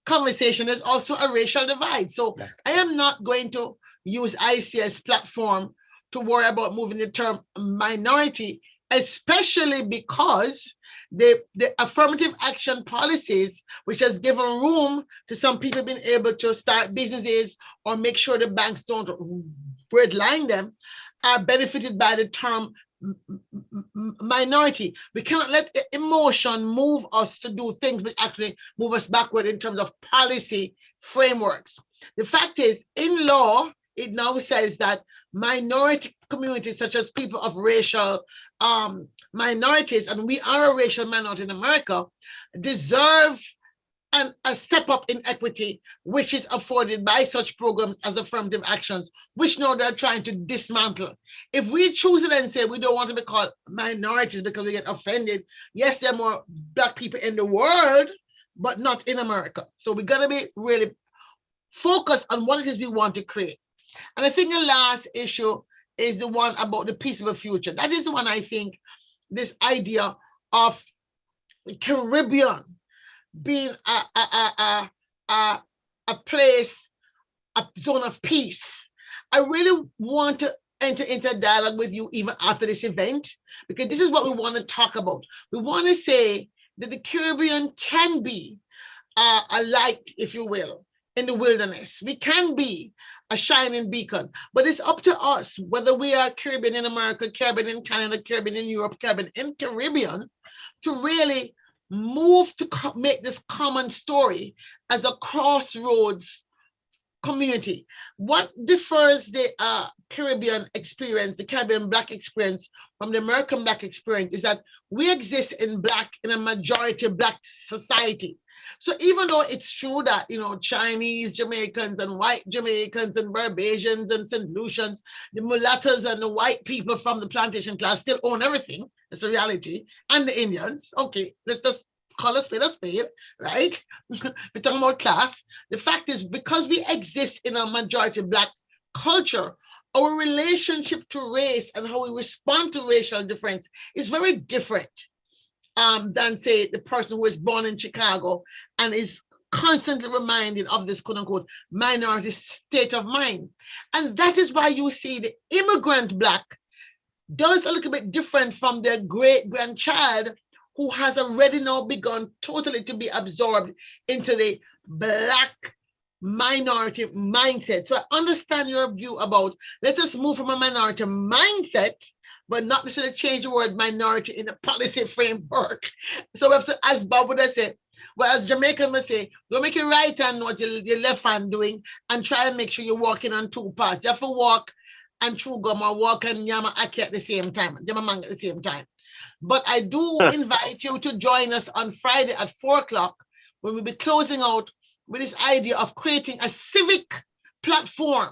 conversation, there's also a racial divide. So I am not going to use ICS platform to worry about moving the term minority, especially because the affirmative action policies, which has given room to some people being able to start businesses or make sure the banks don't redline them, are benefited by the term minority. We cannot let emotion move us to do things which actually move us backward in terms of policy frameworks. The fact is, in law, it now says that minority communities, such as people of racial minorities, and we are a racial minority in America, deserve a step up in equity, which is afforded by such programs as affirmative actions, which now they're trying to dismantle. If we choose it and say we don't want to be called minorities because we get offended, yes, there are more Black people in the world, but not in America. So we got to be really focused on what it is we want to create. And I think the last issue is the one about the peaceable future. That is the one I think, this idea of the Caribbean being a place, a zone of peace. I really want to enter into a dialogue with you even after this event, because this is what we want to talk about. We want to say that the Caribbean can be a light, if you will, in the wilderness. We can be a shining beacon, but it's up to us, whether we are Caribbean in America, Caribbean in Canada, Caribbean in Europe, Caribbean in Caribbean, to really move to make this common story as a crossroads community. What differs the Caribbean experience, the Caribbean Black experience from the American Black experience is that we exist in a majority Black society. So even though it's true that, you know, Chinese Jamaicans and white Jamaicans and Barbadians and St. Lucians, the mulattoes and the white people from the plantation class still own everything. It's a reality. And the Indians. Okay, let's just call a spade, right? We're talking about class. The fact is, because we exist in a majority Black culture, our relationship to race and how we respond to racial difference is very different than, say, the person who is born in Chicago and is constantly reminded of this quote unquote minority state of mind. And that is why you see the immigrant Black does a little bit different from their great grandchild who has already now begun totally to be absorbed into the Black minority mindset. So I understand your view about, let us move from a minority mindset, but not necessarily change the word minority in the policy framework. So we have to, as Bob would have said, well, as Jamaican would say, don't make your right hand know what your left hand doing, and try and make sure you're walking on two paths. You have to walk and chew gum or walk and yama aki at the same time, yama manga at the same time. But I do invite you to join us on Friday at 4 o'clock when we'll be closing out with this idea of creating a civic platform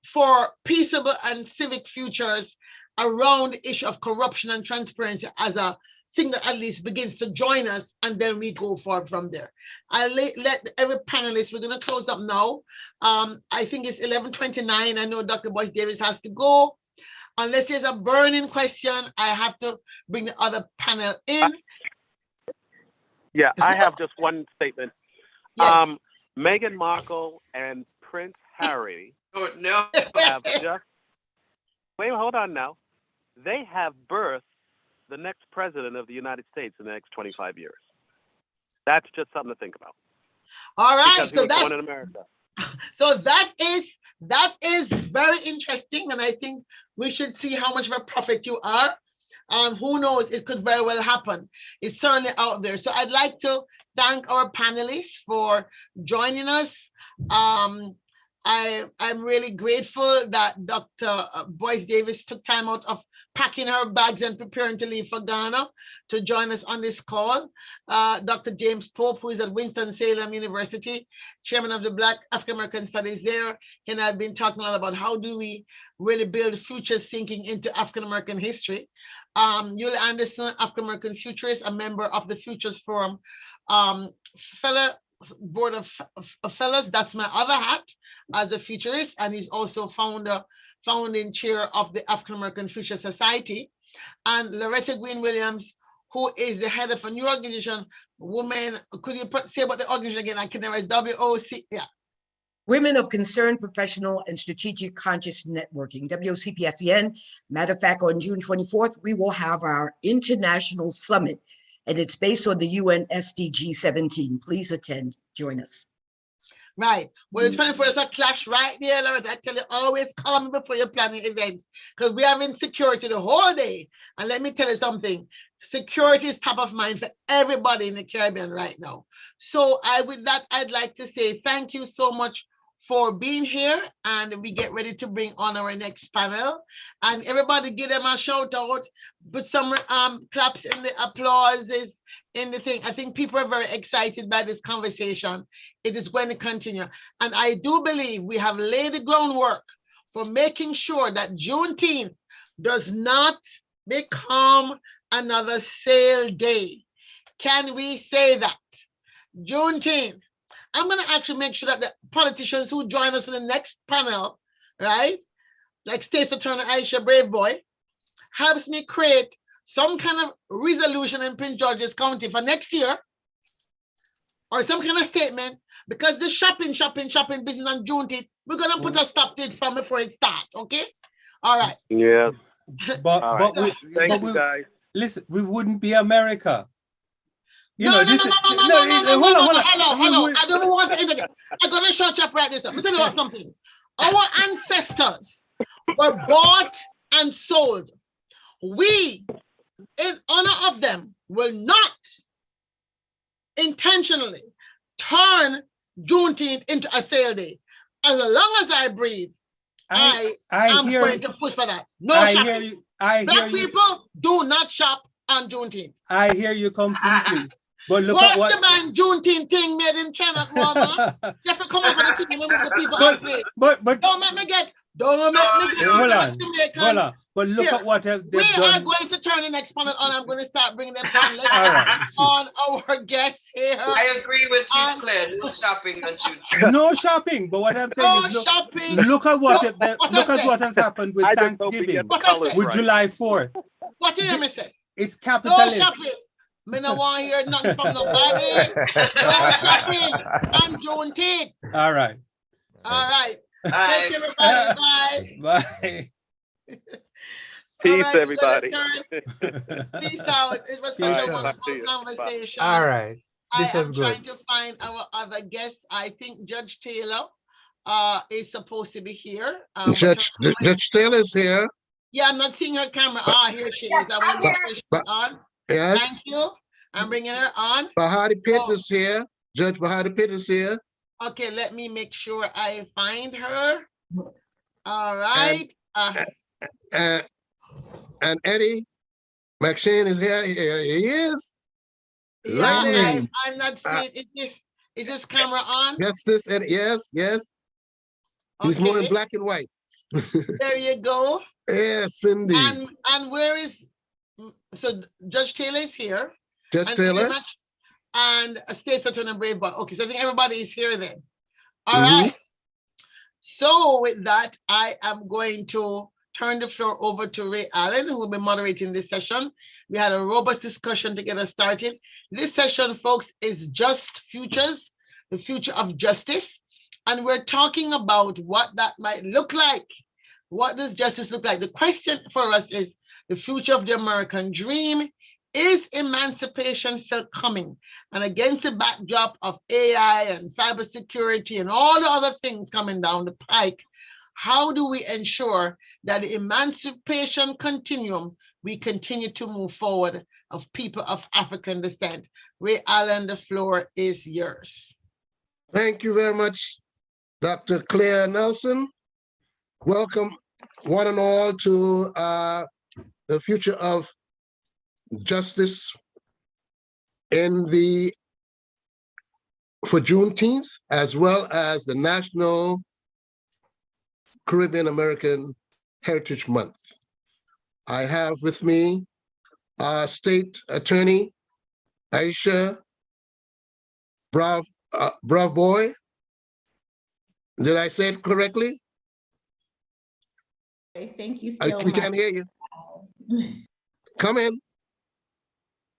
for peaceable and civic futures around the issue of corruption and transparency as a thing that at least begins to join us, and then we go forward from there. I'll let every panelist, we're going to close up now. I think it's 11:29. I know Dr. Boyce Davis has to go. Unless there's a burning question, I have to bring the other panel in.
Yeah, I have just one statement.
Yes.
Meghan Markle and Prince Harry
Oh, no.
have just, wait, hold on now. They have birthed the next president of the United States in the next 25 years. That's just something to think about.
All right,
Because he
so
was
that's
born in America.
so that is very interesting, and I think we should see how much of a prophet you are. Who knows, it could very well happen. It's certainly out there. So I'd like to thank our panelists for joining us. I'm really grateful that Dr. Boyce Davis took time out of packing her bags and preparing to leave for Ghana to join us on this call. Dr. James Pope, who is at Winston-Salem University, chairman of the Black African American Studies there, and I've been talking a lot about how do we really build future thinking into African American history. Yul Anderson, African American futurist, a member of the Futures Forum Board of Fellows. That's my other hat as a futurist, and he's also founding chair of the African American Future Society. And Loretta Green Williams, who is the head of a new organization, Women. Could you say about the organization again? I can never. WOC. Yeah.
Women of Concern, Professional and Strategic Conscious Networking, WCPSCN. Matter of fact, on June 24th, we will have our international summit, and it's based on the UN SDG 17. Please attend, join us.
Right. Well, the 24th is a clash right there, Loretta. I tell you, always call me before you're planning events, because we are in security the whole day. And let me tell you something, security is top of mind for everybody in the Caribbean right now. So with that, I'd like to say thank you so much for being here, and we get ready to bring on our next panel. And everybody give them a shout out, put some claps in the applauses in the thing. I think people are very excited by this conversation. It is going to continue. And I do believe we have laid the groundwork for making sure that Juneteenth does not become another sale day. Can we say that? Juneteenth. I'm going to actually make sure that the politicians who join us for the next panel, right, like Stacey Turner, Aisha Brave Boy, helps me create some kind of resolution in Prince George's County for next year, or some kind of statement, because the shopping business on Juneteenth, we're going to put a stop to it from before it starts, okay? All right.
Yeah.
But
Thank you, guys.
Listen, we wouldn't be America. You
No,
know, this
hello. I don't want to interject. I'm going to shut up right this up. Let me tell you about something. Our ancestors were bought and sold. We, in honor of them, will not intentionally turn Juneteenth into a sale day. as long as I breathe, I am
hear
going
you.
to push for that. No
I
shopping.
hear you. I hear
Black
you.
people do not shop on Juneteenth.
I hear you completely. But look
What's
at what.
the man Juneteenth thing made in China, Walmart? You have to come up with a thing and move the people out place.
but
Don't make me get
hold on.
Jamaican.
Hold on. But look
Here,
at what they've
we are
done.
going to turn the next panel on. I'm going to start bringing them on. Let's
All right.
on our guests here.
I agree with you,
And-
Claire. No shopping on Juneteenth.
No shopping. But what I'm saying
No
is, look,
shopping.
look at what
What
look
I
at
say?
what has happened with
I just hope he
Thanksgiving,
gets the
What I
colors
say?
with
right.
July 4th.
What you hear me say?
It's
No
capitalist.
shopping. Me no want to hear nothing from nobody. No shopping on Juneteenth.
All right.
All right.
Bye.
Take everybody. Bye.
Bye.
All
Peace,
right, we're gonna
everybody.
Peace out. It was
Peace
such a
out.
wonderful
See you. Bye.
conversation.
All right.
I
This was
am
good.
trying to find our other guests. I think Judge Taylor is supposed to be here. But
Judge Taylor's here.
yeah, I'm not seeing her camera. Ah, here she is. I want to make sure she's
But-
on.
Yes,
Thank you. I'm bringing her on.
Bahati Pitts
Oh.
is here. Judge Bahati Pitts is here.
Okay, let me make sure I find her. All right.
And Eddie McShane is here. Here he is.
Yeah,
Right
I'm not seeing. Is this camera on?
Yes, this Eddie. Yes. He's more in
Okay.
black and white.
There you go.
Yes, indeed.
And where is so Judge Taylor is here.
Judge
and
Taylor.
and State's Attorney Bravebuck. Okay, so I think everybody is here then. All
Mhm.
right. So with that, I am going to turn the floor over to Ray Allen, who will be moderating this session. We had a robust discussion to get us started. This session, folks, is Just Futures, the future of justice. And we're talking about what that might look like. What does justice look like? The question for us is the future of the American dream. Is emancipation still coming? And against the backdrop of AI and cybersecurity and all the other things coming down the pike, how do we ensure that the emancipation continuum, we continue to move forward of people of African descent? Ray Allen, the floor is yours.
Thank you very much, Dr. Claire Nelson. Welcome one and all to the future of justice for Juneteenth, as well as the National Caribbean American Heritage Month. I have with me our State Attorney, Aisha Bravo. Did I say it correctly?
Okay, thank you so
We
much.
can't hear you. Come in.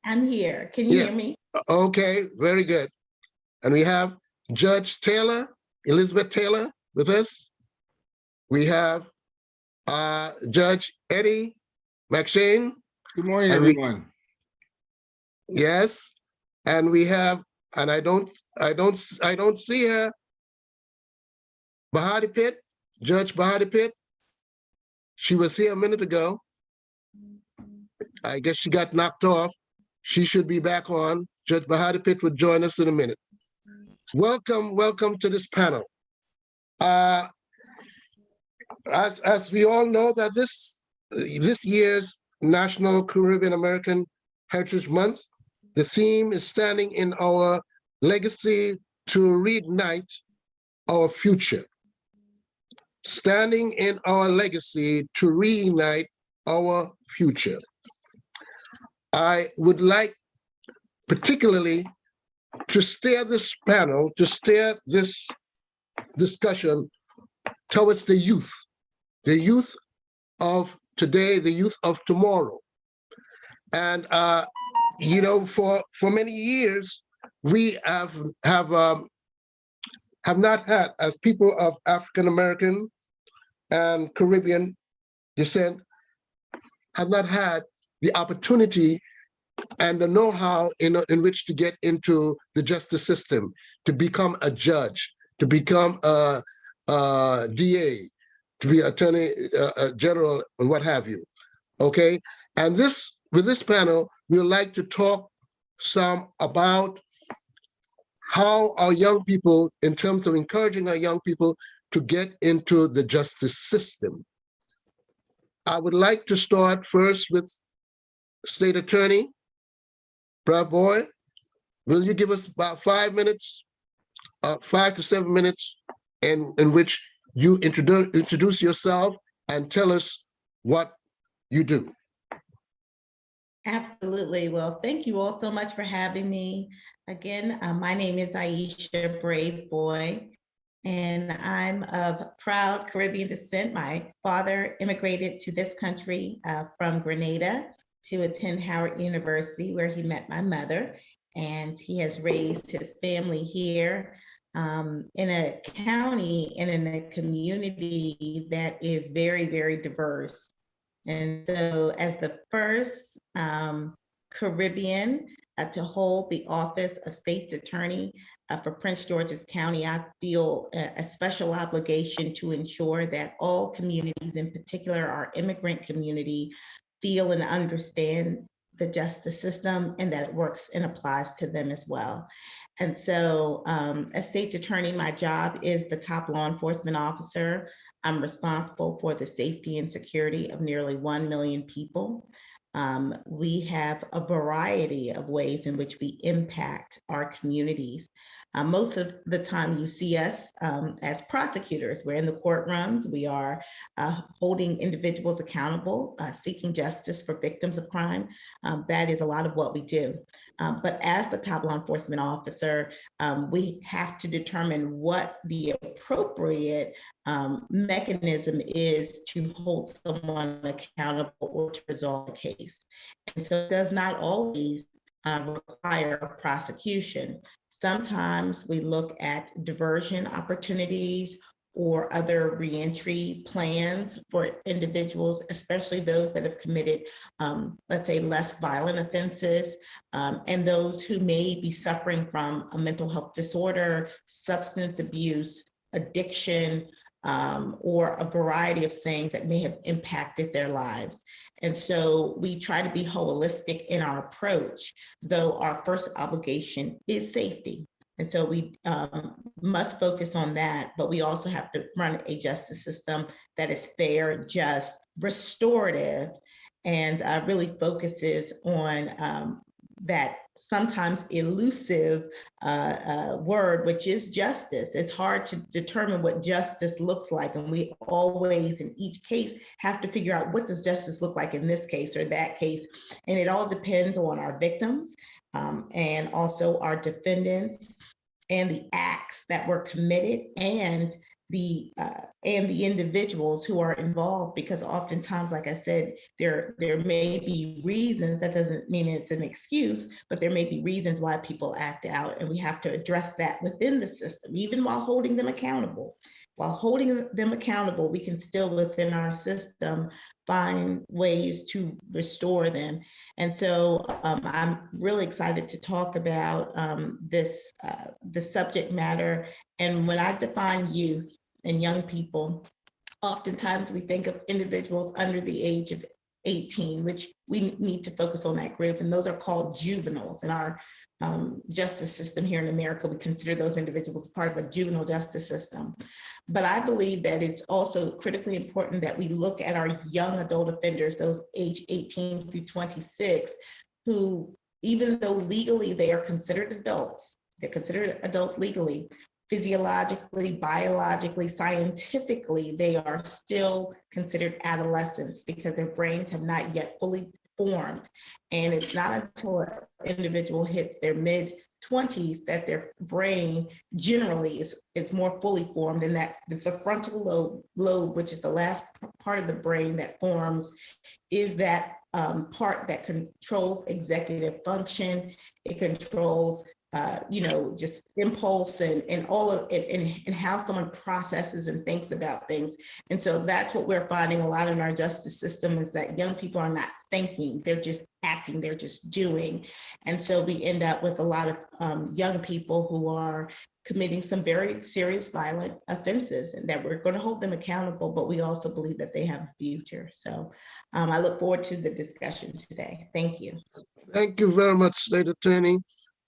I'm here. Can you hear
Yes.
me?
Okay, very good. And we have Judge Taylor, Elizabeth Taylor with us. We have Judge Eddie McShane.
Good morning,
And
everyone.
Yes, and we have, and I don't see her. Bahati Pitt, Judge Bahati Pitt. She was here a minute ago. I guess she got knocked off. She should be back on. Judge Bahati Pitt would join us in a minute. Welcome to this panel. As we all know that this year's National Caribbean American Heritage Month, the theme is standing in our legacy to reignite our future. Standing in our legacy to reignite our future. I would like particularly to steer this panel, to steer this discussion towards the youth of today, the youth of tomorrow. And you know, for many years, we have not had, as people of African American and Caribbean descent, have not had the opportunity and the know-how in which to get into the justice system, to become a judge, to become a DA, to be attorney general, and what have you. Okay, and with this panel, we would like to talk some about how our young people, in terms of encouraging our young people to get into the justice system. I would like to start first with State Attorney, Brad Boy. Will you give us about 5 minutes, 5 to 7 minutes, in which you introduce yourself and tell us what you do?
Absolutely. Well, thank you all so much for having me. Again, my name is Aisha Brave Boy, and I'm of proud Caribbean descent. My father immigrated to this country from Grenada to attend Howard University, where he met my mother, and he has raised his family here in a county and in a community that is very, very diverse. And so as the first Caribbean to hold the office of State's Attorney for Prince George's County, I feel a special obligation to ensure that all communities, in particular our immigrant community, feel and understand the justice system and that it works and applies to them as well. And so as State's Attorney, my job is the top law enforcement officer. I'm responsible for the safety and security of nearly 1 million people. We have a variety of ways in which we impact our communities. Most of the time you see us as prosecutors. We're in the courtrooms. We are holding individuals accountable, seeking justice for victims of crime. That is a lot of what we do. But as the top law enforcement officer, we have to determine what the appropriate mechanism is to hold someone accountable or to resolve a case. And so it does not always require a prosecution. Sometimes we look at diversion opportunities or other reentry plans for individuals, especially those that have committed, let's say, less violent offenses, and those who may be suffering from a mental health disorder, substance abuse, addiction, or a variety of things that may have impacted their lives. And so we try to be holistic in our approach, though our first obligation is safety. And so we must focus on that, but we also have to run a justice system that is fair, just, restorative, and really focuses on that sometimes elusive word, which is justice. It's hard to determine what justice looks like. And we always, in each case, have to figure out what does justice look like in this case or that case. And it all depends on our victims and also our defendants and the acts that were committed and the individuals who are involved, because oftentimes, like I said, there may be reasons. That doesn't mean it's an excuse, but there may be reasons why people act out, and we have to address that within the system, even while holding them accountable. While holding them accountable, we can still, within our system, find ways to restore them. And so I'm really excited to talk about this subject matter. And when I define youth and young people, oftentimes we think of individuals under the age of 18, which we need to focus on that group. And those are called juveniles in our justice system here in America. We consider those individuals part of a juvenile justice system. But I believe that it's also critically important that we look at our young adult offenders, those age 18 through 26, who, even though legally they are considered adults, they're considered adults legally, physiologically, biologically, scientifically, they are still considered adolescents because their brains have not yet fully formed. And it's not until an individual hits their mid-20s that their brain generally is more fully formed, and that the frontal lobe, which is the last part of the brain that forms, is that part that controls executive function. It controls just impulse and all of it, and how someone processes and thinks about things. And so that's what we're finding a lot in our justice system, is that young people are not thinking, they're just acting, they're just doing. And so we end up with a lot of young people who are committing some very serious violent offenses, and that we're going to hold them accountable, but we also believe that they have a future. So I look forward to the discussion today. Thank you.
Thank you very much, State Attorney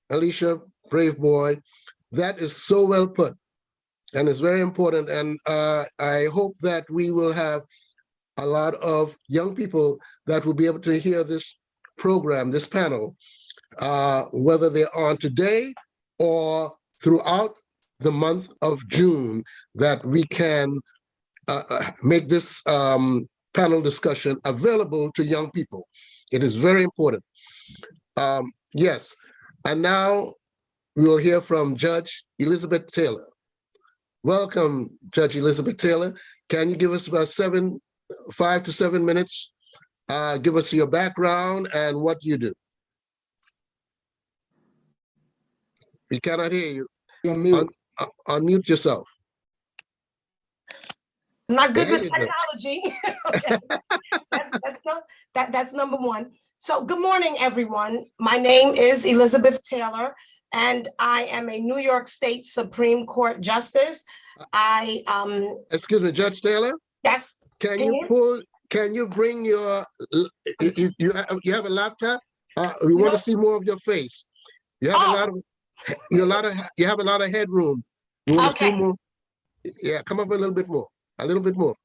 Alicia Brave Boy. That is so well put. And it's very important. And I hope that we will have a lot of young people that will be able to hear this program, this panel, whether they're on today or throughout the month of June, that we can make this panel discussion available to young people. It is very important. Yes, and now we will hear from Judge Elizabeth Taylor. Welcome, Judge Elizabeth Taylor. Can you give us about 5 to 7 minutes? Give us your background and what you do. We cannot hear you.
You're on mute.
Unmute yourself.
I'm not good
There
with
you go.
technology. Okay. That's number one. So good morning, everyone. My name is Elizabeth Taylor, and I am a New York State Supreme Court Justice.
Excuse me, Judge Taylor?
Yes.
Can you bring your, you have a laptop? We want to see more of your face. You have you have a lot of headroom. We want to see more. Yeah, come up a little bit more. A little bit more.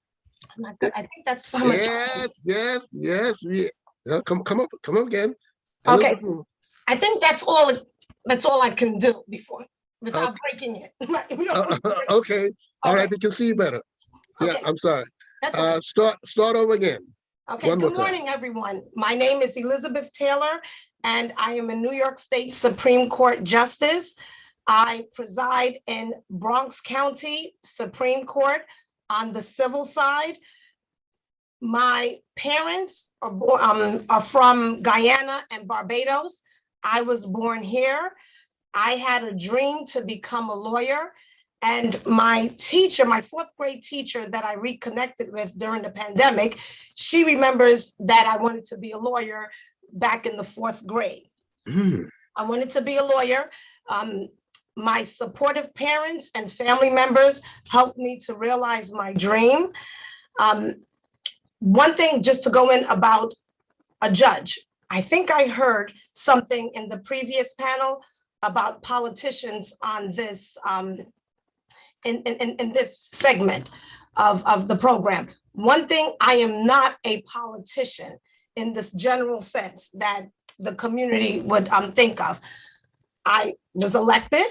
Not good. I think that's so much.
Yes. Come up again.
Okay. I think that's all I can do without breaking it.
Okay. All right, we can see you better. Yeah, I'm sorry.
Okay.
Start over again.
Okay, good morning, everyone. My name is Elizabeth Taylor, and I am a New York State Supreme Court Justice. I preside in Bronx County Supreme Court on the civil side. My parents are from Guyana and Barbados. I was born here. I had a dream to become a lawyer. And my teacher, my fourth grade teacher that I reconnected with during the pandemic, she remembers that I wanted to be a lawyer back in the fourth grade. I wanted to be a lawyer. My supportive parents and family members helped me to realize my dream. One thing just to go in about a judge. I think I heard something in the previous panel about politicians on this in this segment of the program. One thing, I am not a politician in this general sense that the community would think of. I was elected,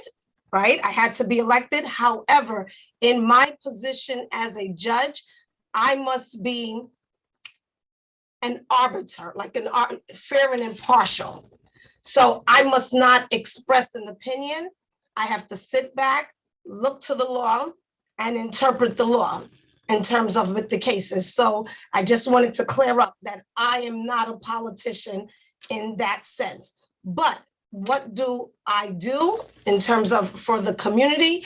right? I had to be elected. However, in my position as a judge, I must be an arbiter, like fair and impartial. So I must not express an opinion. I have to sit back, look to the law, and interpret the law in terms of with the cases. So I just wanted to clear up that I am not a politician in that sense. But what do I do in terms of for the community?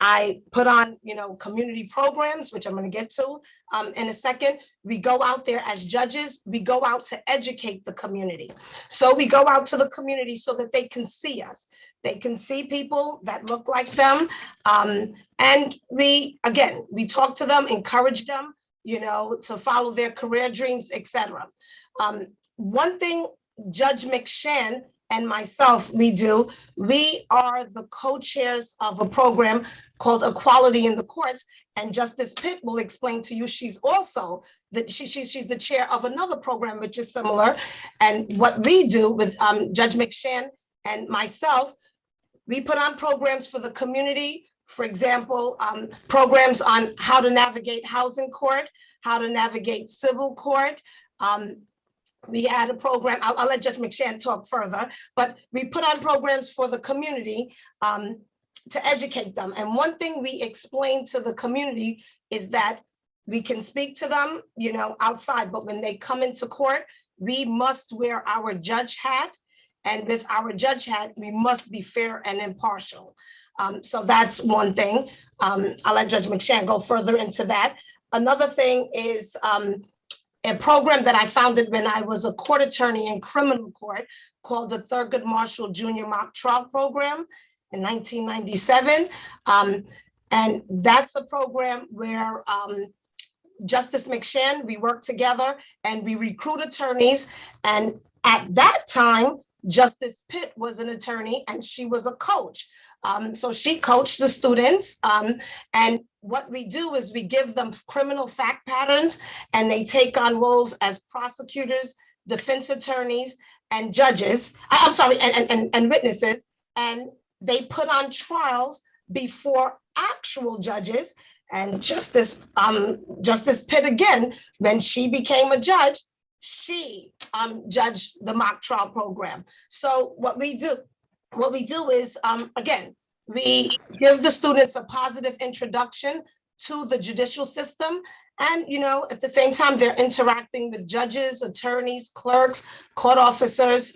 I put on, community programs, which I'm going to get to in a second. We go out there as judges. We go out to educate the community. So we go out to the community so that they can see us. They can see people that look like them. And we talk to them, encourage them, to follow their career dreams, etc. One thing Judge McShann and myself, we are the co-chairs of a program called Equality in the Courts, and Justice Pitt will explain to you, she's also, she's the chair of another program which is similar. And what we do with Judge McShann and myself, we put on programs for the community. For example, programs on how to navigate housing court, how to navigate civil court. We had a program, I'll let Judge McShann talk further, but we put on programs for the community to educate them. And one thing we explain to the community is that we can speak to them, outside, but when they come into court, we must wear our judge hat. And with our judge hat, we must be fair and impartial. So that's one thing. I'll let Judge McShann go further into that. Another thing is a program that I founded when I was a court attorney in criminal court called the Thurgood Marshall Jr. Mock Trial Program in 1997. And that's a program where Justice McShann, we work together and we recruit attorneys. And at that time, Justice Pitt was an attorney and she was a coach. So she coached the students. And what we do is we give them criminal fact patterns and they take on roles as prosecutors, defense attorneys, and judges. I'm sorry, and witnesses. And they put on trials before actual judges. And Justice Pitt, again, when she became a judge, she judged the mock trial program. So what we do is, again, we give the students a positive introduction to the judicial system. And, at the same time, they're interacting with judges, attorneys, clerks, court officers,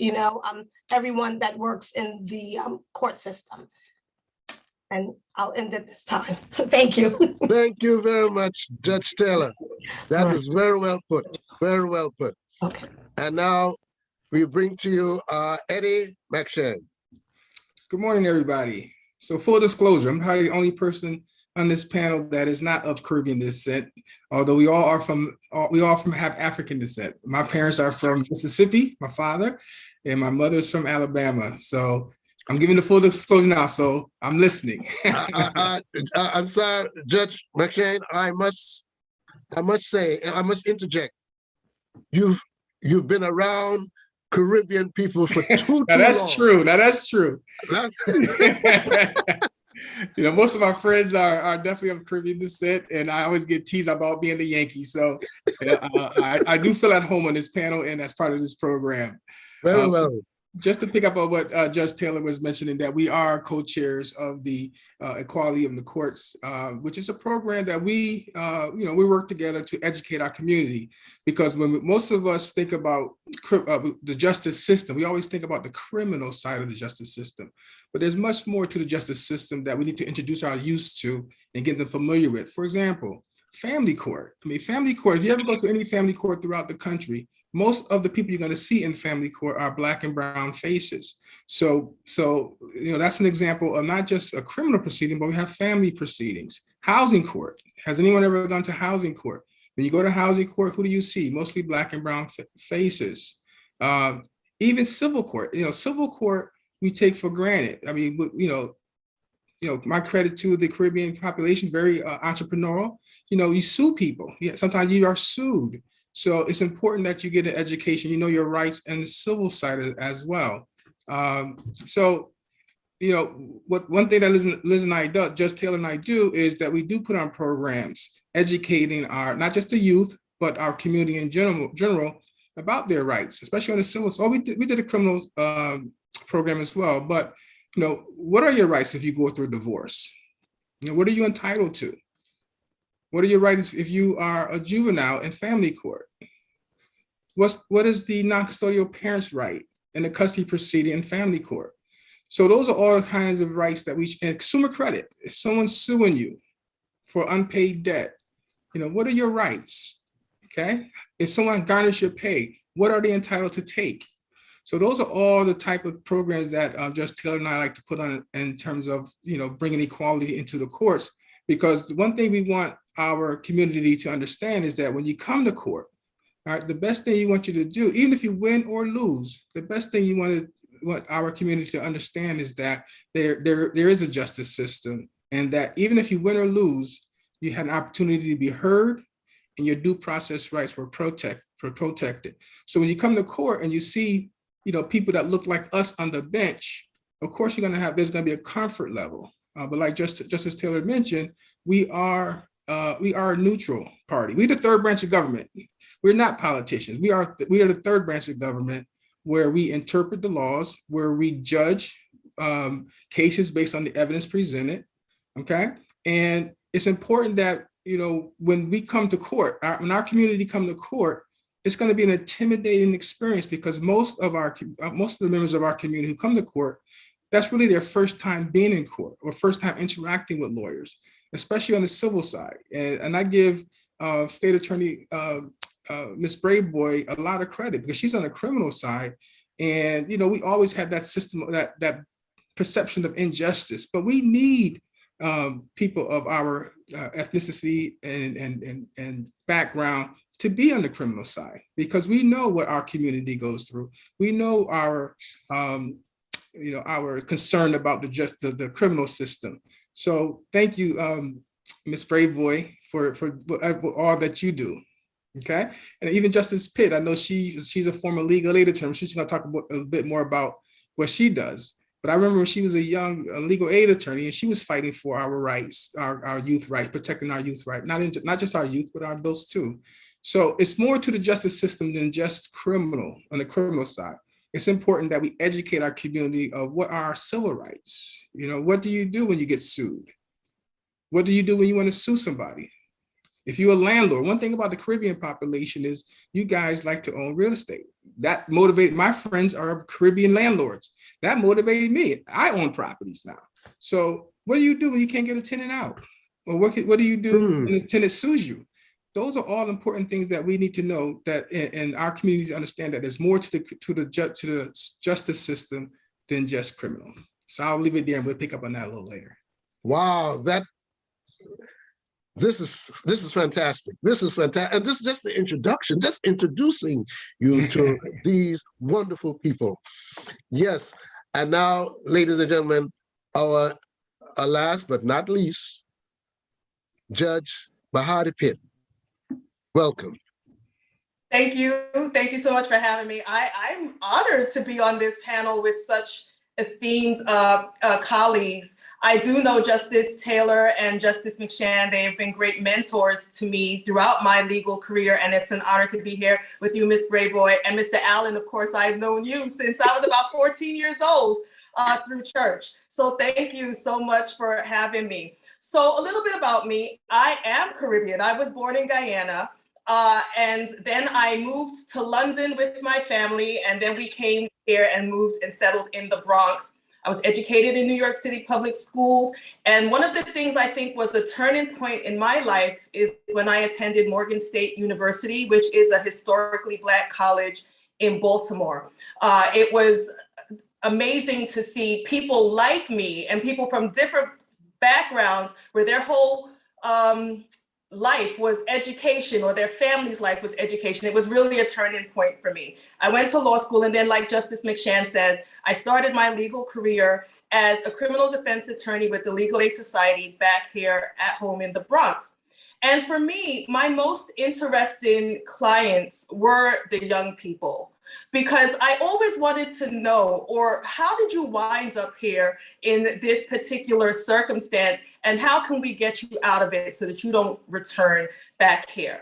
everyone that works in the court system. And I'll end it this time. Thank you.
Thank you very much, Judge Taylor. That was very well put, very well put.
Okay.
And now we bring to you Eddie McShane.
Good morning, everybody. So full disclosure, I'm probably the only person on this panel that is not of Caribbean descent, although we all have African descent. My parents are from Mississippi, my father, and my mother is from Alabama. So I'm giving the full disclosure now, so I'm listening.
I'm sorry, Judge McShane, I must interject. You've been around Caribbean people for too
That's
long.
True. That's true. Most of my friends are definitely of Caribbean descent, and I always get teased about being the Yankee. So I do feel at home on this panel and as part of this program.
Very well.
Just to pick up on what Judge Taylor was mentioning, that we are co-chairs of the Equality in the Courts, which is a program that we work together to educate our community. Because when most of us think about the justice system, we always think about the criminal side of the justice system. But there's much more to the justice system that we need to introduce our youth to and get them familiar with. For example, family court. Family court, if you ever go to any family court throughout the country, most of the people you're going to see in family court are Black and brown faces. So that's an example of not just a criminal proceeding, but we have family proceedings. Housing court. Has anyone ever gone to housing court? When you go to housing court, who do you see? Mostly Black and brown faces. Even civil court. Civil court we take for granted. My credit to the Caribbean population, very entrepreneurial. You sue people. Yeah, sometimes you are sued. So it's important that you get an education, your rights and the civil side as well. One thing that Liz and I do, Judge Taylor and I do, is that we do put on programs educating not just the youth, but our community in general about their rights, especially on the civil side. We did a criminal program as well, but what are your rights if you go through a divorce? What are you entitled to? What are your rights if you are a juvenile in family court? What is the non-custodial parent's right in the custody proceeding in family court? So those are all kinds of rights that and consumer credit. If someone's suing you for unpaid debt, what are your rights? Okay. If someone garnishes your pay, what are they entitled to take? So those are all the type of programs that Judge Taylor and I like to put on in terms of, bringing equality into the courts. Because one thing we want our community to understand is that when you come to court, all right, the best thing you want you to do, even if you win or lose, the best thing you want our community to understand is that there is a justice system, and that even if you win or lose, you had an opportunity to be heard and your due process rights were protected. So when you come to court and you see, people that look like us on the bench, of course there's going to be a comfort level. But like Justice Taylor mentioned, we are a neutral party. We're the third branch of government. We're not politicians. We are the third branch of government, where we interpret the laws, where we judge cases based on the evidence presented. Okay, and it's important that when we come to court, when our community come to court, it's going to be an intimidating experience, because most of the members of our community who come to court, that's really their first time being in court or first time interacting with lawyers, especially on the civil side. And I give State Attorney Ms. Braveboy a lot of credit, because she's on the criminal side. And, we always had that system, that perception of injustice, but we need people of our ethnicity and background to be on the criminal side, because we know what our community goes through. We know our our concern about the criminal system. So thank you, Ms. Bravoy, for all that you do. Okay, and even Justice Pitt, I know she's a former legal aid attorney. She's going to talk a bit more about what she does. But I remember when she was a young legal aid attorney, and she was fighting for our rights, our youth rights, protecting our youth rights, not just our youth, but our adults too. So it's more to the justice system than just criminal on the criminal side. It's important that we educate our community of what are our civil rights. What do you do when you get sued? What do you do when you want to sue somebody? If you're a landlord, one thing about the Caribbean population is you guys like to own real estate. That motivated, my friends are Caribbean landlords. That motivated me. I own properties now. So what do you do when you can't get a tenant out? Or what do you do when a tenant sues you? Those are all important things that we need to know, that in our communities understand that there's more to the justice system than just criminal. So I'll leave it there and we'll pick up on that a little later.
Wow, this is fantastic. This is fantastic. And this is just the introduction, just introducing you to these wonderful people. Yes. And now, ladies and gentlemen, our last but not least, Judge Bahati Pitt. Welcome.
Thank you. Thank you so much for having me. I'm honored to be on this panel with such esteemed colleagues. I do know Justice Taylor and Justice McShann. They have been great mentors to me throughout my legal career, and it's an honor to be here with you, Ms. Bravoy, and Mr. Allen. Of course, I've known you since I was about 14 years old through church. So thank you so much for having me. So a little bit about me. I am Caribbean. I was born in Guyana, and then I moved to London with my family, and then we came here and moved and settled in the Bronx. I was educated in New York City public schools. And one of the things I think was a turning point in my life is when I attended Morgan State University, which is a historically Black college in Baltimore. It was amazing to see people like me and people from different backgrounds where their whole life was education, or their family's life was education. It was really a turning point for me. I went to law school, and then, like Justice McShann said, I started my legal career as a criminal defense attorney with the Legal Aid Society back here at home in the Bronx. And for me, my most interesting clients were the young people, because I always wanted to know, or how did you wind up here in this particular circumstance, and how can we get you out of it so that you don't return back here?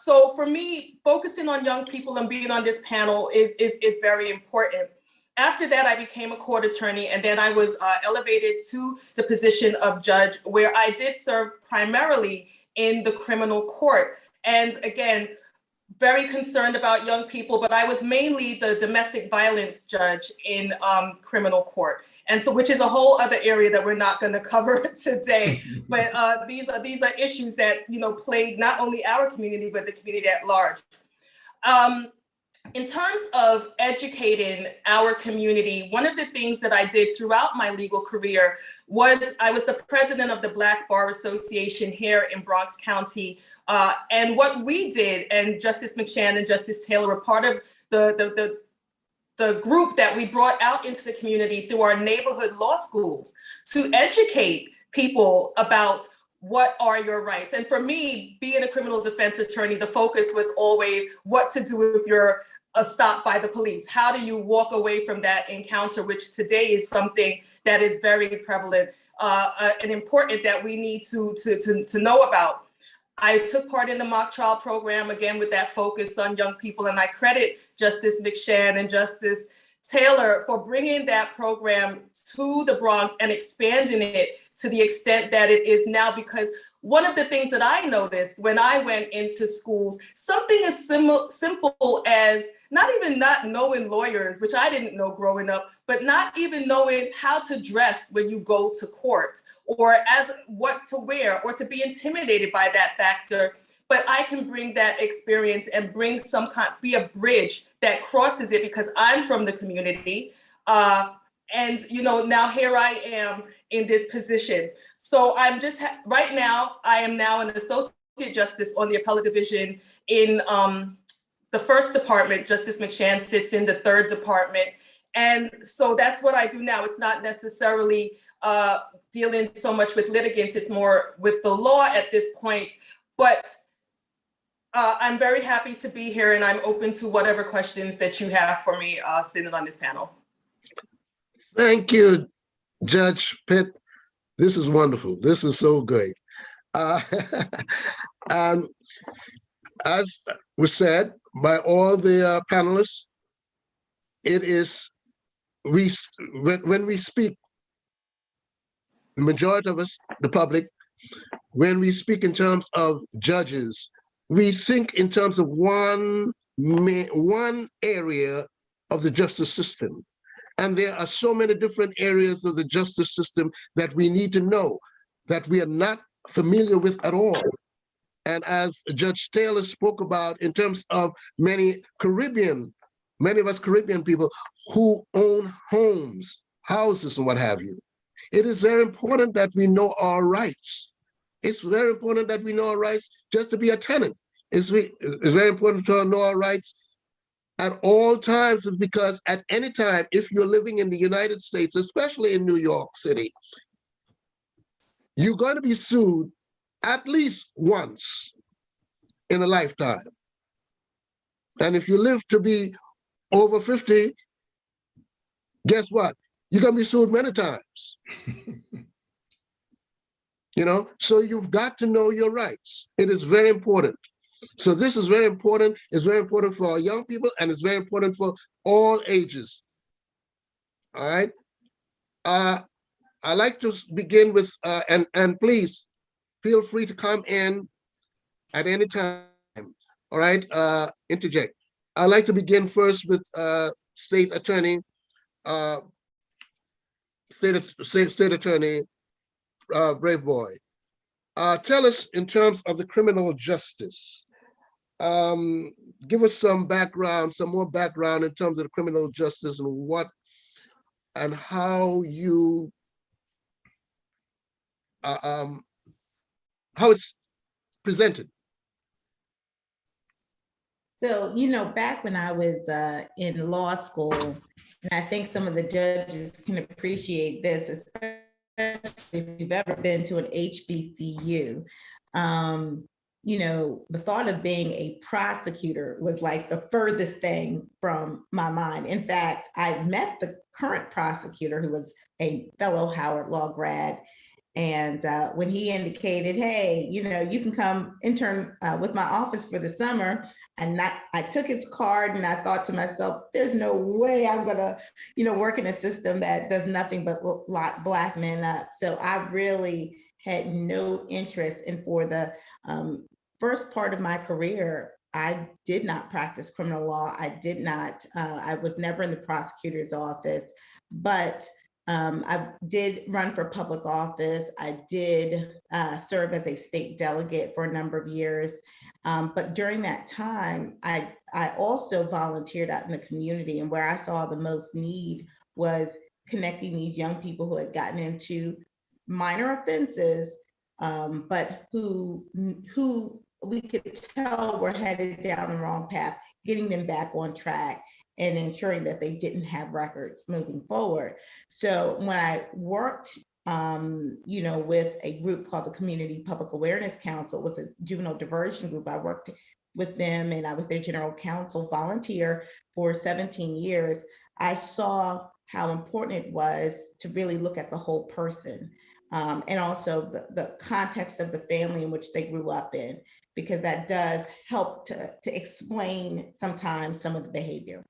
So for me, focusing on young people and being on this panel is very important. After that, I became a court attorney, and then I was elevated to the position of judge, where I did serve primarily in the criminal court. And again, very concerned about young people, but I was mainly the domestic violence judge in criminal court. And so, which is a whole other area that we're not going to cover today. But these are issues that, plague not only our community, but the community at large. In terms of educating our community, one of the things that I did throughout my legal career was I was the president of the Black Bar Association here in Bronx County. And what we did, and Justice McShann and Justice Taylor were part of the group that we brought out into the community through our neighborhood law schools to educate people about what are your rights. And for me, being a criminal defense attorney, the focus was always what to do if you're stopped by the police. How do you walk away from that encounter, which today is something that is very prevalent and important that we need to know about. I took part in the mock trial program, again, with that focus on young people, and I credit Justice McShann and Justice Taylor for bringing that program to the Bronx and expanding it to the extent that it is now, because one of the things that I noticed when I went into schools, something as simple as not knowing lawyers, which I didn't know growing up, but not even knowing how to dress when you go to court, or as what to wear, or to be intimidated by that factor. But I can bring that experience and bring be a bridge that crosses it, because I'm from the community. And now here I am in this position. So I'm just, right now, I am now an associate justice on the appellate division in the first department. Justice McShann sits in the third department. And so that's what I do now. It's not necessarily dealing so much with litigants, it's more with the law at this point. But I'm very happy to be here, and I'm open to whatever questions that you have for me sitting on this panel.
Thank you, Judge Pitt. This is wonderful. This is so great. And as was said by all the panelists, it is, when we speak, the majority of us, the public, when we speak in terms of judges, we think in terms of one area of the justice system. And there are so many different areas of the justice system that we need to know, that we are not familiar with at all. And as Judge Taylor spoke about, in terms of many of us Caribbean people who own homes, houses, and what have you, it is very important that we know our rights. It's very important that we know our rights just to be a tenant. It's very important to know our rights at all times, because at any time, if you're living in the United States, especially in New York City, you're going to be sued at least once in a lifetime. And if you live to be over 50, guess what? You're going to be sued many times. So you've got to know your rights. It is very important. So this is very important. It's very important for our young people, and it's very important for all ages. All right. I like to begin with, and please feel free to come in at any time. All right. Interject. I'd like to begin first with State Attorney, State Attorney Brave Boy. Tell us, in terms of the criminal justice, give us some background, some more background in terms of the criminal justice and how you, how it's presented.
So, back when I was in law school, and I think some of the judges can appreciate this, especially if you've ever been to an HBCU, the thought of being a prosecutor was like the furthest thing from my mind. In fact, I met the current prosecutor, who was a fellow Howard Law grad. And when he indicated, hey, you can come intern with my office for the summer, and I took his card, and I thought to myself, there's no way I'm gonna, work in a system that does nothing but lock Black men up. So I really had no interest. And for the first part of my career, I did not practice criminal law. I did not, I was never in the prosecutor's office, but I did run for public office. I did serve as a state delegate for a number of years. But during that time, I also volunteered out in the community, and where I saw the most need was connecting these young people who had gotten into minor offenses, but who we could tell were headed down the wrong path, getting them back on track and ensuring that they didn't have records moving forward. So when I worked, with a group called the Community Public Awareness Council, it was a juvenile diversion group. I worked with them, and I was their general counsel, volunteer for 17 years. I saw how important it was to really look at the whole person, and also the context of the family in which they grew up in, because that does help to explain sometimes some of the behavior.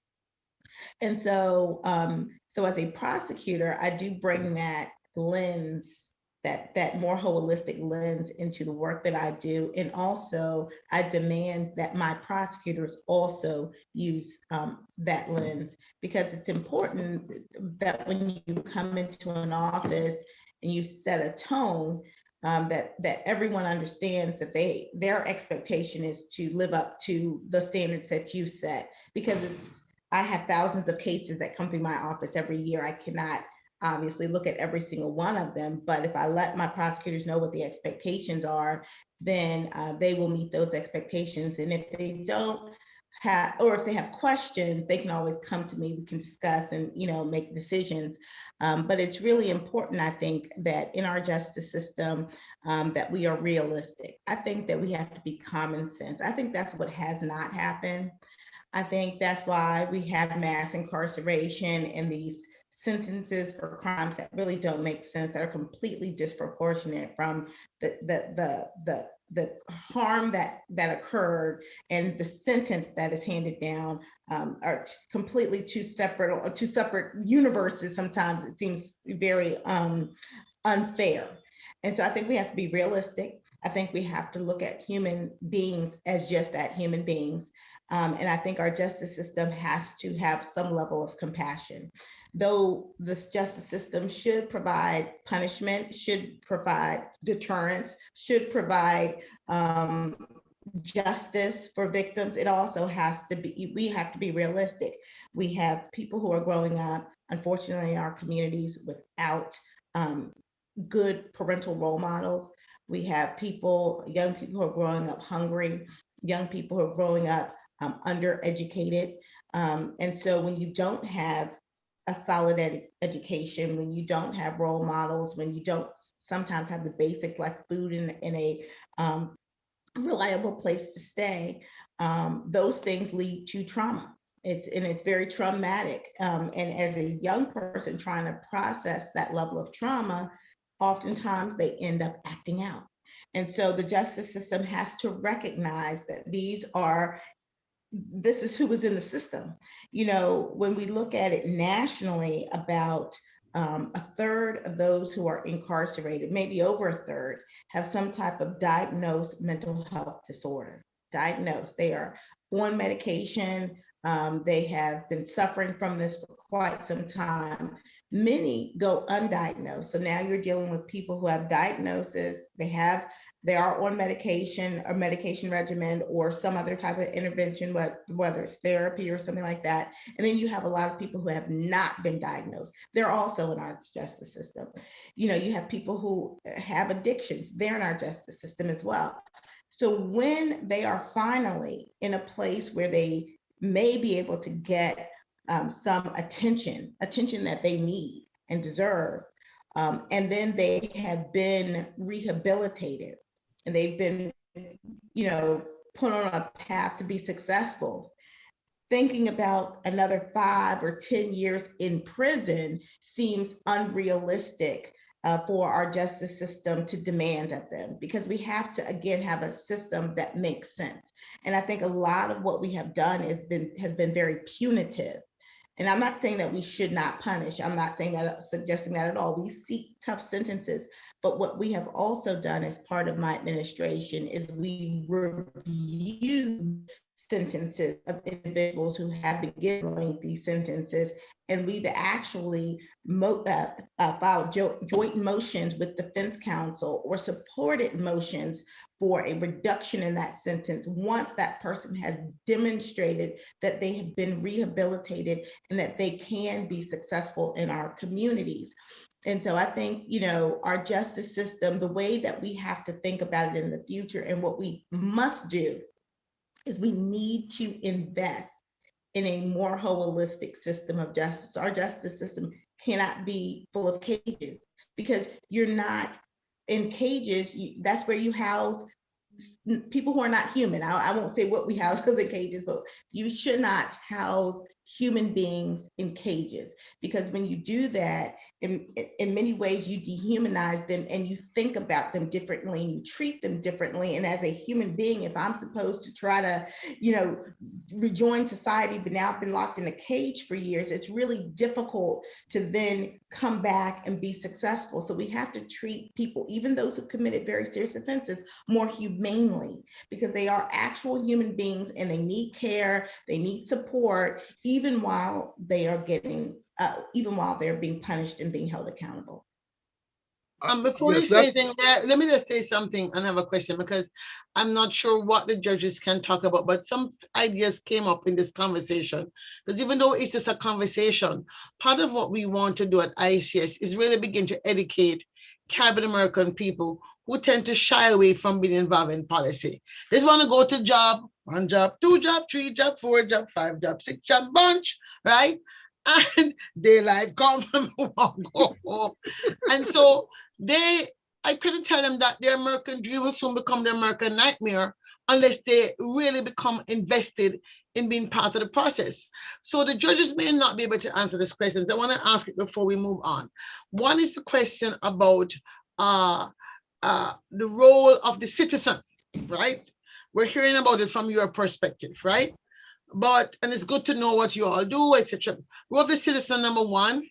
And so, as a prosecutor, I do bring that lens, that more holistic lens into the work that I do. And also, I demand that my prosecutors also use that lens, because it's important that when you come into an office and you set a tone, that everyone understands that their expectation is to live up to the standards that you set, because I have thousands of cases that come through my office every year. I cannot obviously look at every single one of them, but if I let my prosecutors know what the expectations are, then they will meet those expectations. And if they don't have, or if they have questions, they can always come to me. We can discuss and, you know, make decisions. But it's really important, I think, that in our justice system, that we are realistic. I think that we have to be common sense. I think that's what has not happened. I think that's why we have mass incarceration and these sentences for crimes that really don't make sense, that are completely disproportionate from the harm that occurred and the sentence that is handed down, are completely two separate universes. Sometimes it seems very unfair. And so I think we have to be realistic. I think we have to look at human beings as just that, human beings. And I think our justice system has to have some level of compassion. Though this justice system should provide punishment, should provide deterrence, should provide justice for victims, it also has to be, we have to be realistic. We have people who are growing up, unfortunately, in our communities without good parental role models. We have people, young people who are growing up hungry, young people who are growing up undereducated. And so when you don't have a solid education, when you don't have role models, when you don't sometimes have the basics like food in a reliable place to stay, those things lead to trauma. It's very traumatic. And as a young person trying to process that level of trauma, oftentimes they end up acting out. And so the justice system has to recognize that this is who is in the system. You know, when we look at it nationally, about a third of those who are incarcerated, maybe over a third, have some type of diagnosed mental health disorder. Diagnosed. They are on medication. They have been suffering from this for quite some time. Many go undiagnosed. So now you're dealing with people who have diagnosis, they are on medication or medication regimen or some other type of intervention, whether it's therapy or something like that. And then you have a lot of people who have not been diagnosed. They're also in our justice system. You know, you have people who have addictions. They're in our justice system as well. So when they are finally in a place where they may be able to get some attention that they need and deserve, and then they have been rehabilitated and they've been, you know, put on a path to be successful, thinking about another 5 or 10 years in prison seems unrealistic for our justice system to demand of them, because we have to, again, have a system that makes sense. And I think a lot of what we have done has been very punitive. And I'm not saying that we should not punish. I'm not saying that, suggesting that at all. We seek tough sentences. But what we have also done as part of my administration is we review sentences of individuals who have been given lengthy sentences. And we've actually filed joint motions with defense counsel or supported motions for a reduction in that sentence once that person has demonstrated that they have been rehabilitated and that they can be successful in our communities. And so I think, you know, our justice system, the way that we have to think about it in the future and what we must do is we need to invest in a more holistic system of justice. Our justice system cannot be full of cages, because you're not in cages. That's where you house people who are not human. I won't say what we house in cages, but you should not house human beings in cages, because when you do that, in many ways you dehumanize them and you think about them differently and you treat them differently. And as a human being, if I'm supposed to try to, you know, rejoin society, but now I've been locked in a cage for years, it's really difficult to then come back and be successful. So we have to treat people, even those who committed very serious offenses, more humanely, because they are actual human beings and they need care, they need support, even while they are getting, even while they're being punished and being held accountable.
Before you
Yes,
say
that,
anything, let me just say something and have a question, because I'm not sure what the judges can talk about, but some ideas came up in this conversation. Because even though it's just a conversation, part of what we want to do at ICS is really begin to educate Caribbean American people who tend to shy away from being involved in policy. They just want to go to job, 1 job, 2 job, 3 job, 4 job, 5 job, 6 job, bunch, right? And daylight come and go home. And so I couldn't tell them that their American dream will soon become their American nightmare unless they really become invested in being part of the process. So the judges may not be able to answer these questions. I want to ask it before we move on. One is the question about the role of the citizen, right? We're hearing about it from your perspective, right? And it's good to know what you all do, etc. Role of the citizen, number one.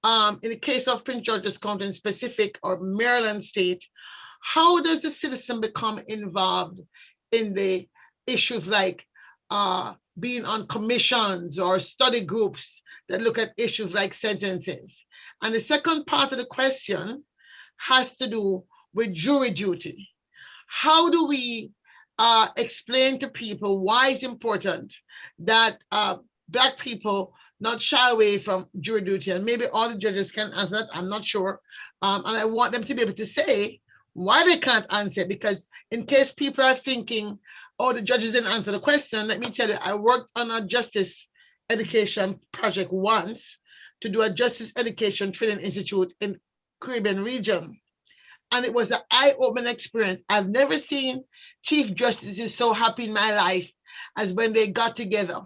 In the case of Prince George's County in specific, or Maryland State, how does the citizen become involved in the issues like being on commissions or study groups that look at issues like sentences? And the second part of the question has to do with jury duty. How do we explain to people why it's important that Black people not shy away from jury duty? And maybe all the judges can answer that, I'm not sure. And I want them to be able to say why they can't answer it, because in case people are thinking, oh, the judges didn't answer the question, let me tell you, I worked on a justice education project once to do a justice education training institute in Caribbean region. And it was an eye-opening experience. I've never seen chief justices so happy in my life as when they got together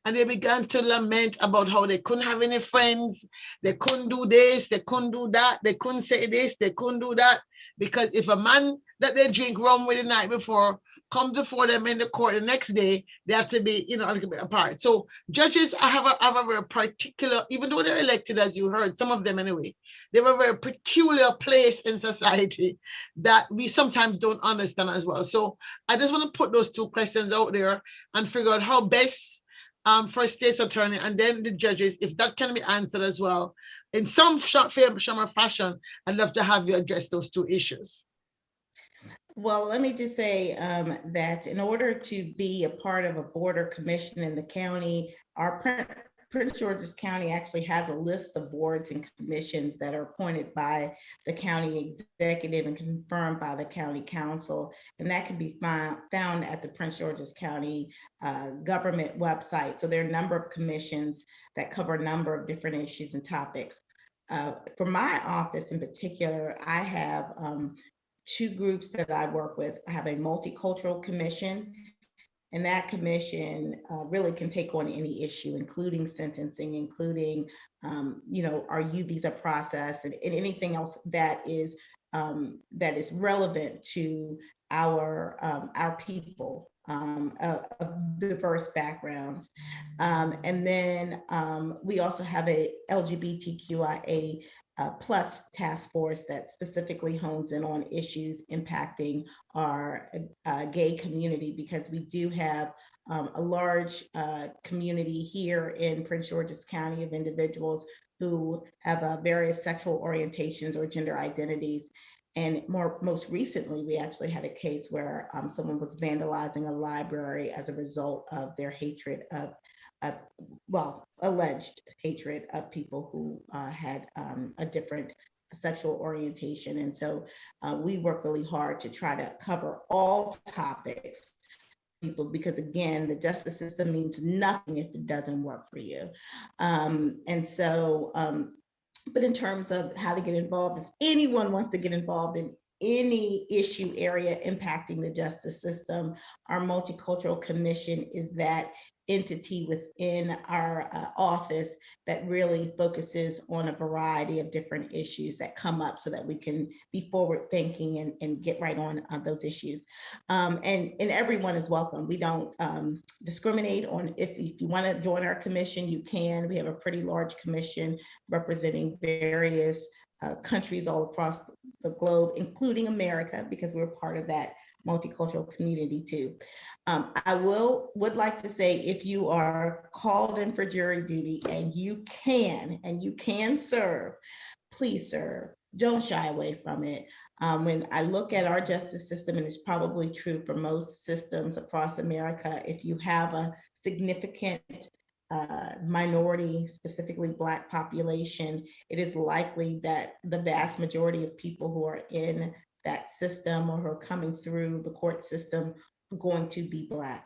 and they began to lament about how they couldn't have any friends, they couldn't do this, they couldn't do that, they couldn't say this, they couldn't do that, because if a man that they drink rum with the night before comes before them in the court the next day, they have to be, a little bit apart. So judges have a very particular, even though they're elected, as you heard, some of them anyway, they have a very peculiar place in society that we sometimes don't understand as well. So I just want to put those two questions out there and figure out how best for a state's attorney and then the judges, if that can be answered as well, in some short fashion, I'd love to have you address those two issues.
Well, let me just say that in order to be a part of a border commission in the county, our Prince George's County actually has a list of boards and commissions that are appointed by the county executive and confirmed by the county council. And that can be found at the Prince George's County government website. So there are a number of commissions that cover a number of different issues and topics. For my office in particular, I have 2 groups that I work with. I have a multicultural commission, and that commission really can take on any issue, including sentencing, including, our U visa process and anything else that is relevant to our people of diverse backgrounds. And then we also have a LGBTQIA plus task force that specifically hones in on issues impacting our gay community, because we do have a large community here in Prince George's County of individuals who have various sexual orientations or gender identities. And most recently, we actually had a case where someone was vandalizing a library as a result of their hatred of alleged hatred of people who had a different sexual orientation. And so we work really hard to try to cover all topics, people, because again, the justice system means nothing if it doesn't work for you. But in terms of how to get involved, if anyone wants to get involved in any issue area impacting the justice system, our multicultural commission is that entity within our office that really focuses on a variety of different issues that come up so that we can be forward thinking and get right on those issues. And everyone is welcome. We don't discriminate on if you want to join our commission, you can. We have a pretty large commission representing various countries all across the globe, including America, because we're part of that multicultural community too. I would like to say, if you are called in for jury duty and you can serve, please serve. don't shy away from it. When I look at our justice system, and it's probably true for most systems across America, if you have a significant minority, specifically Black population, it is likely that the vast majority of people who are in that system or who are coming through the court system are going to be Black.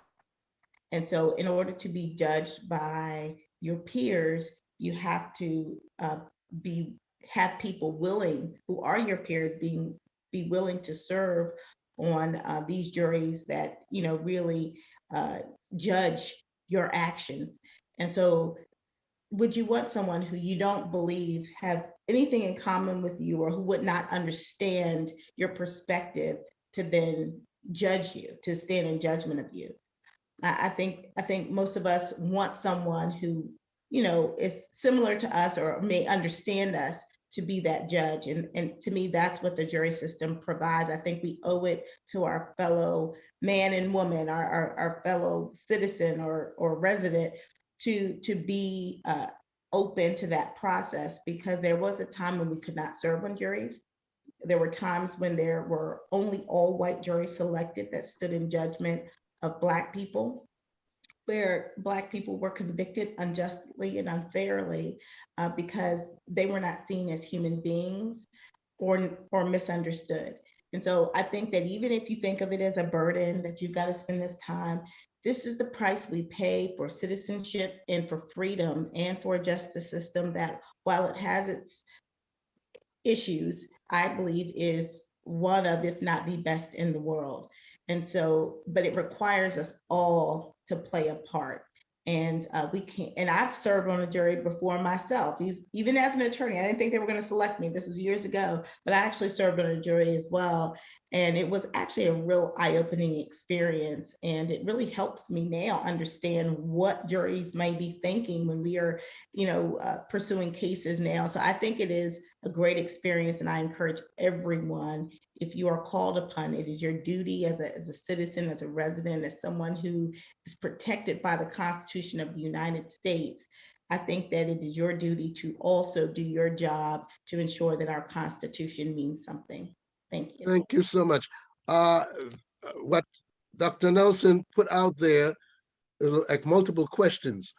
And so in order to be judged by your peers, you have to have people willing, who are your peers, be willing to serve on these juries that, really judge your actions. And so would you want someone who you don't believe have anything in common with you, or who would not understand your perspective, to then judge you, to stand in judgment of you? I think most of us want someone who, is similar to us or may understand us, to be that judge. And to me, that's what the jury system provides. I think we owe it to our fellow man and woman, our fellow citizen or resident, to be open to that process, because there was a time when we could not serve on juries. There were times when there were only all white juries selected that stood in judgment of Black people, where Black people were convicted unjustly and unfairly because they were not seen as human beings or misunderstood. And so I think that even if you think of it as a burden, that you've got to spend this time, this is the price we pay for citizenship and for freedom and for a justice system that, while it has its issues, I believe is one of, if not the best in the world. And so, but it requires us all to play a part. And we can't, and I've served on a jury before myself, even as an attorney. I didn't think they were going to select me. This was years ago, but I actually served on a jury as well. And it was actually a real eye-opening experience. And it really helps me now understand what juries may be thinking when we are, pursuing cases now. So I think it is a great experience. And I encourage everyone, if you are called upon, it is your duty as a citizen, as a resident, as someone who is protected by the Constitution of the United States. I think that it is your duty to also do your job to ensure that our Constitution means something. Thank you.
Thank you so much. What Dr. Nelson put out there is like multiple questions.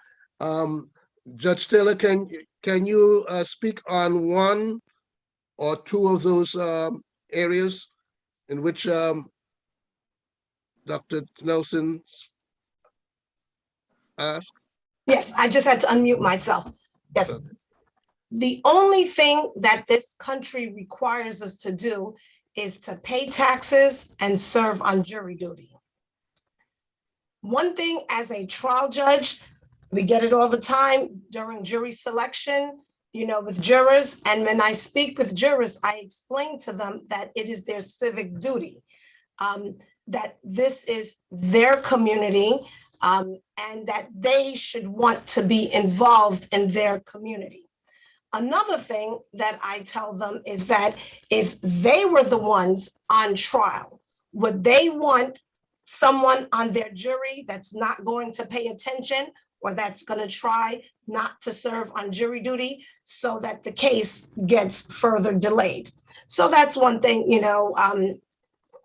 Judge Taylor, can you speak on one or two of those areas in which Dr. Nelson asked?
Yes, I just had to unmute myself. Yes.
Okay.
The only thing that this country requires us to do is to pay taxes and serve on jury duty. One thing, as a trial judge, we get it all the time during jury selection, with jurors. And when I speak with jurors, I explain to them that it is their civic duty, that this is their community, and that they should want to be involved in their community. Another thing that I tell them is that if they were the ones on trial, would they want someone on their jury that's not going to pay attention, or that's going to try not to serve on jury duty, so that the case gets further delayed? So that's one thing,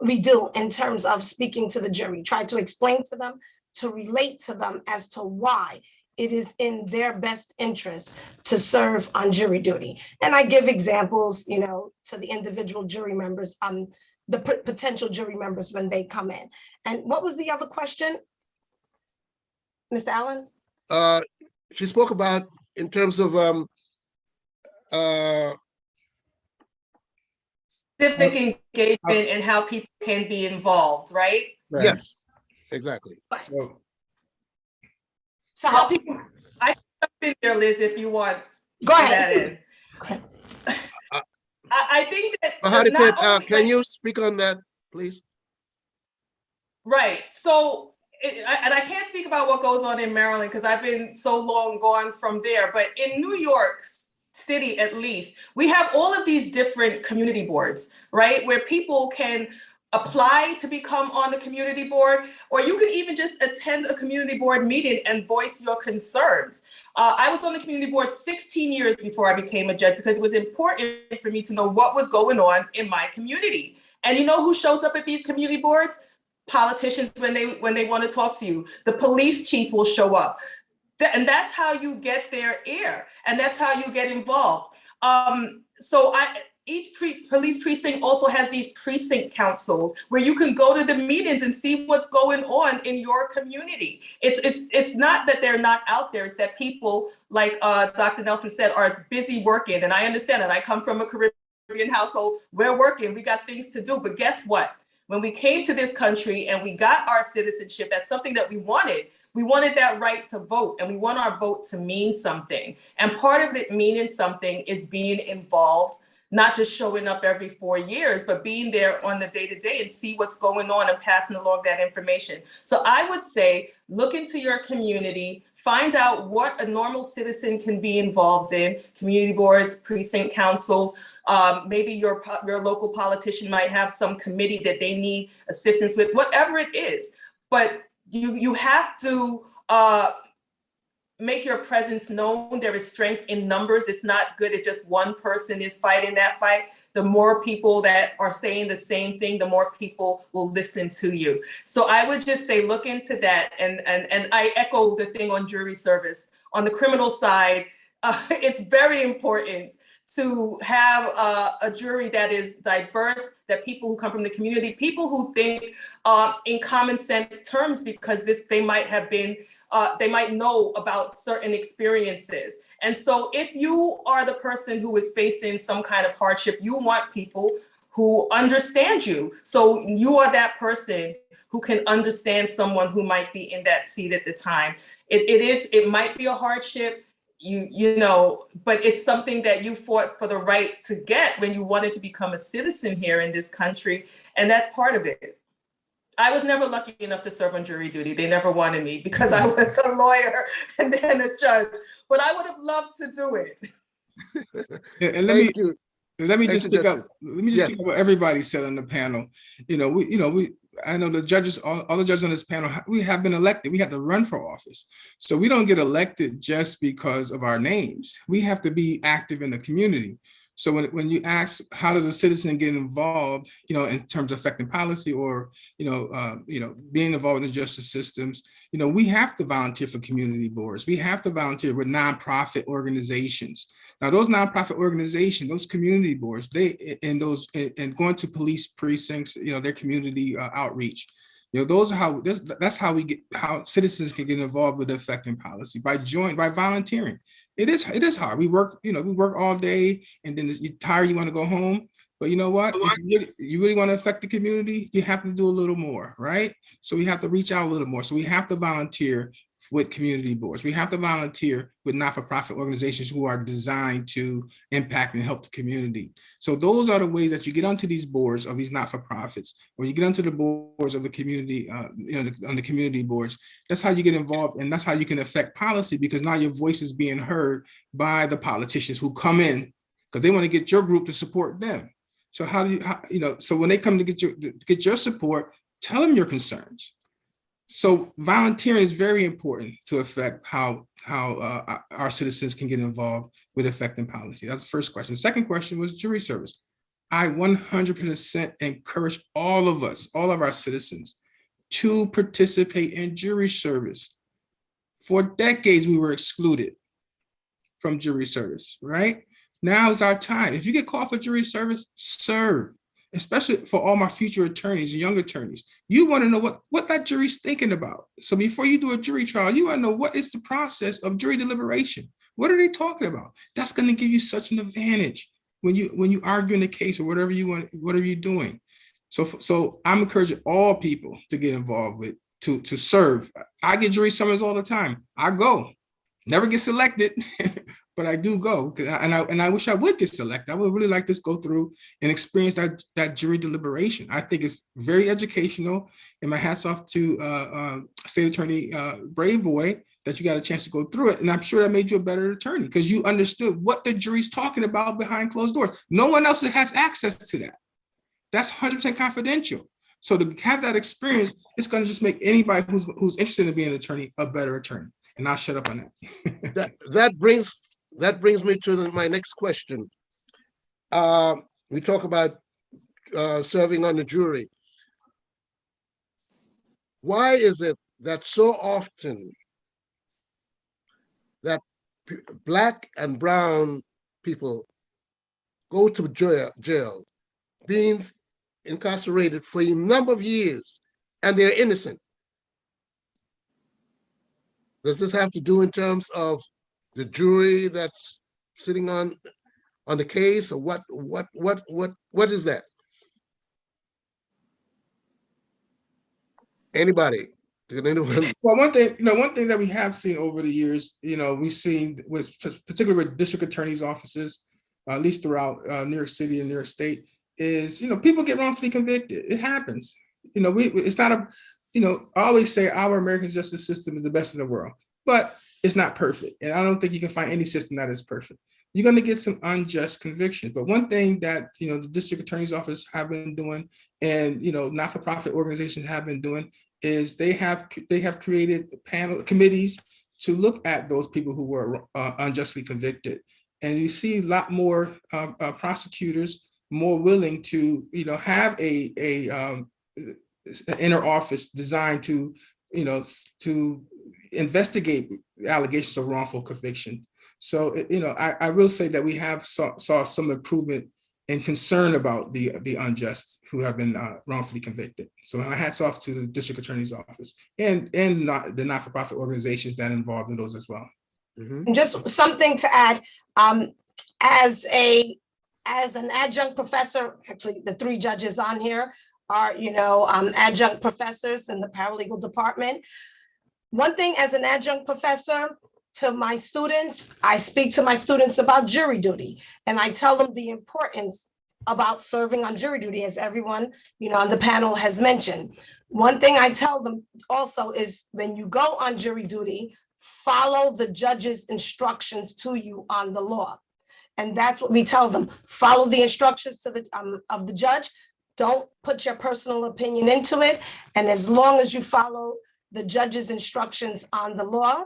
we do in terms of speaking to the jury, try to explain to them, to relate to them as to why it is in their best interest to serve on jury duty. And I give examples, to the individual jury members, the potential jury members when they come in. And what was the other question, Mr. Allen?
She spoke about in terms of
civic engagement and how people can be involved, right?
Right.
Yes, exactly.
So how people,
I can jump in there, Liz, if you want.
Go ahead.
That in. I think that
Mahadi, can you speak on that, please?
Right. So, and I can't speak about what goes on in Maryland because I've been so long gone from there. But in New York City, at least, we have all of these different community boards, right? Where people can apply to become on the community board, or you can even just attend a community board meeting and voice your concerns. I was on the community board 16 years before I became a judge because it was important for me to know what was going on in my community. And you know who shows up at these community boards? Politicians when they want to talk to you. The police chief will show up. And that's how you get their ear, and that's how you get involved. Each police precinct also has these precinct councils where you can go to the meetings and see what's going on in your community. It's not that they're not out there, it's that people, like Dr. Nelson said, are busy working. And I understand that. I come from a Caribbean household, we're working, we got things to do. But guess what? When we came to this country and we got our citizenship, that's something that we wanted. We wanted that right to vote, and we want our vote to mean something. And part of it meaning something is being involved, not just showing up every 4 years, but being there on the day-to-day and see what's going on and passing along that information. So I would say, look into your community, find out what a normal citizen can be involved in, community boards, precinct councils, maybe your local politician might have some committee that they need assistance with, whatever it is. But you have to make your presence known. There is strength in numbers. It's not good if just one person is fighting that fight. The more people that are saying the same thing, the more people will listen to you. So I would just say, look into that. And I echo the thing on jury service. On the criminal side, it's very important to have a jury that is diverse, that people who come from the community, people who think in common sense terms, because they might have been, they might know about certain experiences. And so if you are the person who is facing some kind of hardship, you want people who understand you. So you are that person who can understand someone who might be in that seat at the time. It might be a hardship, you know, but it's something that you fought for the right to get when you wanted to become a citizen here in this country. And that's part of it. I was never lucky enough to serve on jury duty. They never wanted me because I was a lawyer and then a judge, but I would have loved to do it.
And let me just pick up what everybody said on the panel. I know the judges, all the judges on this panel, we have been elected. We have to run for office. So we don't get elected just because of our names. We have to be active in the community. So when you ask, how does a citizen get involved, in terms of affecting policy or, being involved in the justice systems, we have to volunteer for community boards. We have to volunteer with nonprofit organizations. Now, those nonprofit organizations, those community boards, and going to police precincts, their community outreach. Those are that's how citizens can get involved with affecting policy by volunteering. It is hard. We work all day, and then you're tired, you want to go home. But you know what? If you really want to affect the community, you have to do a little more, right? So we have to reach out a little more. So we have to volunteer with community boards. We have to volunteer with not-for-profit organizations who are designed to impact and help the community. So those are the ways that you get onto these boards of these not-for-profits, or you get onto the boards of the community, on the community boards. That's how you get involved, and that's how you can affect policy, because now your voice is being heard by the politicians who come in because they want to get your group to support them. So so when they come to get your support, tell them your concerns. So volunteering is very important to affect how our citizens can get involved with affecting policy. That's the first question. The second question was jury service. I 100% encourage all of our citizens to participate in jury service. For decades, we were excluded from jury service, right? Now is our time. If you get called for jury service, serve. Especially for all my future attorneys and young attorneys, you want to know what that jury's thinking about. So before you do a jury trial, you want to know what is the process of jury deliberation. What are they talking about? That's going to give you such an advantage when you argue in the case or whatever you're doing. So I'm encouraging all people to get involved with to serve. I get jury summons all the time. I go, never get selected. But I do go, and I wish I would get selected. I would really like to go through and experience that jury deliberation. I think it's very educational, and my hat's off to State Attorney Brave Boy that you got a chance to go through it. And I'm sure that made you a better attorney because you understood what the jury's talking about behind closed doors. No one else has access to that. That's 100% confidential. So to have that experience, it's going to just make anybody who's interested in being an attorney a better attorney. And I'll shut up on that.
That brings me to my next question. We talk about serving on the jury. Why is it that so often that Black and brown people go to jail, being incarcerated for a number of years, and they're innocent? Does this have to do in terms of the jury that's sitting on the case, or what is that? Anybody?
Well, one thing that we have seen over the years, we've seen with particularly with district attorneys' offices, at least throughout New York City and New York State, is people get wrongfully convicted. It happens. It's not I always say our American justice system is the best in the world, but it's not perfect, and I don't think you can find any system that is perfect. You're going to get some unjust convictions, but one thing that the district attorney's office have been doing, and not-for-profit organizations have been doing, is they have created committees to look at those people who were unjustly convicted, and you see a lot more prosecutors more willing to have an inner office designed to to investigate allegations of wrongful conviction. So I will say that we have saw some improvement and concern about the unjust who have been wrongfully convicted. So my hats off to the district attorney's office and the not-for-profit organizations that are involved in those as well.
And just something to add, as an adjunct professor, actually the 3 judges on here are adjunct professors in the paralegal department. One thing, as an adjunct professor, to my students, I speak to my students about jury duty, and I tell them the importance about serving on jury duty, as everyone on the panel has mentioned. One thing I tell them also is, when you go on jury duty, follow the judge's instructions to you on the law. And that's what we tell them. Follow the instructions of the judge. Don't put your personal opinion into it. And as long as you follow the judge's instructions on the law,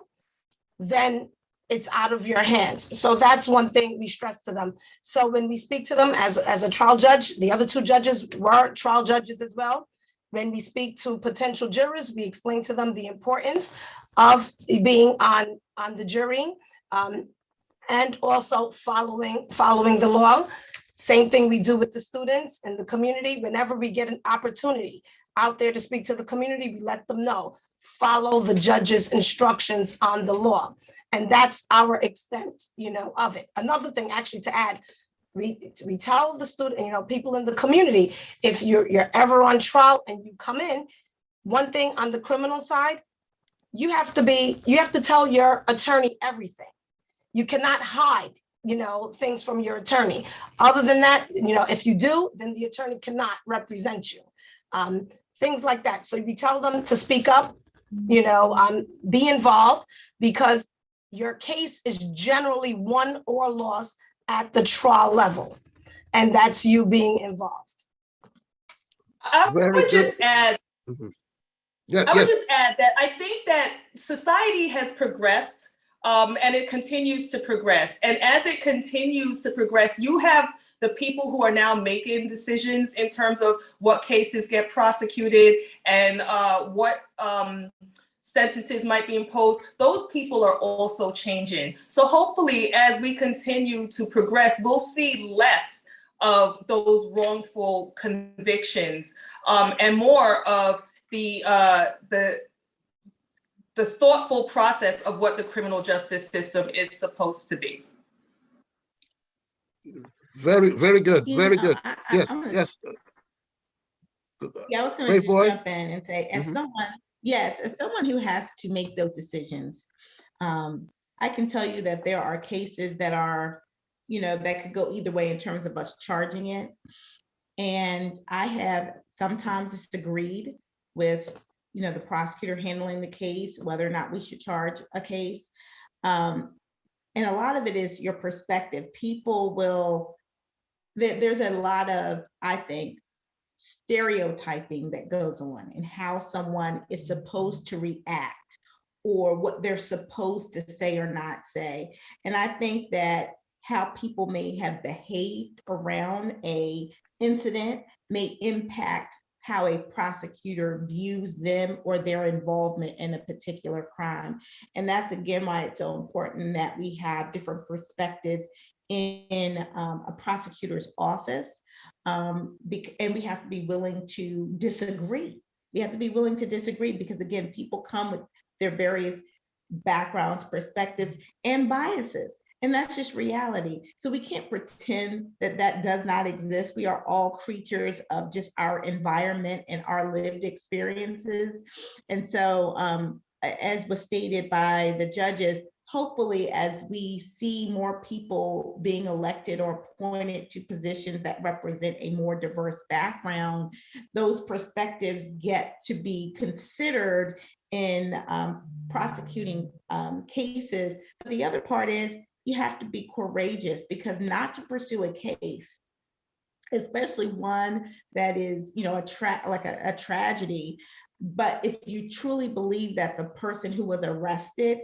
then it's out of your hands. So that's one thing we stress to them. So when we speak to them as a trial judge, the other 2 judges were trial judges as well. When we speak to potential jurors, we explain to them the importance of being on the jury, and also following the law. Same thing we do with the students and the community. Whenever we get an opportunity out there to speak to the community, we let them know, follow the judge's instructions on the law. And that's our extent, of it. Another thing actually to add, we tell the student, people in the community, if you're ever on trial and you come in, one thing on the criminal side, you have to tell your attorney everything. You cannot hide, things from your attorney. Other than that, if you do, then the attorney cannot represent you. Things like that. So we tell them to speak up, be involved, because your case is generally won or lost at the trial level, and that's you being involved.
I would just add,
Yeah,
I would
yes.
just add that I think that society has progressed, and it continues to progress. And as it continues to progress, you have the people who are now making decisions in terms of what cases get prosecuted and what sentences might be imposed. Those people are also changing. So hopefully, as we continue to progress, we'll see less of those wrongful convictions, and more of the thoughtful process of what the criminal justice system is supposed to be.
Very, very good. Very good. Yes, yes.
Yeah, I was going
Brave
to
boy.
just jump in and say, as someone who has to make those decisions, I can tell you that there are cases that are, that could go either way in terms of us charging it. And I have sometimes disagreed with, the prosecutor handling the case, whether or not we should charge a case. And a lot of it is your perspective. People will, there's a lot of, I think, stereotyping that goes on and how someone is supposed to react or what they're supposed to say or not say. And I think that how people may have behaved around a incident may impact how a prosecutor views them or their involvement in a particular crime. And that's again why it's so important that we have different perspectives in a prosecutor's office. And we have to be willing to disagree. We have to be willing to disagree because again, people come with their various backgrounds, perspectives, and biases. And that's just reality. So we can't pretend that that does not exist. We are all creatures of just our environment and our lived experiences. And so as was stated by the judges, hopefully as we see more people being elected or appointed to positions that represent a more diverse background, those perspectives get to be considered in prosecuting cases. But the other part is you have to be courageous, because not to pursue a case, especially one that is, you know, a tragedy, but if you truly believe that the person who was arrested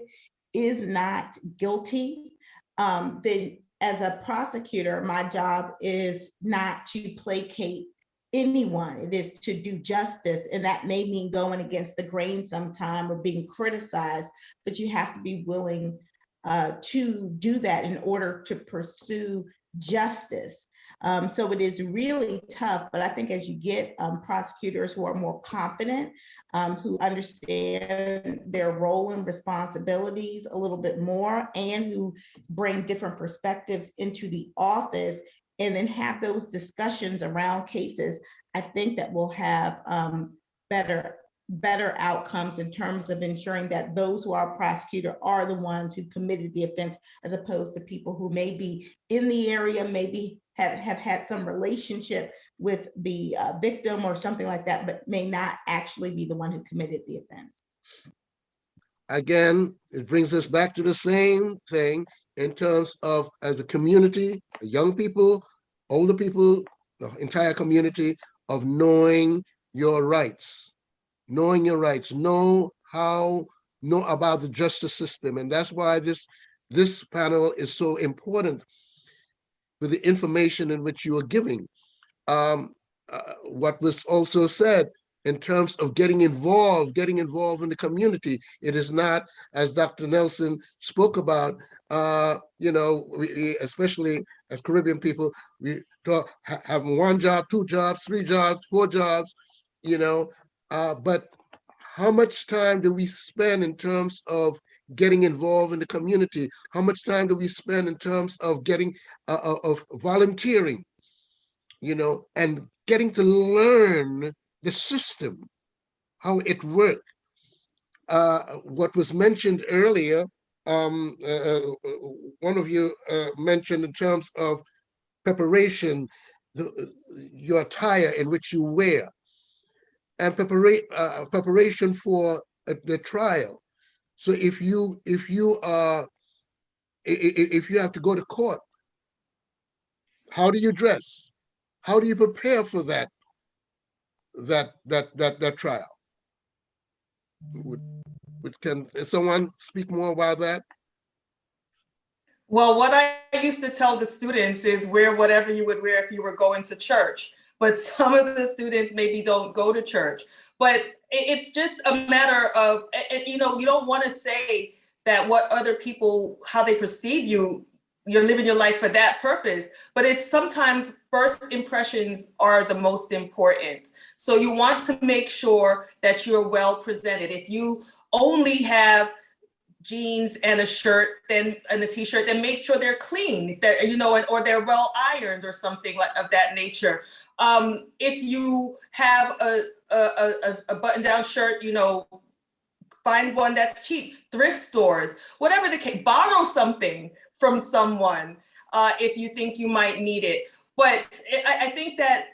is not guilty, then as a prosecutor, my job is not to placate anyone. It is to do justice. And that may mean going against the grain sometime or being criticized, but you have to be willing to do that in order to pursue justice. So it is really tough, but I think as you get prosecutors who are more confident, who understand their role and responsibilities a little bit more, and who bring different perspectives into the office, and then have those discussions around cases, I think that we'll have better outcomes in terms of ensuring that those who are prosecuted are the ones who committed the offense, as opposed to people who may be in the area, maybe have had some relationship with the victim or something like that, but may not actually be the one who committed the offense.
Again, it brings us back to the same thing in terms of, as a community, young people, older people, the entire community, of knowing your rights. Knowing your rights, know about the justice system. And that's why this panel is so important with the information in which you are giving. What was also said in terms of getting involved in the community. It is not, as Dr. Nelson spoke about, we, especially as Caribbean people, we talk having 1 job, 2 jobs, 3 jobs, 4 jobs, but how much time do we spend in terms of getting involved in the community? How much time do we spend in terms of getting of volunteering, and getting to learn the system, how it works? What was mentioned earlier, one of you mentioned in terms of preparation, your attire in which you wear, and preparation for the trial. So if you have to go to court, how do you dress? How do you prepare for that trial? Can someone speak more about that?
Well, what I used to tell the students is wear whatever you would wear if you were going to church. But some of the students maybe don't go to church. But it's just a matter of, you don't want to say that what other people, how they perceive you, you're living your life for that purpose. But it's sometimes first impressions are the most important. So you want to make sure that you're well presented. If you only have jeans and a shirt and a t-shirt, then make sure they're clean, or they're well ironed or something of that nature. If you have a button-down shirt, find one that's cheap, thrift stores, whatever the case, borrow something from someone if you think you might need it. But I think that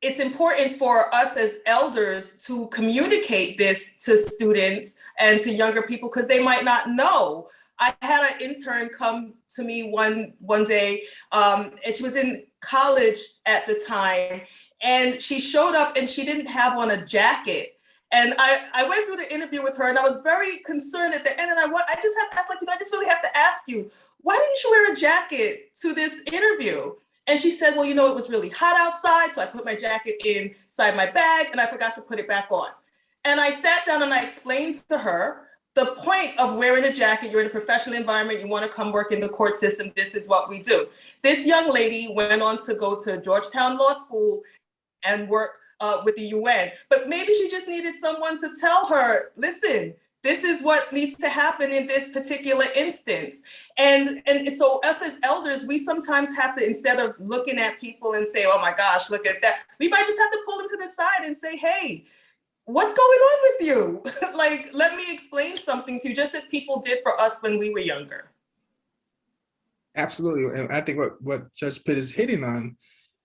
it's important for us as elders to communicate this to students and to younger people, because they might not know. I had an intern come to me one day, and she was in college at the time, and she showed up and she didn't have on a jacket. And I went through the interview with her, and I was very concerned at the end. And I just have to ask, like, I just really have to ask you, why didn't you wear a jacket to this interview? And she said, well, it was really hot outside, so I put my jacket inside my bag, and I forgot to put it back on. And I sat down and I explained to her the point of wearing a jacket. You're in a professional environment. You want to come work in the court system. This is what we do. This young lady went on to go to Georgetown Law School and work with the UN. But maybe she just needed someone to tell her, listen, this is what needs to happen in this particular instance. And so us as elders, we sometimes have to, instead of looking at people and say, oh my gosh, look at that, we might just have to pull them to the side and say, hey, what's going on with you? Like, let me explain something to you, just as people did for us when we were younger.
Absolutely. And I think what Judge Pitt is hitting on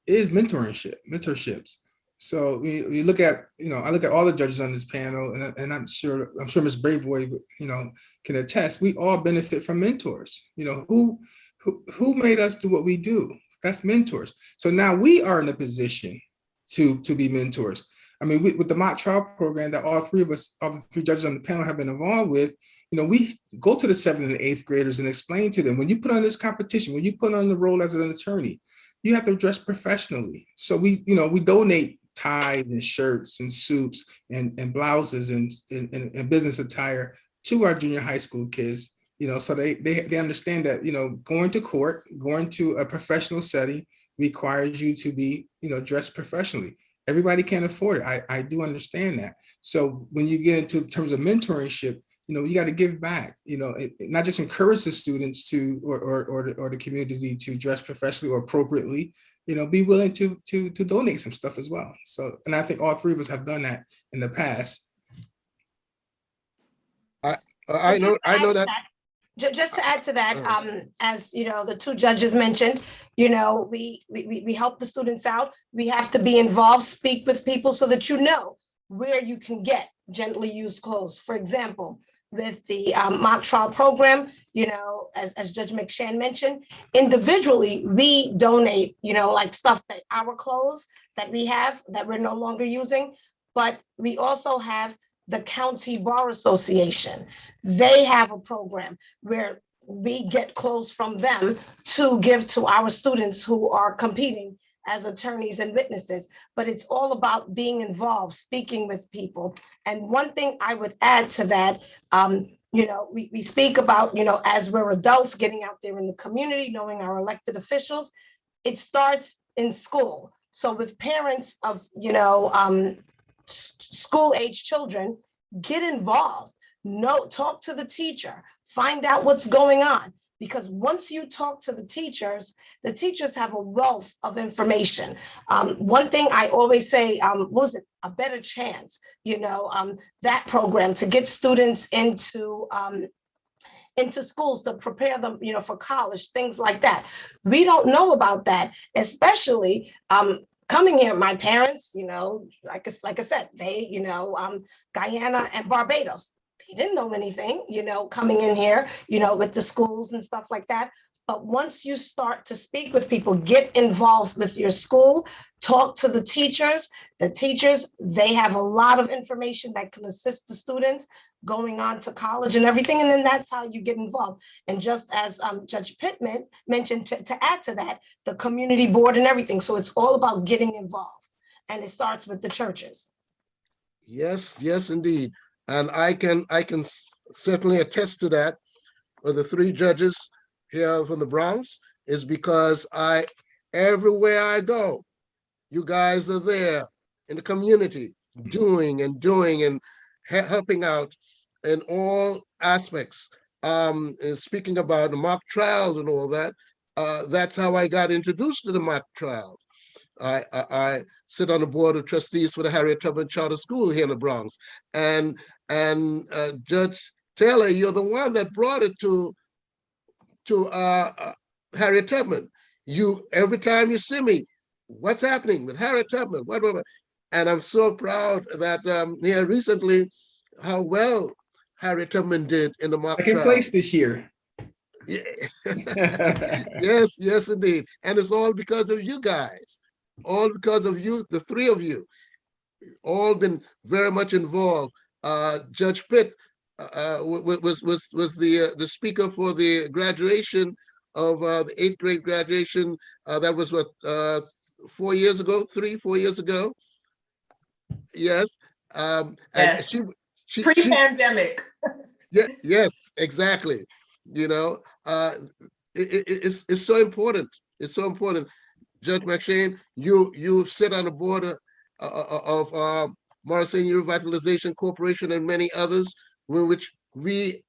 is mentorships. So we look at, I look at all the judges on this panel, and I'm sure Ms. Braveboy, can attest, we all benefit from mentors. Who made us do what we do? That's mentors. So now we are in a position to be mentors. I mean, with the mock trial program that all the three judges on the panel have been involved with, we go to the 7th and 8th graders and explain to them, when you put on this competition, when you put on the role as an attorney, you have to dress professionally. So we donate ties and shirts and suits and blouses and business attire to our junior high school kids, so they understand that, going to court, going to a professional setting requires you to be, dressed professionally. Everybody can't afford it. I do understand that. So when you get into terms of mentorship, you got to give back, not just encourage the students to, or the community to dress professionally or appropriately, be willing to donate some stuff as well. So, and I think all three of us have done that in the past.
I know that.
Just to add to that, as the two judges mentioned, we help the students out. We have to be involved, speak with people so that where you can get gently used clothes. For example, with the mock trial program, as Judge McShann mentioned, individually, we donate, like stuff that our clothes that we have that we're no longer using, but we also have the County Bar Association. They have a program where we get clothes from them to give to our students who are competing as attorneys and witnesses. But it's all about being involved, speaking with people. And one thing I would add to that, we speak about, as we're adults getting out there in the community, knowing our elected officials, it starts in school. So with parents of, school age children, get involved, talk to the teacher, find out what's going on. Because once you talk to the teachers have a wealth of information. One thing I always say, a better chance, that program to get students into schools to prepare them, for college, things like that. We don't know about that, especially coming here. My parents, like I said, they, Guyana and Barbados. They didn't know anything, coming in here, with the schools and stuff like that. But once you start to speak with people, get involved with your school, talk to the teachers, they have a lot of information that can assist the students going on to college and everything. And then that's how you get involved. And just as Judge Pittman mentioned, to add to that, the community board and everything. So it's all about getting involved. And it starts with the churches.
Yes, indeed. And I can certainly attest to that. For the three judges here from the Bronx, is because everywhere I go, you guys are there in the community doing and helping out in all aspects. And speaking about the mock trials and all that, that's how I got introduced to the mock trials. I sit on the board of trustees for the Harriet Tubman Charter School here in the Bronx, and Judge Taylor, you're the one that brought it to Harriet Tubman. Every time you see me, what's happening with Harriet Tubman? What? And I'm so proud that recently, how well Harriet Tubman did in the mock trial.
Second place this year.
Yeah. yes, indeed. And it's all because of you guys. All because of you, the three of you. all been very much involved. Judge Pitt was the speaker for the graduation of the 8th grade graduation. That was what, 4 years ago, 4 years ago. Yes. And
Yes.
she
Pre-pandemic.
yeah, yes, exactly. You know, it's so important. It's so important. Judge McShane, you sit on the board of Morris Senior Revitalization Corporation and many others, which we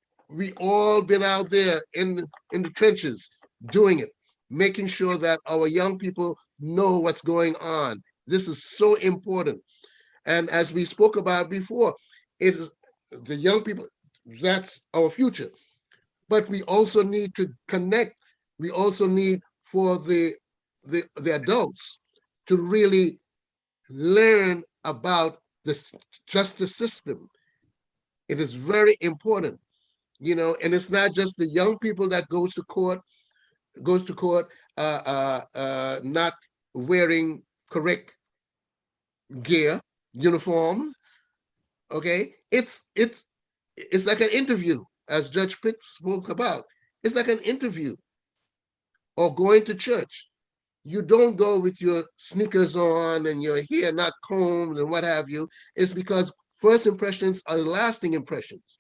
all been out there in the trenches doing it, making sure that our young people know what's going on. This is so important. And as we spoke about before, it is the young people, that's our future. But we also need to connect. We also need for the adults to really learn about the justice system. It is very important, you know, and it's not just the young people that goes to court, not wearing correct gear, uniform. Okay, it's like an interview, as Judge Pitt spoke about. It's like an interview, or going to church. You don't go with your sneakers on and your hair not combed and what have you. It's because first impressions are lasting impressions.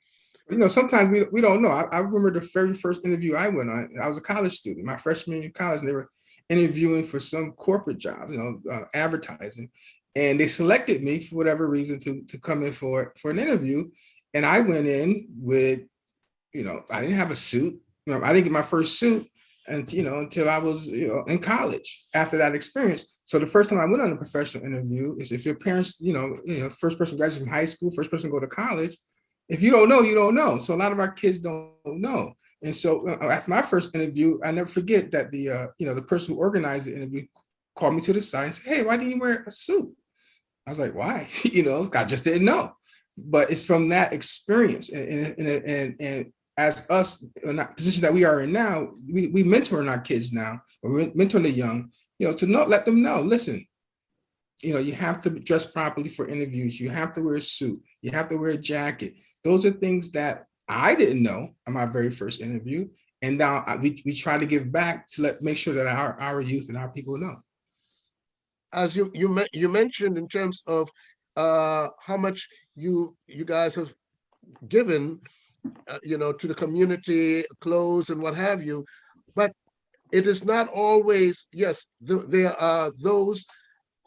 You know, sometimes we don't know. I remember the very first interview I went on. I was a college student, my freshman year in college, and they were interviewing for some corporate job, you know, advertising. And they selected me for whatever reason to come in for an interview. And I went in with, you know, I didn't have a suit. You know, I didn't get my first suit until I was, you know, in college after that experience. So the first time I went on a professional interview is if your parents, you know, first person graduated from high school, first person to go to college. If you don't know, you don't know. So a lot of our kids don't know. And so after my first interview, I never forget that the person who organized the interview called me to the side and said, "Hey, why didn't you wear a suit?" I was like, "Why?" You know, I just didn't know. But it's from that experience, and as us in that position that we are in now, we mentoring our kids now, or we're mentoring the young, you know, to let them know, listen, you know, you have to dress properly for interviews. You have to wear a suit. You have to wear a jacket. Those are things that I didn't know on my very first interview. And now we try to give back to make sure that our youth and our people know.
As you mentioned in terms of how much you guys have given, you know, to the community, clothes and what have you, but it is not always, yes, there are those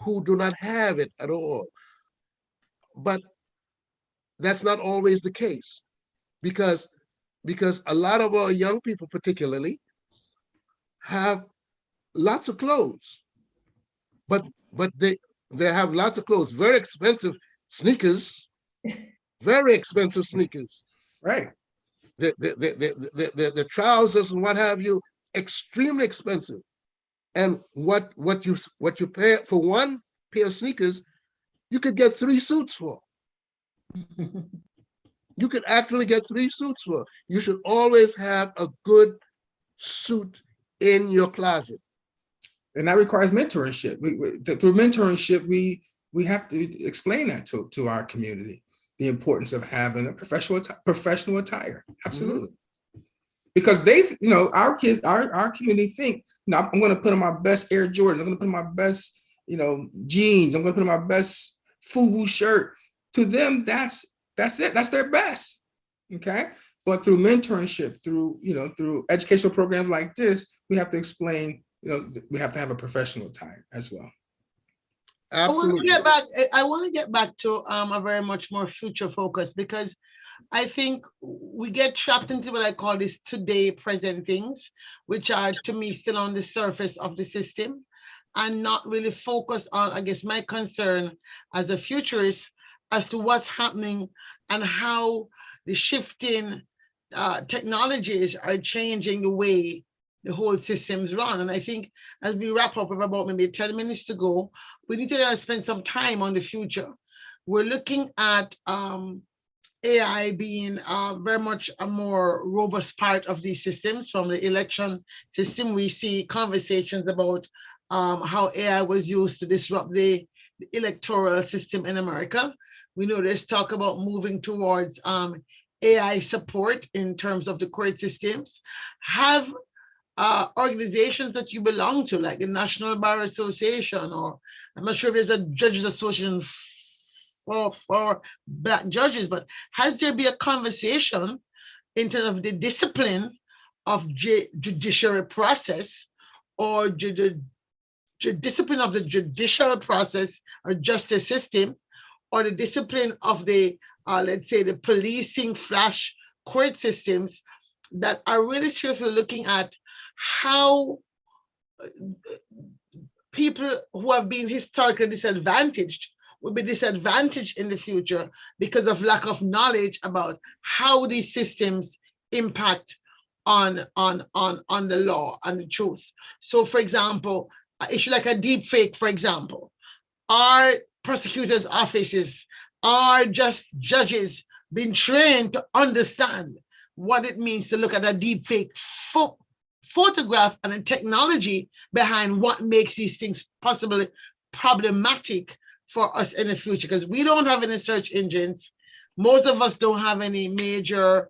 who do not have it at all. But that's not always the case, because a lot of our young people particularly have lots of clothes, but they have lots of clothes, very expensive sneakers, very expensive sneakers.
Right.
The trousers and what have you, extremely expensive. And what you pay for one pair of sneakers, you could get 3 suits for. You could actually get 3 suits for. You should always have a good suit in your closet.
And that requires mentorship. Through mentorship, we have to explain that to our community, the importance of having a professional attire. Absolutely. Mm-hmm. Because they, you know, our kids, our community think, you know, I'm going to put on my best Air Jordans. I'm going to put on my best, you know, jeans. I'm going to put on my best FUBU shirt. To them, that's it. That's their best. Okay. But through mentorship, through educational programs like this, we have to explain, you know, we have to have a professional attire as well.
Absolutely.
I want to get back to a very much more future focus, because I think we get trapped into what I call this today present things, which are to me still on the surface of the system and not really focused on, I guess, my concern as a futurist as to what's happening and how the shifting technologies are changing the way the whole system's run. And I think as we wrap up with about maybe 10 minutes to go, we need to spend some time on the future. We're looking at AI being very much a more robust part of these systems. From the election system, we see conversations about how AI was used to disrupt the the electoral system in America. We know there's talk about moving towards AI support in terms of the court systems. Have organizations that you belong to, like the National Bar Association, or I'm not sure if there's a judges association for Black judges, but has there been a conversation in terms of the discipline of judiciary process, or discipline of the judicial process or justice system, or the discipline of the, let's say, the policing / court systems, that are really seriously looking at how people who have been historically disadvantaged will be disadvantaged in the future because of lack of knowledge about how these systems impact on the law and the truth. So, for example, issue like a deep fake, for example, are prosecutors' offices, are just judges being trained to understand what it means to look at a deep fake photograph and the technology behind what makes these things possibly problematic for us in the future? Because we don't have any search engines. Most of us don't have any major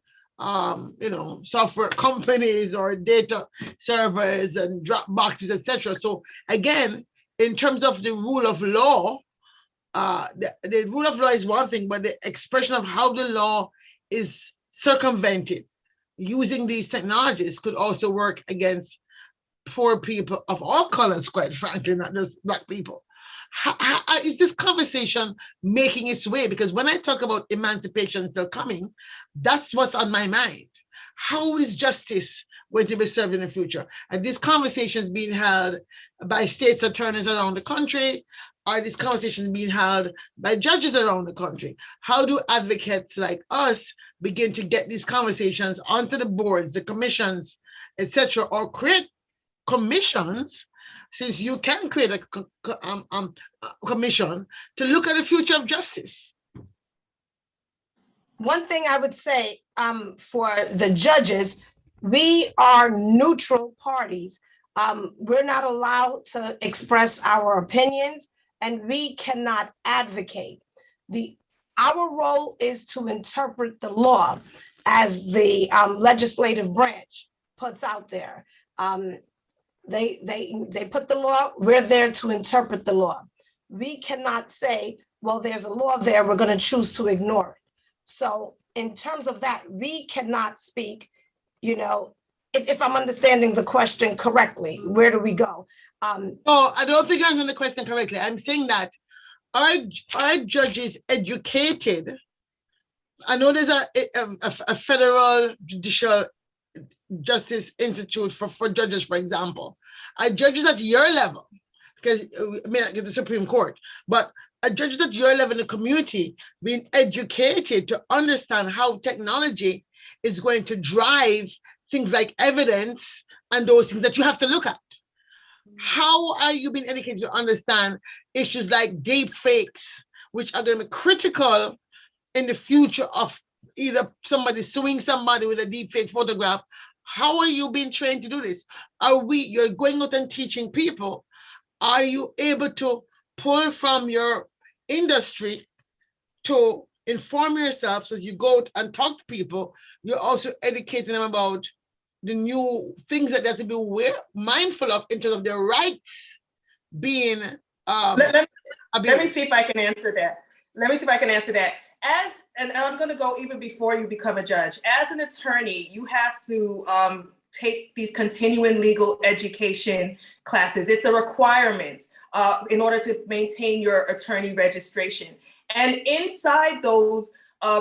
software companies or data servers and drop boxes, etc. So again, in terms of the rule of law, the rule of law is one thing, but the expression of how the law is circumvented using these technologies could also work against poor people of all colors, quite frankly, not just Black people. How is this conversation making its way? Because when I talk about emancipation still coming, that's what's on my mind. How is justice going to be served in the future? Are these conversations being held by states attorneys around the country? Are these conversations being held by judges around the country? How do advocates like us begin to get these conversations onto the boards, the commissions, etc., or create commissions, since you can create a commission to look at the future of justice?
One thing I would say for the judges, we are neutral parties. We're not allowed to express our opinions, and we cannot advocate. Our role is to interpret the law as the legislative branch puts out there. They put the law, we're there to interpret the law. We cannot say, well, there's a law there, we're going to choose to ignore it. So in terms of that, we cannot speak, if I'm understanding the question correctly, where do we go?
No, I don't think I'm answering the question correctly. I'm saying that are judges educated? I know there's a federal judicial justice institute for judges, for example. Are judges at your level, because I may not get the Supreme Court, but are judges at your level in the community being educated to understand how technology is going to drive things like evidence and those things that you have to look at? How are you being educated to understand issues like deep fakes, which are going to be critical in the future of either somebody suing somebody with a deep fake photograph? How are you being trained to do this? You're going out and teaching people. Are you able to pull from your industry to inform yourself, so you go out and talk to people? You're also educating them about the new things that they have to be mindful of in terms of their rights being
let me see if I can answer that. And I'm going to go even before you become a judge. As an attorney, you have to take these continuing legal education classes. It's a requirement in order to maintain your attorney registration. And inside those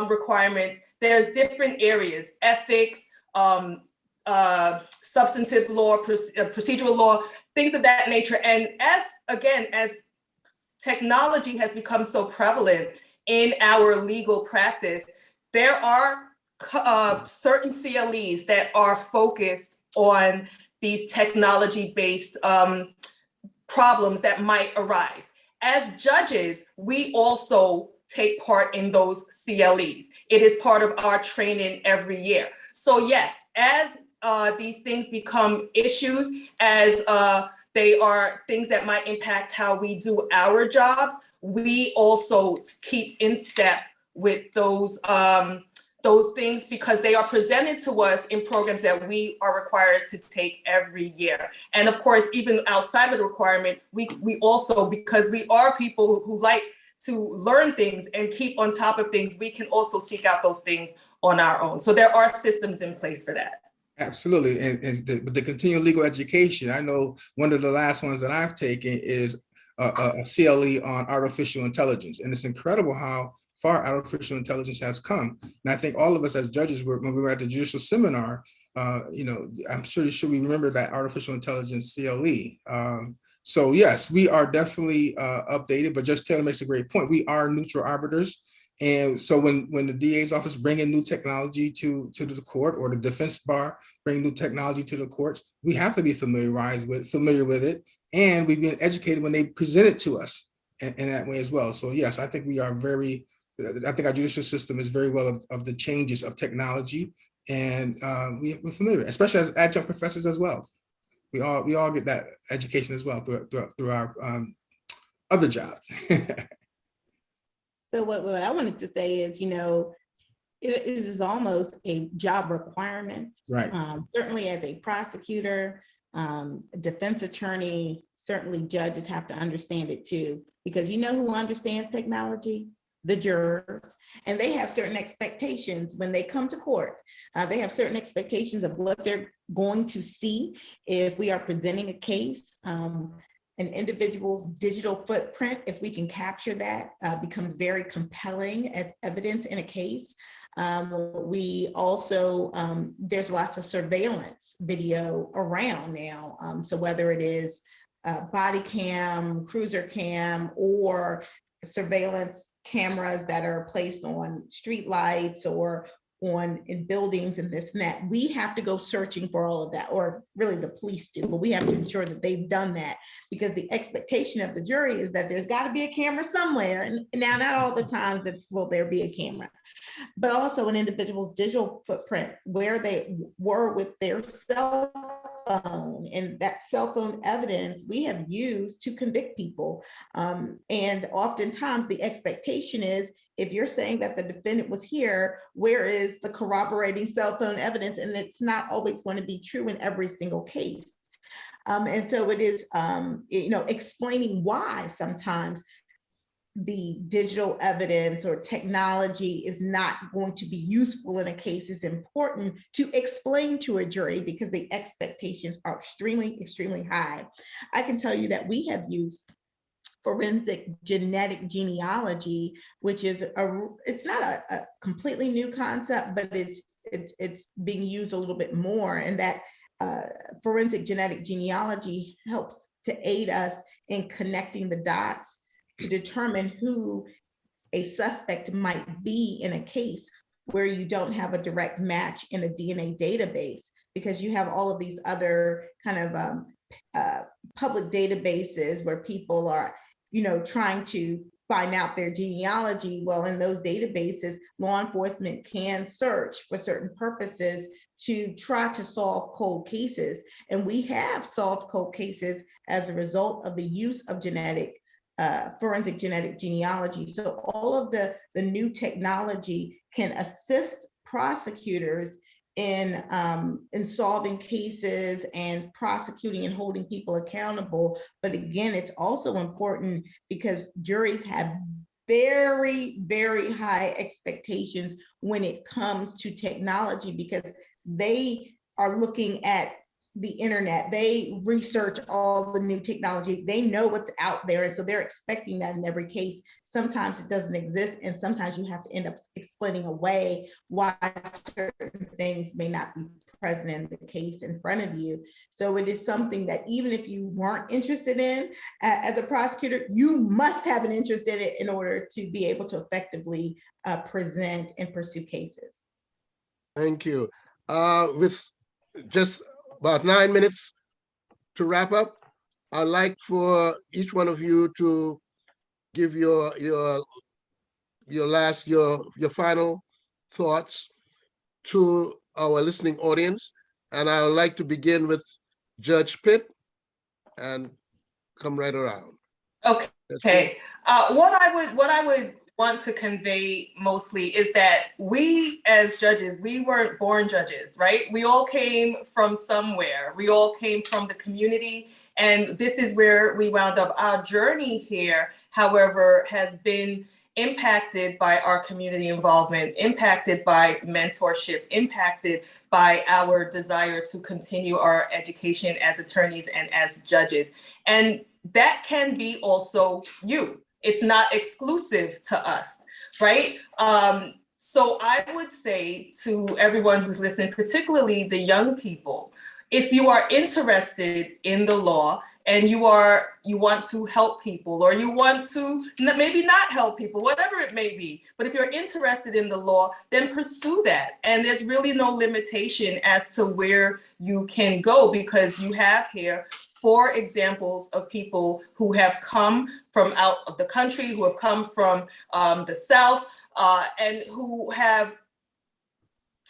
requirements, there's different areas: ethics, substantive law, procedural law, things of that nature. And as technology has become so prevalent in our legal practice, there are certain CLEs that are focused on these technology-based problems that might arise. As judges, we also take part in those CLEs. It is part of our training every year. So yes, as these things become issues, as they are things that might impact how we do our jobs, we also keep in step with those things, because they are presented to us in programs that we are required to take every year. And of course, even outside of the requirement, we also, because we are people who like to learn things and keep on top of things, we can also seek out those things on our own. So there are systems in place for that.
Absolutely. And the continuing legal education, I know one of the last ones that I've taken is a CLE on artificial intelligence. And it's incredible how far artificial intelligence has come. And I think all of us as judges, when we were at the judicial seminar, I'm sure we remember that artificial intelligence CLE. So yes, we are definitely updated, but Judge Taylor makes a great point. We are neutral arbiters. And so when the DA's office bring in new technology to the court, or the defense bar bring new technology to the courts, we have to be familiar with it. And we've been educated when they present it to us in that way as well. So yes, I think I think our judicial system is very well of the changes of technology, and we're familiar, especially as adjunct professors as well. We all get that education as well through our other jobs.
So what I wanted to say is, it is almost a job requirement.
Right.
Certainly as a prosecutor, defense attorney, certainly judges have to understand it too, because who understands technology? The jurors. And they have certain expectations when they come to court. They have certain expectations of what they're going to see if we are presenting a case. An individual's digital footprint, if we can capture that, becomes very compelling as evidence in a case. We also, there's lots of surveillance video around now. So whether it is body cam, cruiser cam, or surveillance cameras that are placed on street lights or in buildings and this and that, we have to go searching for all of that, or really the police do, but we have to ensure that they've done that, because the expectation of the jury is that there's got to be a camera somewhere. And now, not all the times that will there be a camera, but also an individual's digital footprint, where they were with their cell phone, and that cell phone evidence we have used to convict people. And oftentimes the expectation is, if you're saying that the defendant was here, where is the corroborating cell phone evidence? And it's not always going to be true in every single case. And so it is, explaining why sometimes the digital evidence or technology is not going to be useful in a case is important to explain to a jury, because the expectations are extremely, extremely high. I can tell you that we have used forensic genetic genealogy, which is it's not a completely new concept, but it's being used a little bit more. And that forensic genetic genealogy helps to aid us in connecting the dots to determine who a suspect might be in a case where you don't have a direct match in a DNA database, because you have all of these other kind of public databases where people are trying to find out their genealogy. Well, in those databases, law enforcement can search for certain purposes to try to solve cold cases. And we have solved cold cases as a result of the use of forensic genetic genealogy. So all of the new technology can assist prosecutors in solving cases and prosecuting and holding people accountable. But again, it's also important because juries have very, very high expectations when it comes to technology, because they are looking at the internet, they research all the new technology, they know what's out there, and so they're expecting that in every case. Sometimes it doesn't exist, and sometimes you have to end up explaining away why certain things may not be present in the case in front of you. So it is something that even if you weren't interested in as a prosecutor, you must have an interest in it in order to be able to effectively present and pursue cases.
Thank you. With just about 9 minutes to wrap up, I'd like for each one of you to give your final thoughts to our listening audience. And I would like to begin with Judge Pitt and come right around.
Okay. What I would want to convey mostly is that we as judges, we weren't born judges, right? We all came from somewhere. We all came from the community, and this is where we wound up. Our journey here, however, has been impacted by our community involvement, impacted by mentorship, impacted by our desire to continue our education as attorneys and as judges. And that can be also you. It's not exclusive to us, right? So I would say to everyone who's listening, particularly the young people, if you are interested in the law and you want to help people, or you want to maybe not help people, whatever it may be, but if you're interested in the law, then pursue that. And there's really no limitation as to where you can go, because you have here 4 examples of people who have come from out of the country, who have come from the South, and who have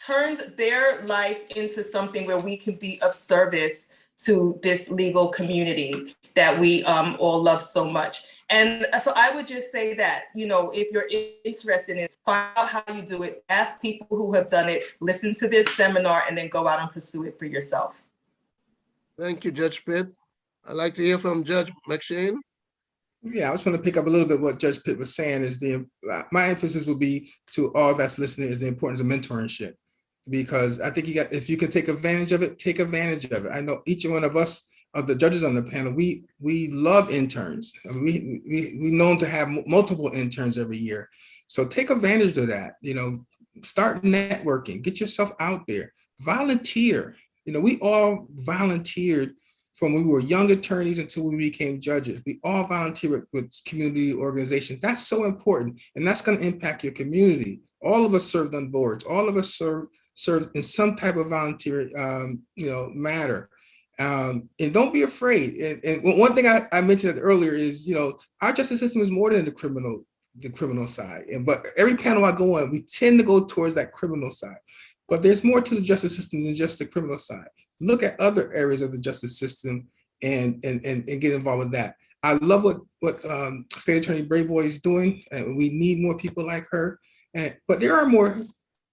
turned their life into something where we can be of service to this legal community that we all love so much. And so I would just say that, if you're interested in it, find out how you do it, ask people who have done it, listen to this seminar, and then go out and pursue it for yourself.
Thank you, Judge Pitt. I'd like to hear from Judge McShane.
Yeah, I was going to pick up a little bit what Judge Pitt was saying. My emphasis would be to all that's listening is the importance of mentorship, because I think if you can take advantage of it, take advantage of it. I know each one of us, of the judges on the panel, we love interns. I mean, we known to have multiple interns every year. So take advantage of that. Start networking, get yourself out there, volunteer. We all volunteered from when we were young attorneys until we became judges. We all volunteer with community organizations. That's so important, and that's going to impact your community. All of us served on boards. All of us served in some type of volunteer, matter. And don't be afraid. And one thing I mentioned earlier is, our justice system is more than the criminal side. But every panel I go on, we tend to go towards that criminal side. But there's more to the justice system than just the criminal side. Look at other areas of the justice system and get involved with that. I love what State Attorney Brayboy is doing, and we need more people like her. But there are more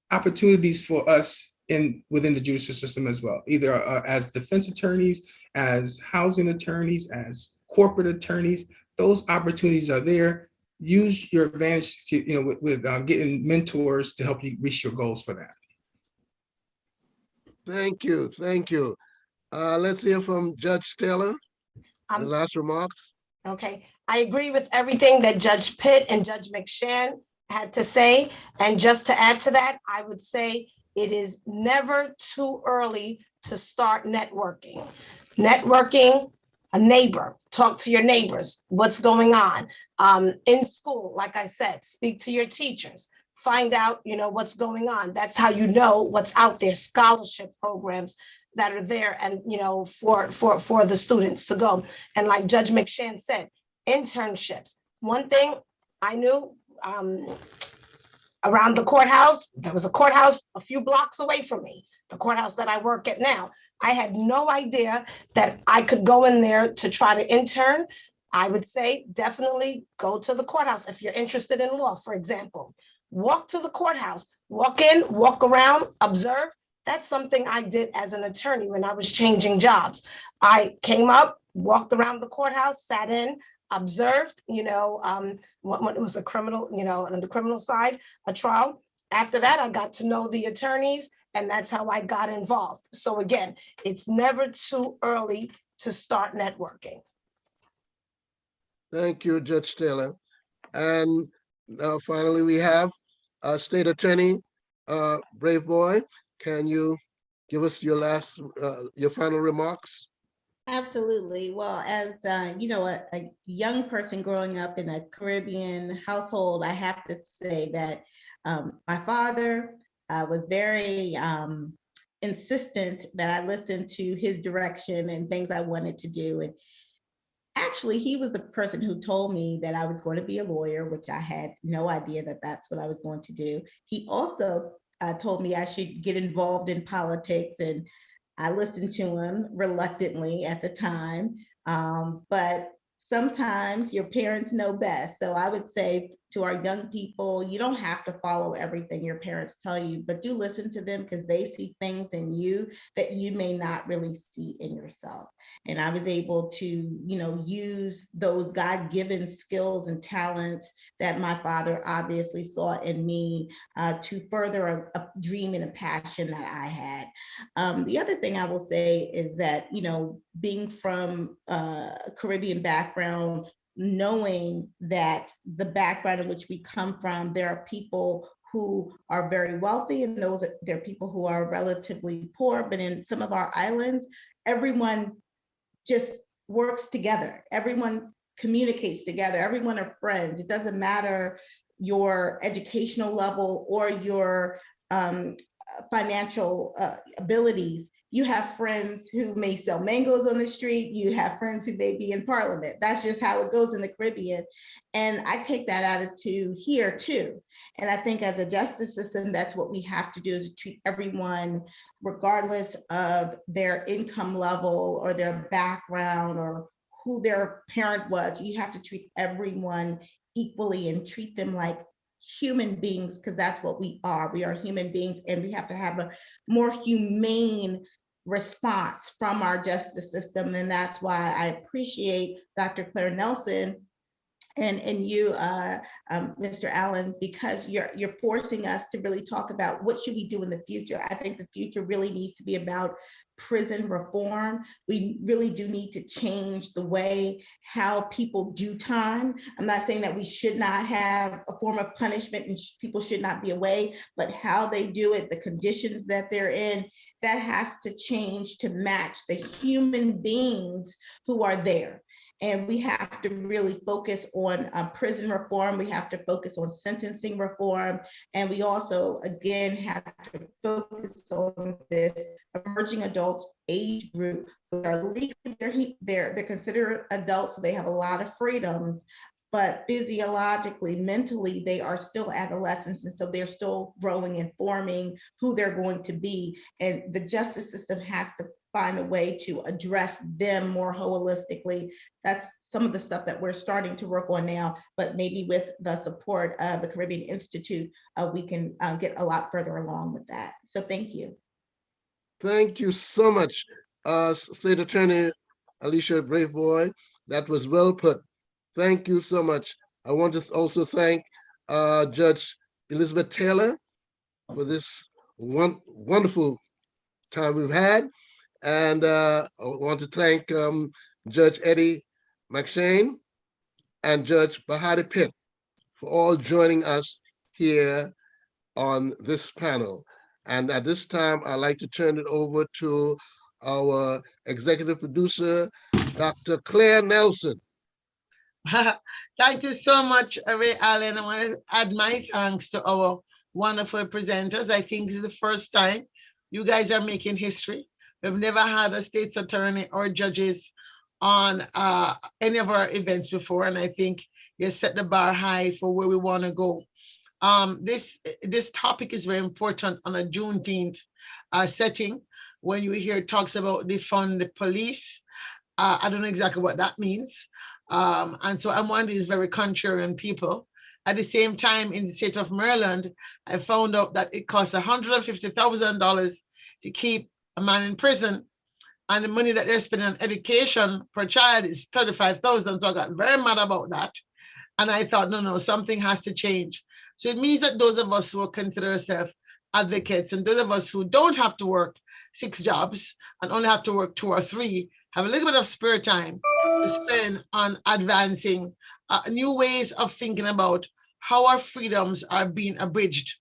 opportunities for us within the judicial system as well, either as defense attorneys, as housing attorneys, as corporate attorneys. Those opportunities are there. Use your advantage to, with getting mentors to help you reach your goals for that.
Thank you. Thank you. Let's hear from Judge Taylor. The last remarks.
Okay, I agree with everything that Judge Pitt and Judge McShane had to say. And just to add to that, I would say it is never too early to start networking. Networking, a neighbor, talk to your neighbors, what's going on. In school, like I said, speak to your teachers. Find out, what's going on. That's how you know what's out there, scholarship programs that are there, and for the students to go. And like Judge McShane said, internships. One thing I knew around the courthouse, there was a courthouse a few blocks away from me, the courthouse that I work at now. I had no idea that I could go in there to try to intern. I would say definitely go to the courthouse if you're interested in law, for example. Walk to the courthouse, walk in, walk around, observe. That's something I did as an attorney when I was changing jobs. I came up, walked around the courthouse, sat in, observed, when it was a criminal, on the criminal side, a trial. After that, I got to know the attorneys, and that's how I got involved. So again, it's never too early to start networking.
Thank you, Judge Taylor. And finally, we have State Attorney Brayboy. Can you give us your final remarks?
Absolutely. Well, as a young person growing up in a Caribbean household, I have to say that my father was very insistent that I listen to his direction and things I wanted to do. And actually, he was the person who told me that I was going to be a lawyer, which I had no idea that that's what I was going to do. He also told me I should get involved in politics, and I listened to him reluctantly at the time. But sometimes your parents know best. So I would say to our young people, you don't have to follow everything your parents tell you, but do listen to them because they see things in you that you may not really see in yourself. And I was able to, use those God-given skills and talents that my father obviously saw in me to further a dream and a passion that I had. The other thing I will say is that, being from a Caribbean background, knowing that the background in which we come from, there are people who are very wealthy and there are people who are relatively poor, but in some of our islands, everyone just works together. Everyone communicates together. Everyone are friends. It doesn't matter your educational level or your financial abilities. You have friends who may sell mangoes on the street. You have friends who may be in parliament. That's just how it goes in the Caribbean. And I take that attitude here too. And I think as a justice system, that's what we have to do, is treat everyone, regardless of their income level or their background or who their parent was. You have to treat everyone equally and treat them like human beings, because that's what we are. We are human beings, and we have to have a more humane response from our justice system. And that's why I appreciate Dr. Claire Nelson and you, Mr. Allen, because you're forcing us to really talk about what should we do in the future. I think the future really needs to be about prison reform. We really do need to change the way how people do time. I'm not saying that we should not have a form of punishment and people should not be away, but how they do it, the conditions that they're in, that has to change to match the human beings who are there. And we have to really focus on prison reform. We have to focus on sentencing reform. And we also, again, have to focus on this emerging adult age group. Are legally, they're considered adults, so they have a lot of freedoms, but physiologically, mentally, they are still adolescents. And so they're still growing and forming who they're going to be. And the justice system has to find a way to address them more holistically. That's some of the stuff that we're starting to work on now, but maybe with the support of the Caribbean Institute, we can get a lot further along with that. So thank you.
Thank you so much, State Attorney Alicia Braveboy. That was well put. Thank you so much. I want to also thank Judge Elizabeth Taylor for this wonderful time we've had. And I want to thank Judge Eddie McShane and Judge Bahati Pitt for all joining us here on this panel. And at this time, I'd like to turn it over to our executive producer, Dr. Claire Nelson.
Thank you so much, Ray Allen. I want to add my thanks to our wonderful presenters. I think this is the first time you guys are making history. We've never had a state's attorney or judges on any of our events before, and I think you set the bar high for where we want to go. This topic is very important on a Juneteenth setting. When you hear talks about defund the police, I don't know exactly what that means. And so I'm one of these very contrarian people. At the same time, in the state of Maryland, I found out that it costs $150,000 to keep a man in prison, and the money that they're spending on education per child is $35,000. So I got very mad about that. And I thought, no, something has to change. So it means that those of us who consider ourselves advocates and those of us who don't have to work 6 jobs and only have to work 2 or 3 have a little bit of spare time to spend on advancing new ways of thinking about how our freedoms are being abridged.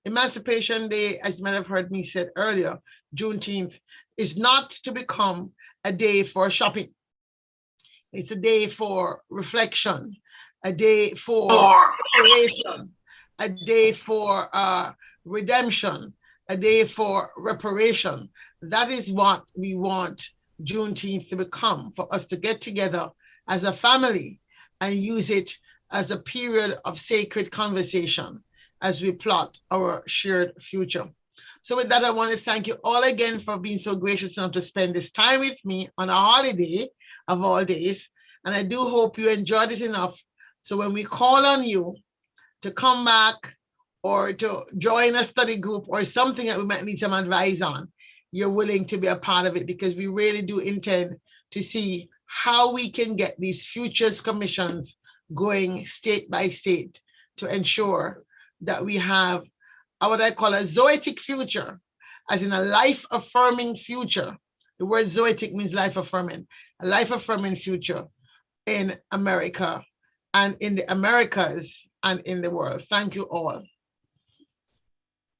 Emancipation Day, as you might have heard me said earlier, Juneteenth, is not to become a day for shopping. It's a day for reflection, a day for reparation, a day for redemption, a day for reparation. That is what we want Juneteenth to become, for us to get together as a family and use it as a period of sacred conversation as we plot our shared future. So with that, I want to thank you all again for being so gracious enough to spend this time with me on a holiday of all days. And I do hope you enjoyed it enough. So when we call on you to come back or to join a study group or something that we might need some advice on, you're willing to be a part of it, because we really do intend to see how we can get these futures commissions going state by state to ensure that we have what I call a zoetic future, as in a life-affirming future. The word zoetic means life-affirming, a life-affirming future in America and in the Americas and in the world. Thank you all.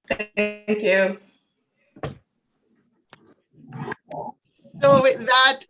Thank you.
So with that,